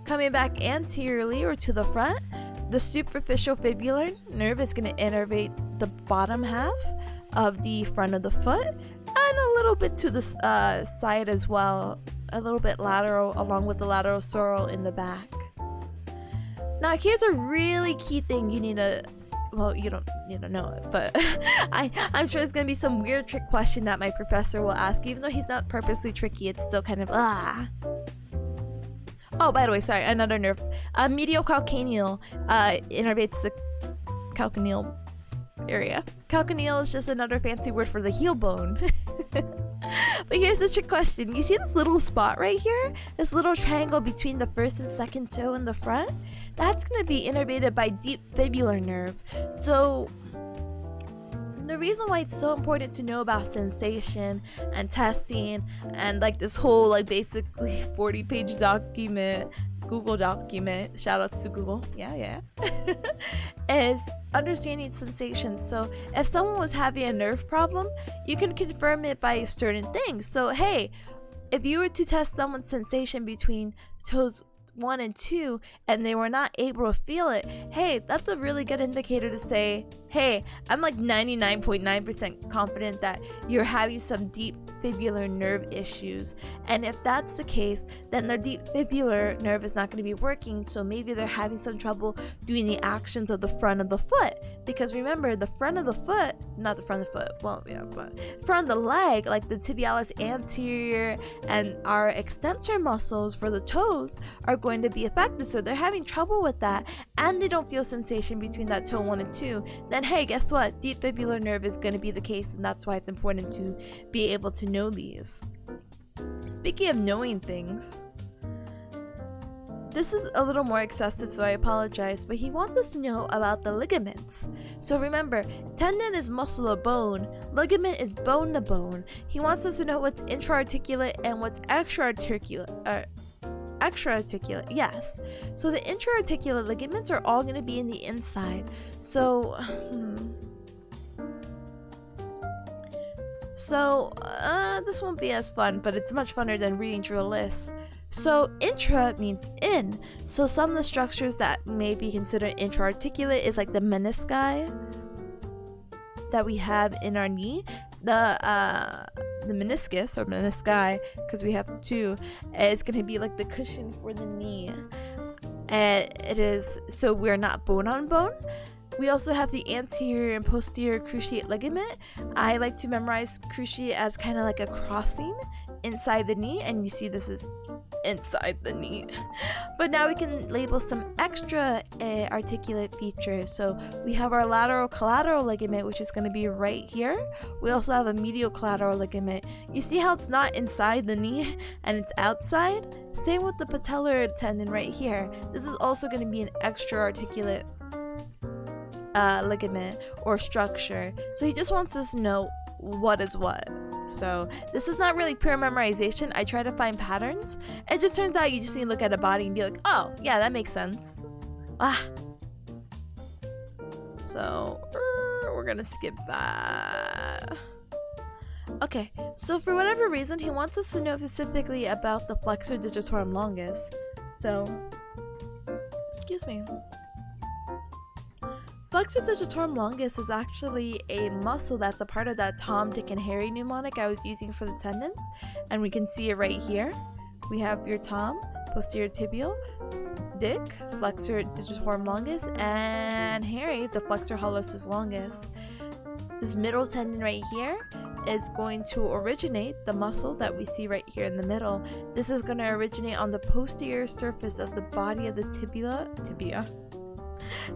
Coming back anteriorly or to the front, the superficial fibular nerve is going to innervate the bottom half of the front of the foot and a little bit to the side as well, a little bit lateral, along with the lateral sural in the back. Now here's a really key thing you need to, well, you don't need to know it, but I'm sure it's going to be some weird trick question that my professor will ask, even though he's not purposely tricky, it's still kind of Oh, by the way, sorry, another nerve. Medial calcaneal innervates the calcaneal area. Calcaneal is just another fancy word for the heel bone. But here's the trick question. You see this little spot right here? This little triangle between the first and second toe in the front? That's going to be innervated by deep fibular nerve. So the reason why it's so important to know about sensation and testing and like this whole like basically 40-page document, Google document, shout out to Google, yeah, is understanding sensation. So if someone was having a nerve problem, you can confirm it by certain things. So hey, if you were to test someone's sensation between toes 1 and 2 and they were not able to feel it, hey, that's a really good indicator to say, hey, I'm like 99.9% confident that you're having some deep fibular nerve issues. And if that's the case, then their deep fibular nerve is not going to be working, so maybe they're having some trouble doing the actions of the front of the foot. Because remember, the front of the foot, not the front of the foot, well, yeah, but front of the leg, like the tibialis anterior and our extensor muscles for the toes are going to be affected, so they're having trouble with that and they don't feel sensation between that toe 1 and 2, then hey, guess what, deep fibular nerve is going to be the case, and that's why it's important to be able to know these. Speaking of knowing things, this is a little more excessive, so I apologize, but he wants us to know about the ligaments. So remember, tendon is muscle to bone, ligament is bone to bone. He wants us to know what's intra-articulate and what's extra-articulate. extra-articulate, yes. So the intra-articulate ligaments are all going to be in the inside. So, this won't be as fun, but it's much funner than reading through a list. So intra means in. So some of the structures that may be considered intra-articulate is like the menisci that we have in our knee. The meniscus or menisci, because we have two, is going to be like the cushion for the knee. And it is, so we're not bone on bone. We also have the anterior and posterior cruciate ligament. I like to memorize cruciate as kind of like a crossing inside the knee, and you see this is inside the knee. But now we can label some extra articulate features. So we have our lateral collateral ligament, which is going to be right here. We also have a medial collateral ligament. You see how it's not inside the knee and it's outside? Same with the patellar tendon right here. This is also going to be an extra articulate ligament or structure. So he just wants us to know what is what. So this is not really pure memorization. I try to find patterns. It just turns out you just need to look at a body and be like, oh yeah, that makes sense. So we're gonna skip that. Okay, so for whatever reason he wants us to know specifically about the flexor digitorum longus. So excuse me. Flexor digitorum longus is actually a muscle that's a part of that Tom, Dick, and Harry mnemonic I was using for the tendons, and we can see it right here. We have your Tom, posterior tibial, Dick, flexor digitorum longus, and Harry, the flexor hallucis longus. This middle tendon right here is going to originate the muscle that we see right here in the middle. This is going to originate on the posterior surface of the body of the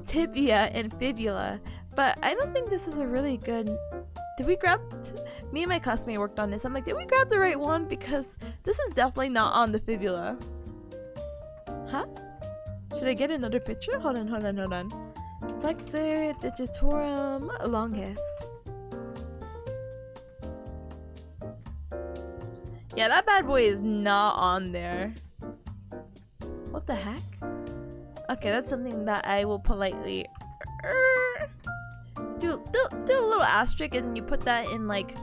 tibia and fibula. But I don't think this is a really good... Did we grab... Me and my classmate worked on this. I'm like, did we grab the right one? Because this is definitely not on the fibula. Huh? Should I get another picture? Hold on. Flexor digitorum longus. Yeah, that bad boy is not on there. What the heck? Okay, that's something that I will politely do a little asterisk, and you put that in like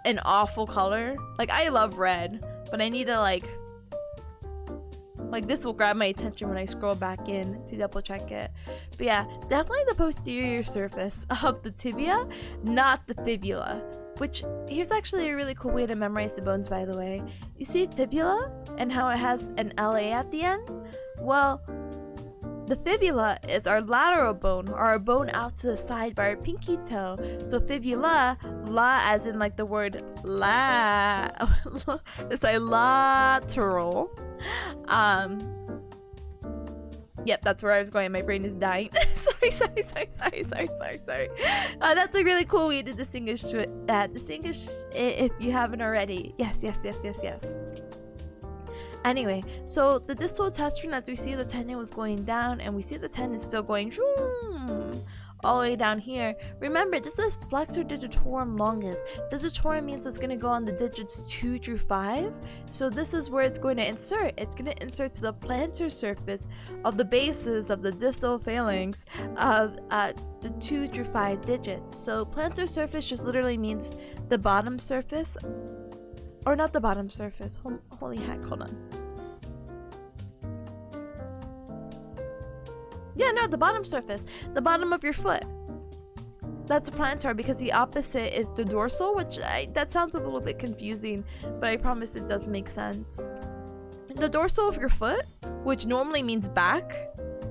an awful color. Like, I love red, but I need to like this will grab my attention when I scroll back in to double check it. But yeah, definitely the posterior surface of the tibia, not the fibula. Which, here's actually a really cool way to memorize the bones, by the way. You see fibula and how it has an LA at the end? Well, the fibula is our lateral bone, or our bone out to the side by our pinky toe. So fibula, la as in like the word sorry, lateral. Yep, that's where I was going. My brain is dying. sorry. That's a really cool way to distinguish that. Distinguish it if you haven't already. Yes. Anyway, so the distal attachment, as we see the tendon was going down, and we see the tendon still going all the way down here. Remember, this is flexor digitorum longus. Digitorum means it's going to go on the digits 2 through 5. So this is where it's going to insert. It's going to insert to the plantar surface of the bases of the distal phalanx of the 2 through 5 digits. So plantar surface just literally means the bottom surface. Or not the bottom surface. Holy heck, hold on. Yeah, no, the bottom surface. The bottom of your foot. That's a plantar, because the opposite is the dorsal, which that sounds a little bit confusing, but I promise it does make sense. The dorsal of your foot, which normally means back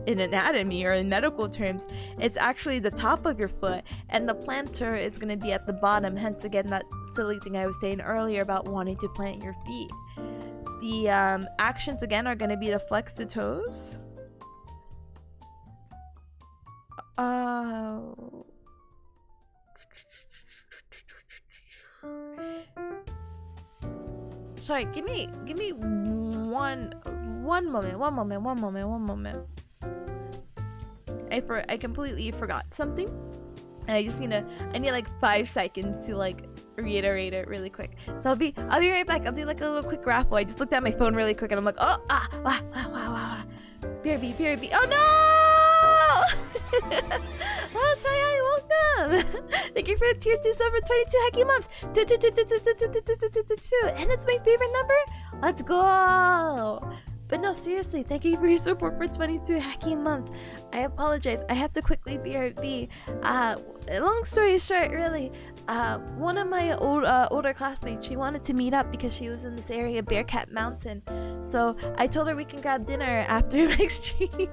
in anatomy or in medical terms, it's actually the top of your foot, and the plantar is going to be at the bottom. Hence, again, that silly thing I was saying earlier about wanting to plant your feet. The actions, again, are going to be to flex the toes. Sorry, give me one moment. I completely forgot something, and I need like 5 seconds to like reiterate it really quick. So I'll be right back. I'll do like a little quick raffle. I just looked at my phone really quick and I'm like, oh, wow. BRB. Oh no! Oh, Chai, welcome! Thank you for the tier 2 sub for 22 hacky months. And it's my favorite number. Let's go! But no, seriously, thank you for your support for 22 hacky months. I apologize. I have to quickly BRB. Long story short, really. One of my older classmates, she wanted to meet up because she was in this area, Bearcat Mountain. So I told her we can grab dinner after my stream.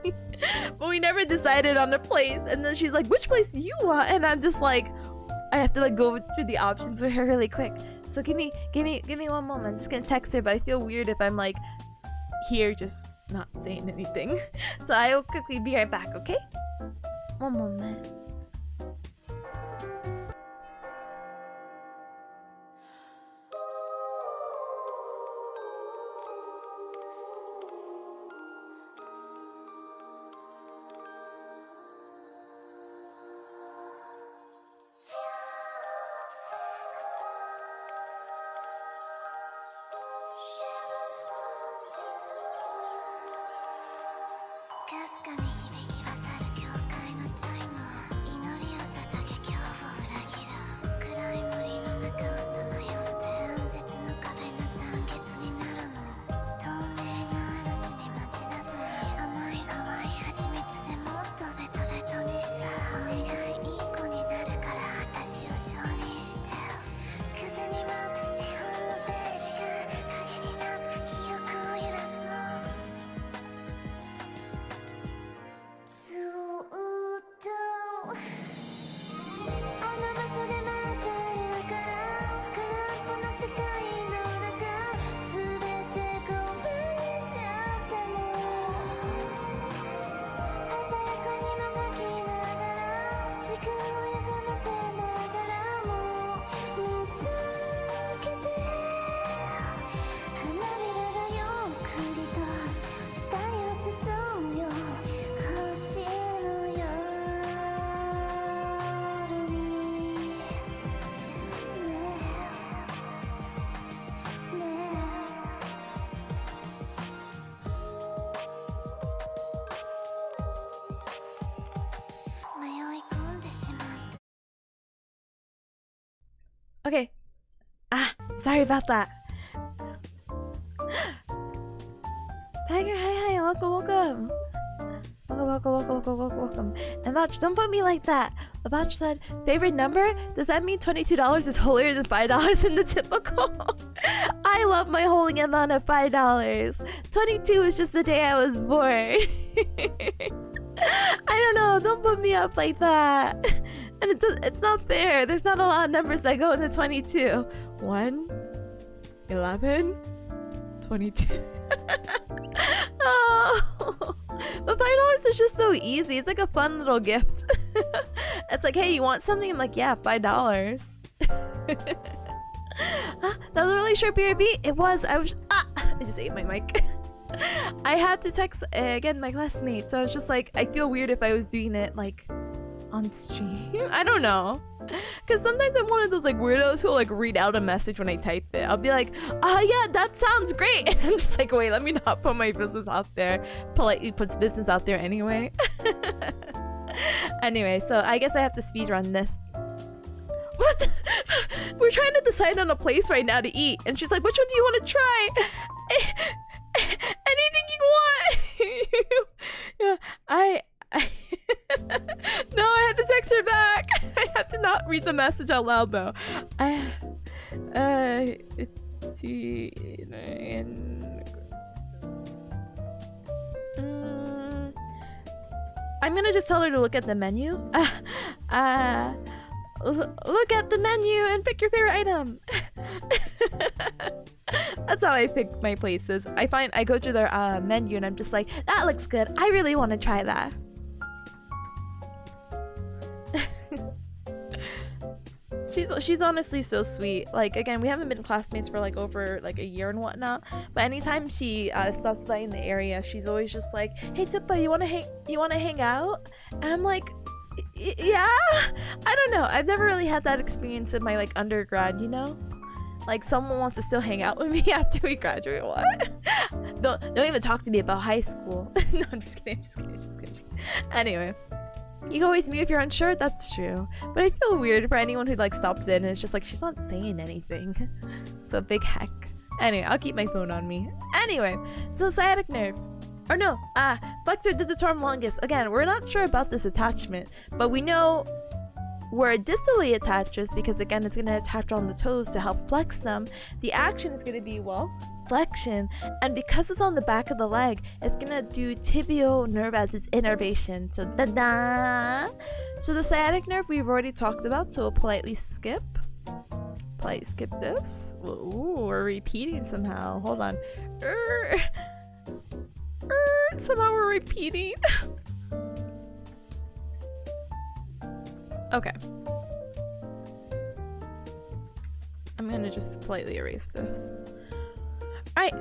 But we never decided on a place. And then she's like, which place do you want? And I'm just like, I have to like go through the options with her really quick. So give me 1 moment. I'm just gonna text her, but I feel weird if I'm like here just not saying anything. So I will quickly be right back, okay? 1 moment. Okay. Sorry about that. Tiger, hi, welcome. Welcome. And Vouch, don't put me like that. Vouch said, favorite number? Does that mean $22 is holier than $5 in the typical? I love my holy amount of $5. 22 is just the day I was born. I don't know, don't put me up like that. And it's not fair. There's not a lot of numbers that go into 22. 1, 11, 22. Oh. But $5 is just so easy. It's like a fun little gift. It's like, hey, you want something? I'm like, yeah, $5. That was a really short BRB. It was. I just ate my mic. I had to text again my classmate, so I was just like, I feel weird if I was doing it like on stream. I don't know, because sometimes I'm one of those like weirdos who will like read out a message when I type it. I'll be like, yeah, that sounds great. And I'm just like, wait, let me not put my business out there. Politely puts business out there anyway. Anyway, so I guess I have to speedrun this. What? We're trying to decide on a place right now to eat, and she's like, which one do you want to try? Anything you want. Yeah, no, I had to text her back. I have to not read the message out loud though. I'm gonna just tell her to look at the menu. Look at the menu and pick your favorite item. That's how I pick my places. I go through their menu and I'm just like, that looks good. I really want to try that. She's honestly so sweet. Like, again, we haven't been classmates for like over like a year and whatnot, but anytime she stops by in the area, she's always just like, hey Tippa, you wanna hang out? And I'm like, Yeah, I don't know. I've never really had that experience in my like undergrad, you know? Like someone wants to still hang out with me after we graduate. What? Don't even talk to me about high school. No, I'm just kidding. Just kidding. Anyway, you can always mute if you're unsure. That's true. But I feel weird for anyone who like stops in and it's just like she's not saying anything. So big heck. Anyway, I'll keep my phone on me. Anyway, so sciatic nerve. Or no, flexor digitorum longus. Again, we're not sure about this attachment, but we know where it distally attaches because again it's going to attach on the toes to help flex them. The action is going to be, well, flexion, and because it's on the back of the leg, it's going to do tibial nerve as its innervation. So da-da! So the sciatic nerve we've already talked about, so we'll politely skip this. Ooh, we're repeating somehow. Hold on. Somehow we're repeating. Okay. I'm gonna just politely erase this. Alright,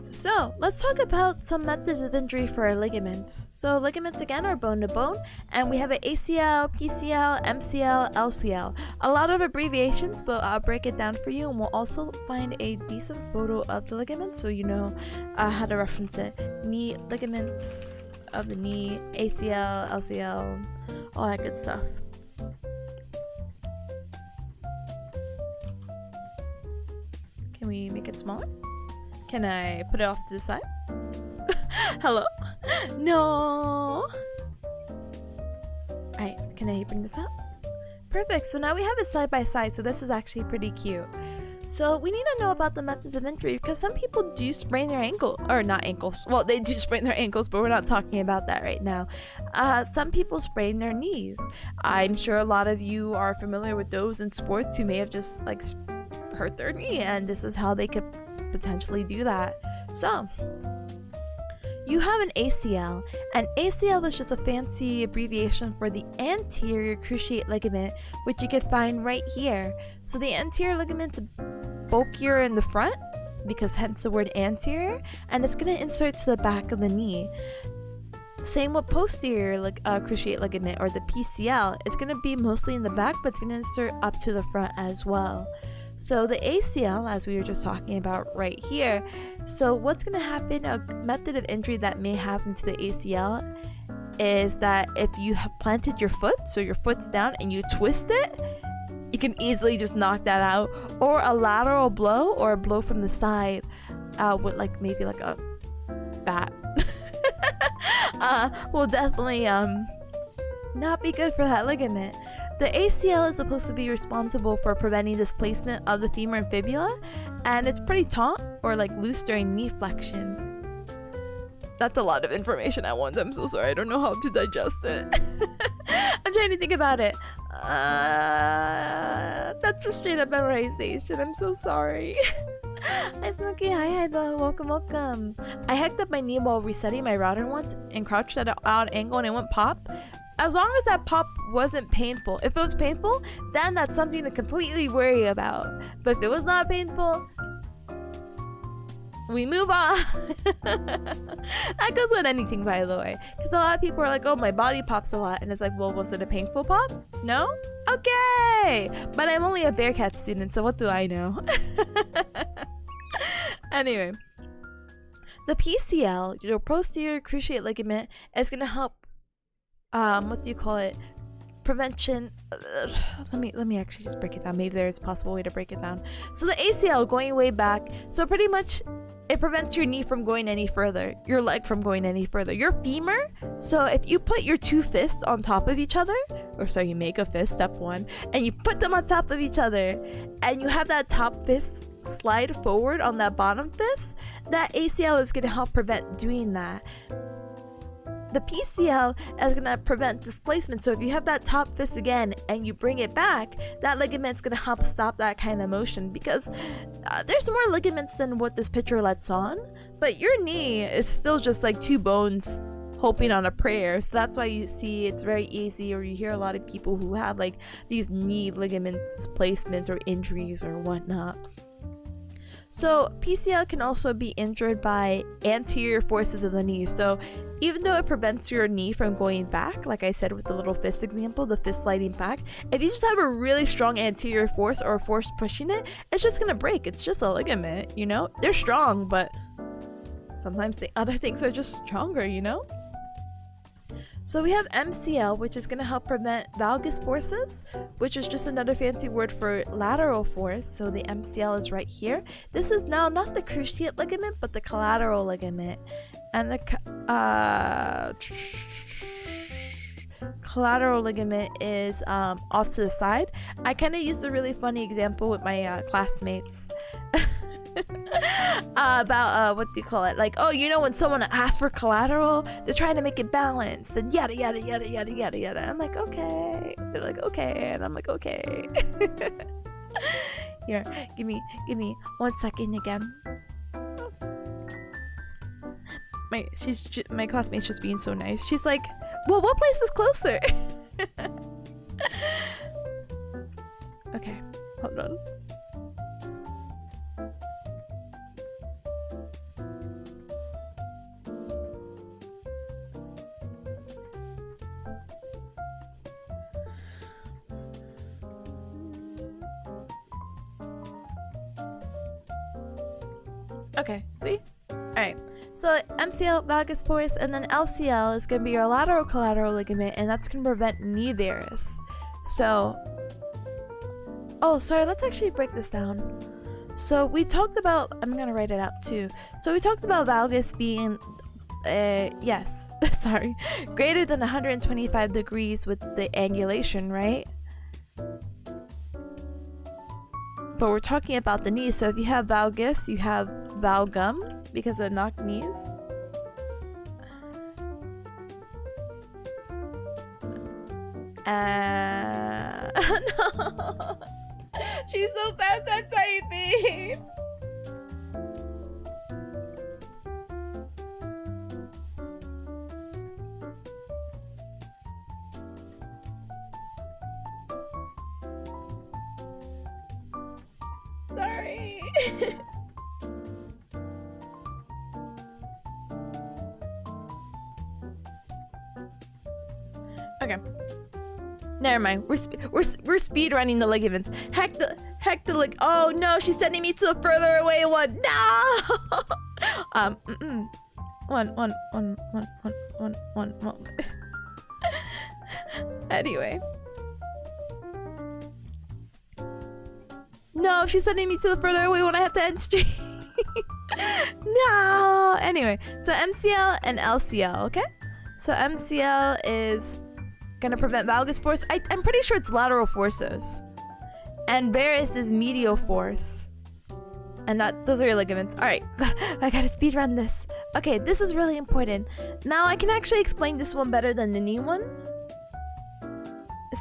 so let's talk about some methods of injury for our ligaments. So ligaments again are bone to bone, and we have an ACL, PCL, MCL, LCL. A lot of abbreviations, but I'll break it down for you, and we'll also find a decent photo of the ligament so you know how to reference it. Knee ligaments of the knee, ACL, LCL, all that good stuff. Can we make it smaller? Can I put it off to the side? Hello? No! Alright, can I bring this up? Perfect, so now we have it side by side, so this is actually pretty cute. So we need to know about the methods of injury because some people do sprain their ankle, or not ankles, well they do sprain their ankles, but we're not talking about that right now. Some people sprain their knees. I'm sure a lot of you are familiar with those in sports who may have just like hurt their knee, and this is how they could potentially do that. So you have an ACL, and ACL is just a fancy abbreviation for the anterior cruciate ligament, which you can find right here. So the anterior ligament's bulkier in the front, because hence the word anterior, and it's going to insert to the back of the knee. Same with posterior cruciate ligament, or the PCL. It's going to be mostly in the back, but it's going to insert up to the front as well. So the ACL, as we were just talking about right here, so what's going to happen, a method of injury that may happen to the ACL is that if you have planted your foot, so your foot's down and you twist it, you can easily just knock that out. Or a lateral blow or a blow from the side with like maybe like a bat will definitely not be good for that ligament. The ACL is supposed to be responsible for preventing displacement of the femur and fibula, and it's pretty taut or like loose during knee flexion. That's a lot of information at once. I'm so sorry. I don't know how to digest it. I'm trying to think about it. That's just straight up memorization. I'm so sorry. Hi Snooki, hi Ida, welcome. I hacked up my knee while resetting my router once and crouched at an odd angle and it went pop. As long as that pop wasn't painful. If it was painful, then that's something to completely worry about. But if it was not painful, we move on. That goes with anything, by the way. Because a lot of people are like, oh, my body pops a lot. And it's like, well, was it a painful pop? No? Okay. But I'm only a bearcat student, so what do I know? Anyway. The PCL, your posterior cruciate ligament, is going to help prevention. Let me actually just break it down. Maybe there's a possible way to break it down. So the ACL, going way back, so pretty much it prevents your knee from going any further, your leg from going any further, your femur. So if you put your two fists on top of each other, or so you make a fist, step one, and you put them on top of each other, and you have that top fist slide forward on that bottom fist, that ACL is going to help prevent doing that. The PCL is going to prevent displacement. So if you have that top fist again and you bring it back, that ligament's going to help stop that kind of motion, because there's more ligaments than what this picture lets on, but your knee is still just like two bones hoping on a prayer. So that's why you see it's very easy, or you hear a lot of people who have like these knee ligament displacements or injuries or whatnot. So PCL can also be injured by anterior forces of the knee. So even though it prevents your knee from going back, like I said with the little fist example, the fist sliding back, if you just have a really strong anterior force or a force pushing it, it's just gonna break. It's just a ligament, you know? They're strong, but sometimes the other things are just stronger, you know? So we have MCL, which is going to help prevent valgus forces, which is just another fancy word for lateral force. So the MCL is right here. This is now not the cruciate ligament, but the collateral ligament. And the collateral ligament is off to the side. I kind of used a really funny example with my classmates. About what do you call it, like, oh, you know, when someone asks for collateral, they're trying to make it balanced and yada yada yada yada yada yada. I'm like, okay. They're like, okay, and I'm like, okay. Here, give me 1 second again. My classmate's just being so nice. She's like, well, what place is closer? Okay, hold on. Okay, see? Alright, so MCL, valgus force, and then LCL is going to be your lateral collateral ligament, and that's going to prevent knee varus. So, oh, sorry, let's actually break this down. So we talked about, I'm going to write it out too. So we talked about valgus being, yes, sorry, greater than 125 degrees with the angulation, right? But we're talking about the knee, so if you have valgus, you have valgum because of knock knees. No. She's so fast at typing. Sorry. Okay. Never mind. We're speed running the ligaments. Heck the lig. Oh no, she's sending me to the further away one. No. One. Anyway. No, she's sending me to the further away when I have to end stream. No. Anyway, so MCL and LCL, okay? So MCL is gonna prevent valgus force. I'm pretty sure it's lateral forces. And varus is medial force. And those are your ligaments. Alright, I gotta speed run this. Okay, this is really important. Now I can actually explain this one better than the knee one.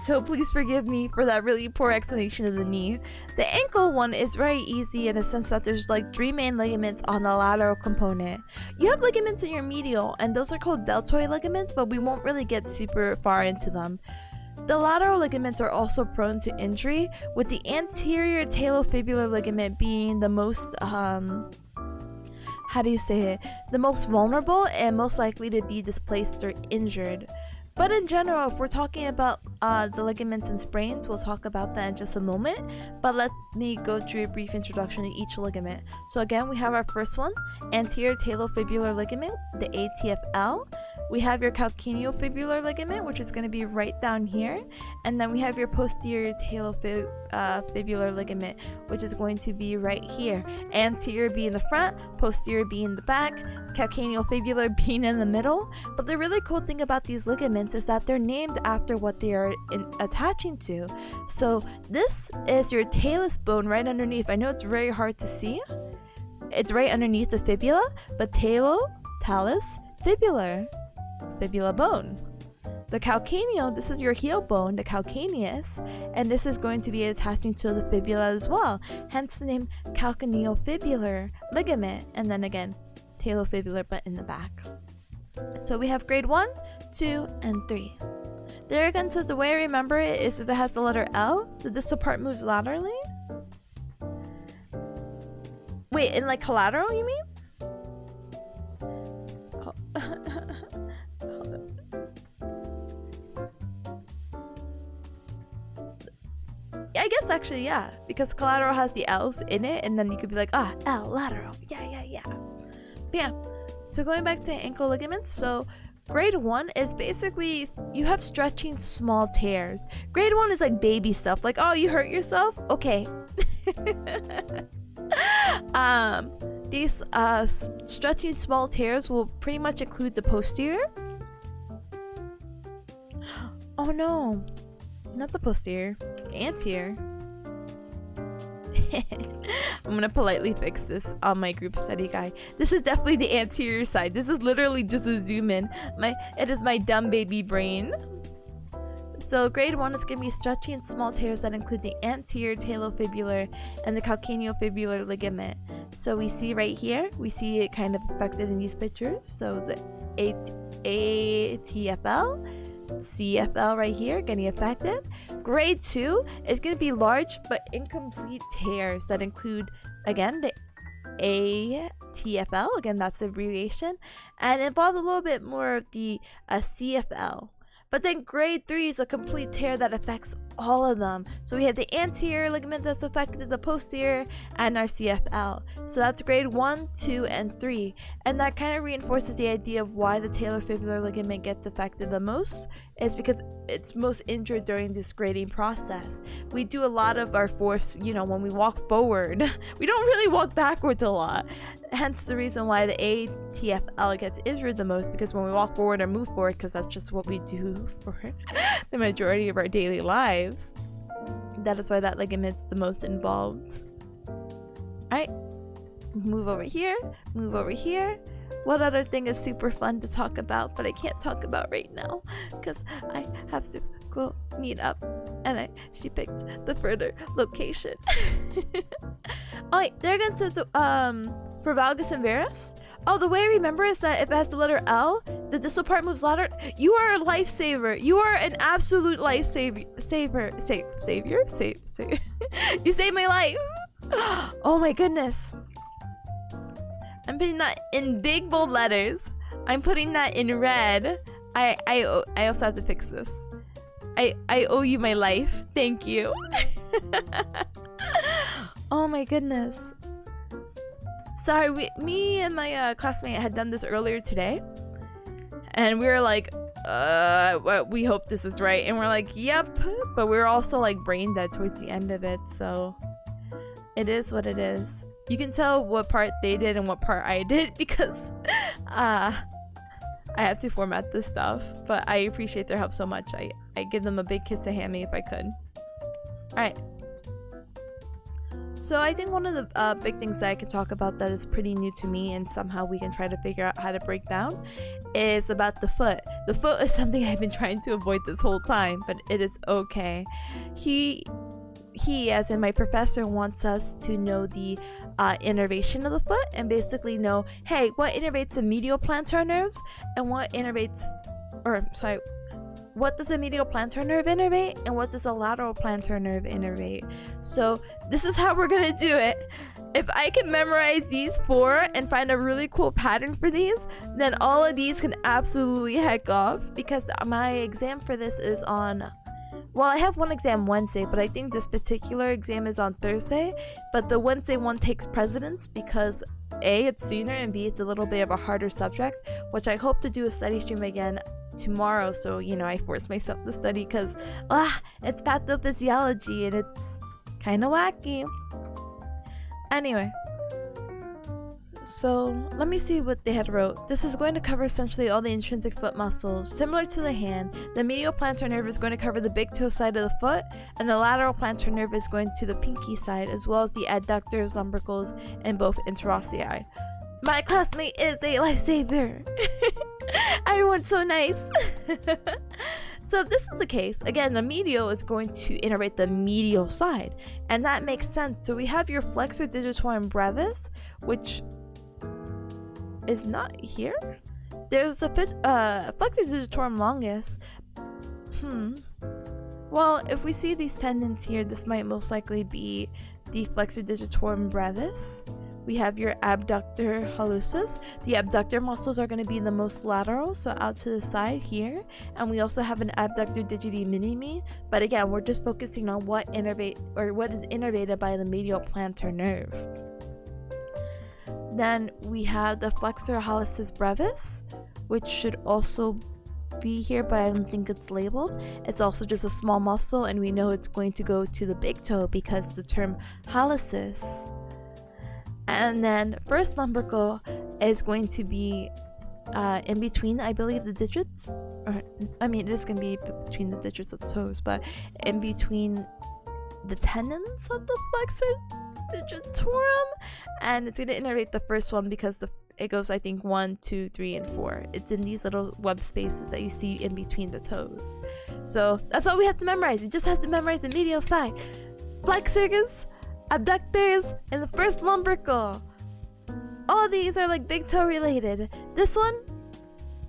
So please forgive me for that really poor explanation of the knee. The ankle one is very easy in a sense that there's like 3 main ligaments on the lateral component. You have ligaments in your medial, and those are called deltoid ligaments, but we won't really get super far into them. The lateral ligaments are also prone to injury, with the anterior talofibular ligament being the most, how do you say it? The most vulnerable and most likely to be displaced or injured. But in general, if we're talking about the ligaments and sprains, we'll talk about that in just a moment. But let me go through a brief introduction to each ligament. So again, we have our first one, anterior talofibular ligament, the ATFL. We have your calcaneofibular ligament, which is going to be right down here. And then we have your posterior talofibular ligament, which is going to be right here. Anterior being the front, posterior being the back, calcaneofibular being in the middle. But the really cool thing about these ligaments is that they're named after what they are attaching to. So this is your talus bone right underneath. I know it's very hard to see. It's right underneath the fibula, but talus, fibular. Fibula bone. The calcaneal, this is your heel bone, the calcaneus, and this is going to be attaching to the fibula as well, hence the name calcaneofibular ligament, and then again talofibular but in the back. So we have grade 1, 2, and 3. There again says the way I remember it is if it has the letter L, the distal part moves laterally. Wait, in like collateral, you mean? Oh. I guess actually, yeah, because collateral has the L's in it, and then you could be like, ah, L, lateral. Yeah. But yeah, so going back to ankle ligaments, so grade 1 is basically you have stretching small tears. Grade 1 is like baby stuff, like, oh, you hurt yourself? Okay. These stretching small tears will pretty much include the posterior. Oh no, not the posterior, anterior. I'm gonna politely fix this on my group study guide. This is definitely the anterior side. This is literally just a zoom in. It is my dumb baby brain. So grade 1 is gonna be stretching small tears that include the anterior talofibular and the calcaneofibular ligament. So we see right here, we see it kind of affected in these pictures. So the ATFL, CFL right here getting affected. Grade 2 is going to be large but incomplete tears that include, again, the ATFL, again that's abbreviation, and involve a little bit more of the CFL. But then grade 3 is a complete tear that affects all of them. So we have the anterior ligament that's affected, the posterior, and our CFL. So that's grade 1, 2, and 3. And that kind of reinforces the idea of why the talofibular ligament gets affected the most, is because it's most injured during this grading process. We do a lot of our force, when we walk forward. We don't really walk backwards a lot. Hence the reason why the ATFL gets injured the most, because when we walk forward or move forward, because that's just what we do for the majority of our daily lives, that is why that ligament's the most involved. Alright, move over here. What other thing is super fun to talk about, but I can't talk about right now because I have to go meet up, and she picked the further location. Alright, there again says for valgus and varus. Oh, the way I remember is that if it has the letter L, the distal part moves lateral. You are a lifesaver. You are an absolute lifesaver. Savior. You saved my life. Oh my goodness. I'm putting that in big bold letters. I'm putting that in red. I also have to fix this. I owe you my life. Thank you. Oh my goodness. Sorry, me and my classmate had done this earlier today, and we were like, we hope this is right, and we're like, yep, but we were also like brain dead towards the end of it, so it is what it is. You can tell what part they did and what part I did because I have to format this stuff, but I appreciate their help so much. I give them a big kiss to hand me if I could. Alright. So I think one of the big things that I can talk about that is pretty new to me and somehow we can try to figure out how to break down is about the foot. The foot is something I've been trying to avoid this whole time, but it is okay. He, as in my professor, wants us to know the innervation of the foot and basically know, hey, what innervates the medial plantar nerves and what does the medial plantar nerve innervate and what does the lateral plantar nerve innervate. So this is how we're gonna do it. If I can memorize these 4 and find a really cool pattern for these, then all of these can absolutely heck off, because my exam for this is on, well, I have one exam Wednesday, but I think this particular exam is on Thursday, but the Wednesday one takes precedence because A, it's sooner, and B, it's a little bit of a harder subject, which I hope to do a study stream again tomorrow, so I force myself to study because it's pathophysiology and it's kind of wacky. Anyway, so let me see what they had wrote. This is going to cover essentially all the intrinsic foot muscles. Similar to the hand, the medial plantar nerve is going to cover the big toe side of the foot, and the lateral plantar nerve is going to the pinky side, as well as the adductors, lumbricals, and both interossei. My classmate is a lifesaver. Everyone's so nice. So if this is the case, again, the medial is going to innervate the medial side, and that makes sense. So we have your flexor digitorum brevis, which is not here. There's the flexor digitorum longus. Well, if we see these tendons here, this might most likely be the flexor digitorum brevis, we have your abductor hallucis. The abductor muscles are going to be the most lateral, so out to the side here. And we also have an abductor digiti minimi, but again, we're just focusing on what is innervated by the medial plantar nerve. Then we have the flexor hallucis brevis, which should also be here, but I don't think it's labeled. It's also just a small muscle, and we know it's going to go to the big toe because the term hallucis. And then first lumbrical is going to be in between, I believe, the digits, or I mean, it is going to be between the digits of the toes, but in between the tendons of the flexor digitorum, and it's going to innervate the first one because it goes, I think, 1, 2, 3, and 4. It's in these little web spaces that you see in between the toes. So that's all we have to memorize. We just have to memorize the medial side, flexors, abductors, and the first lumbrical. All these are like big toe related. This one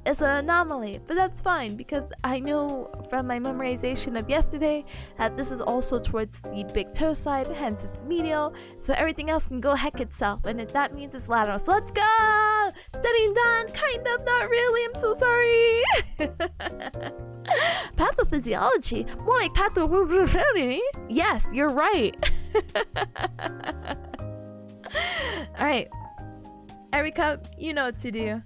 is an anomaly, but that's fine because I know from my memorization of yesterday that this is also towards the big toe side, hence it's medial, so everything else can go heck itself, and if that means it's lateral. So let's go! Studying done, kind of, not really, I'm so sorry. Pathophysiology, more like pathophysiology. Yes, you're right. Alright, every cup, you know what to do.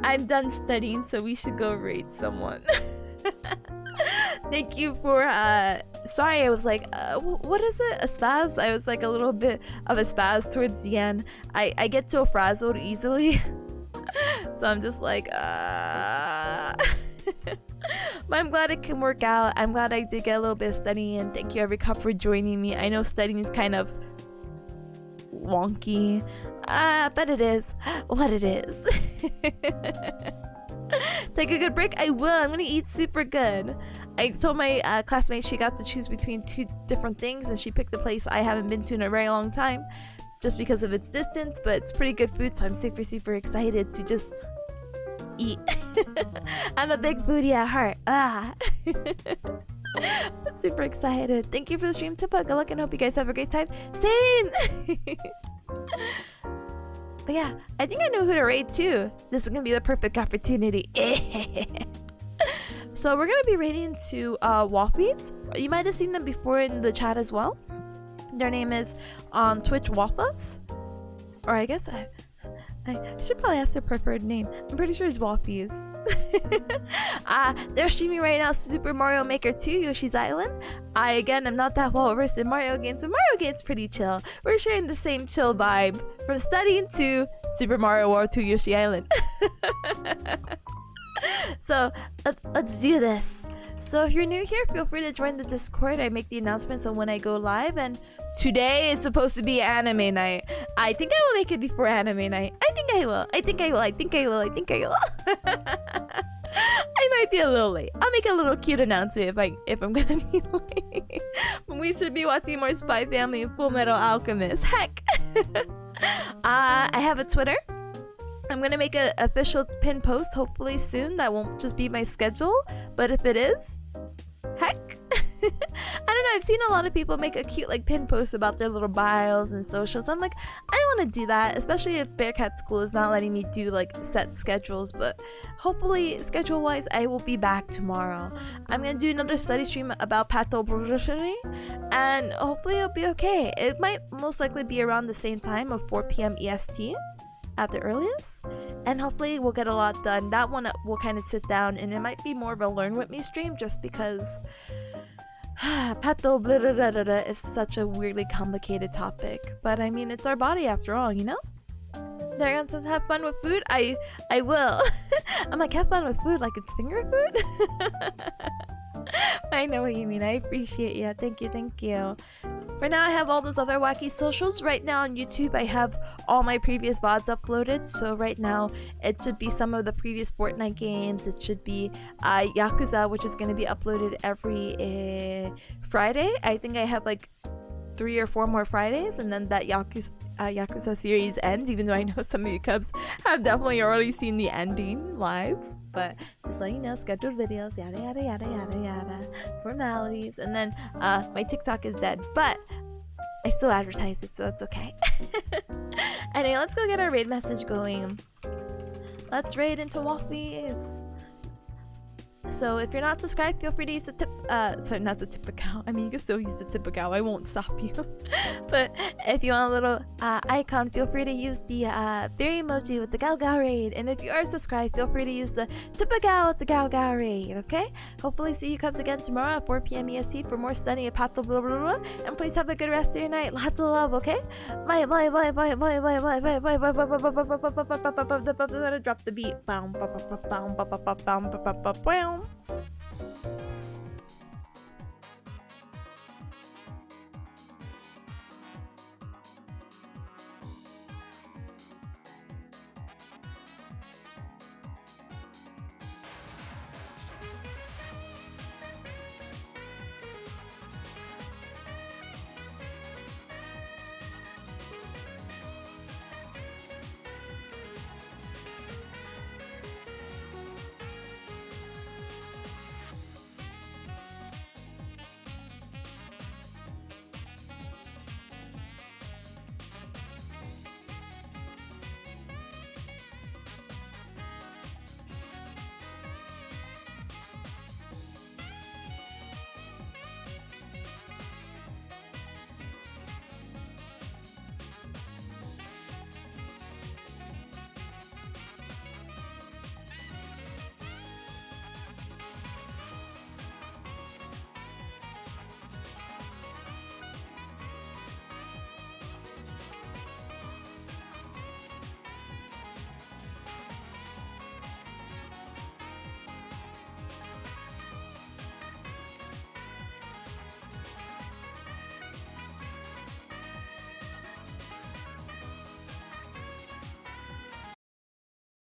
I'm done studying, so we should go rate someone. Thank you for, sorry, I was like, what is it? A spaz? I was like a little bit of a spaz towards the end. I get so frazzled easily. So I'm just like, But I'm glad it can work out. I'm glad I did get a little bit of studying, and thank you every cup for joining me. I know studying is kind of wonky, but it is what it is. Take a good break. I will. I'm gonna eat super good. I told my classmate she got to choose between 2 different things, and she picked a place I haven't been to in a very long time just because of its distance, but it's pretty good food, so I'm super excited to just eat. I'm a big foodie at heart. I'm super excited. Thank you for the stream tip. Good luck and hope you guys have a great time. Same. But yeah, I think I know who to raid too. This is gonna be the perfect opportunity. So we're gonna be raiding 2 Waffles. You might have seen them before in the chat as well. Their name is on Twitch Waffles, or I guess I should probably ask their preferred name. I'm pretty sure it's Waffles. They're streaming right now Super Mario Maker 2 Yoshi's Island. I again am not that well versed in Mario games, but Mario games pretty chill. We're sharing the same chill vibe from studying to Super Mario World 2 Yoshi Island. So let's do this. So if you're new here, feel free to join the Discord. I make the announcements on when I go live, and today is supposed to be anime night. I think I will make it before anime night. I think I will. I think I will. I might be a little late. I'll make a little cute announcement if I'm gonna be late. We should be watching more Spy Family and Full Metal Alchemist. Heck. I have a Twitter. I'm gonna make an official pin post hopefully soon. That won't just be my schedule, but if it is, heck. I don't know, I've seen a lot of people make a cute like pin post about their little bios and socials. I'm like, I want to do that, especially if Bearcat School is not letting me do like set schedules, but hopefully schedule wise I will be back tomorrow. I'm gonna do another study stream about pathology, and hopefully it'll be okay. It might most likely be around the same time of 4 p.m. EST at the earliest, and hopefully we'll get a lot done. That one will kind of sit down, and it might be more of a learn with me stream just because patho blah, blah, blah, blah, blah, is such a weirdly complicated topic. But I mean, it's our body after all, you know? Darian says have fun with food. I will. I'm like, have fun with food like it's finger food. I know what you mean. I appreciate you. Thank you. For now, I have all those other wacky socials. Right now on YouTube, I have all my previous VODs uploaded. So right now, it should be some of the previous Fortnite games. It should be Yakuza, which is going to be uploaded every Friday. I think I have like 3 or 4 more Fridays, and then that Yakuza series ends, even though I know some of you cubs have definitely already seen the ending live. But just letting you know, scheduled videos, yada yada yada yada yada, formalities, and then my TikTok is dead. But I still advertise it, so it's okay. Anyway, let's go get our raid message going. Let's raid into Waffles. So if you're not subscribed, feel free to use the tip, sorry, not the tip account. I mean, you can still use the tip account. I won't stop you. But if you want a little icon, feel free to use the berry emoji with the Gao Gao raid. And if you are subscribed, feel free to use the tip account with the Gao Gao raid, okay? Hopefully see you cubs again tomorrow at 4 p.m. EST for more studying of Path blah blah blah blah. And please have a good rest of your night. Lots of love, okay? Bye bye bye bye bye bye bye bye bye bye bye bye bye bye. Drop the beat.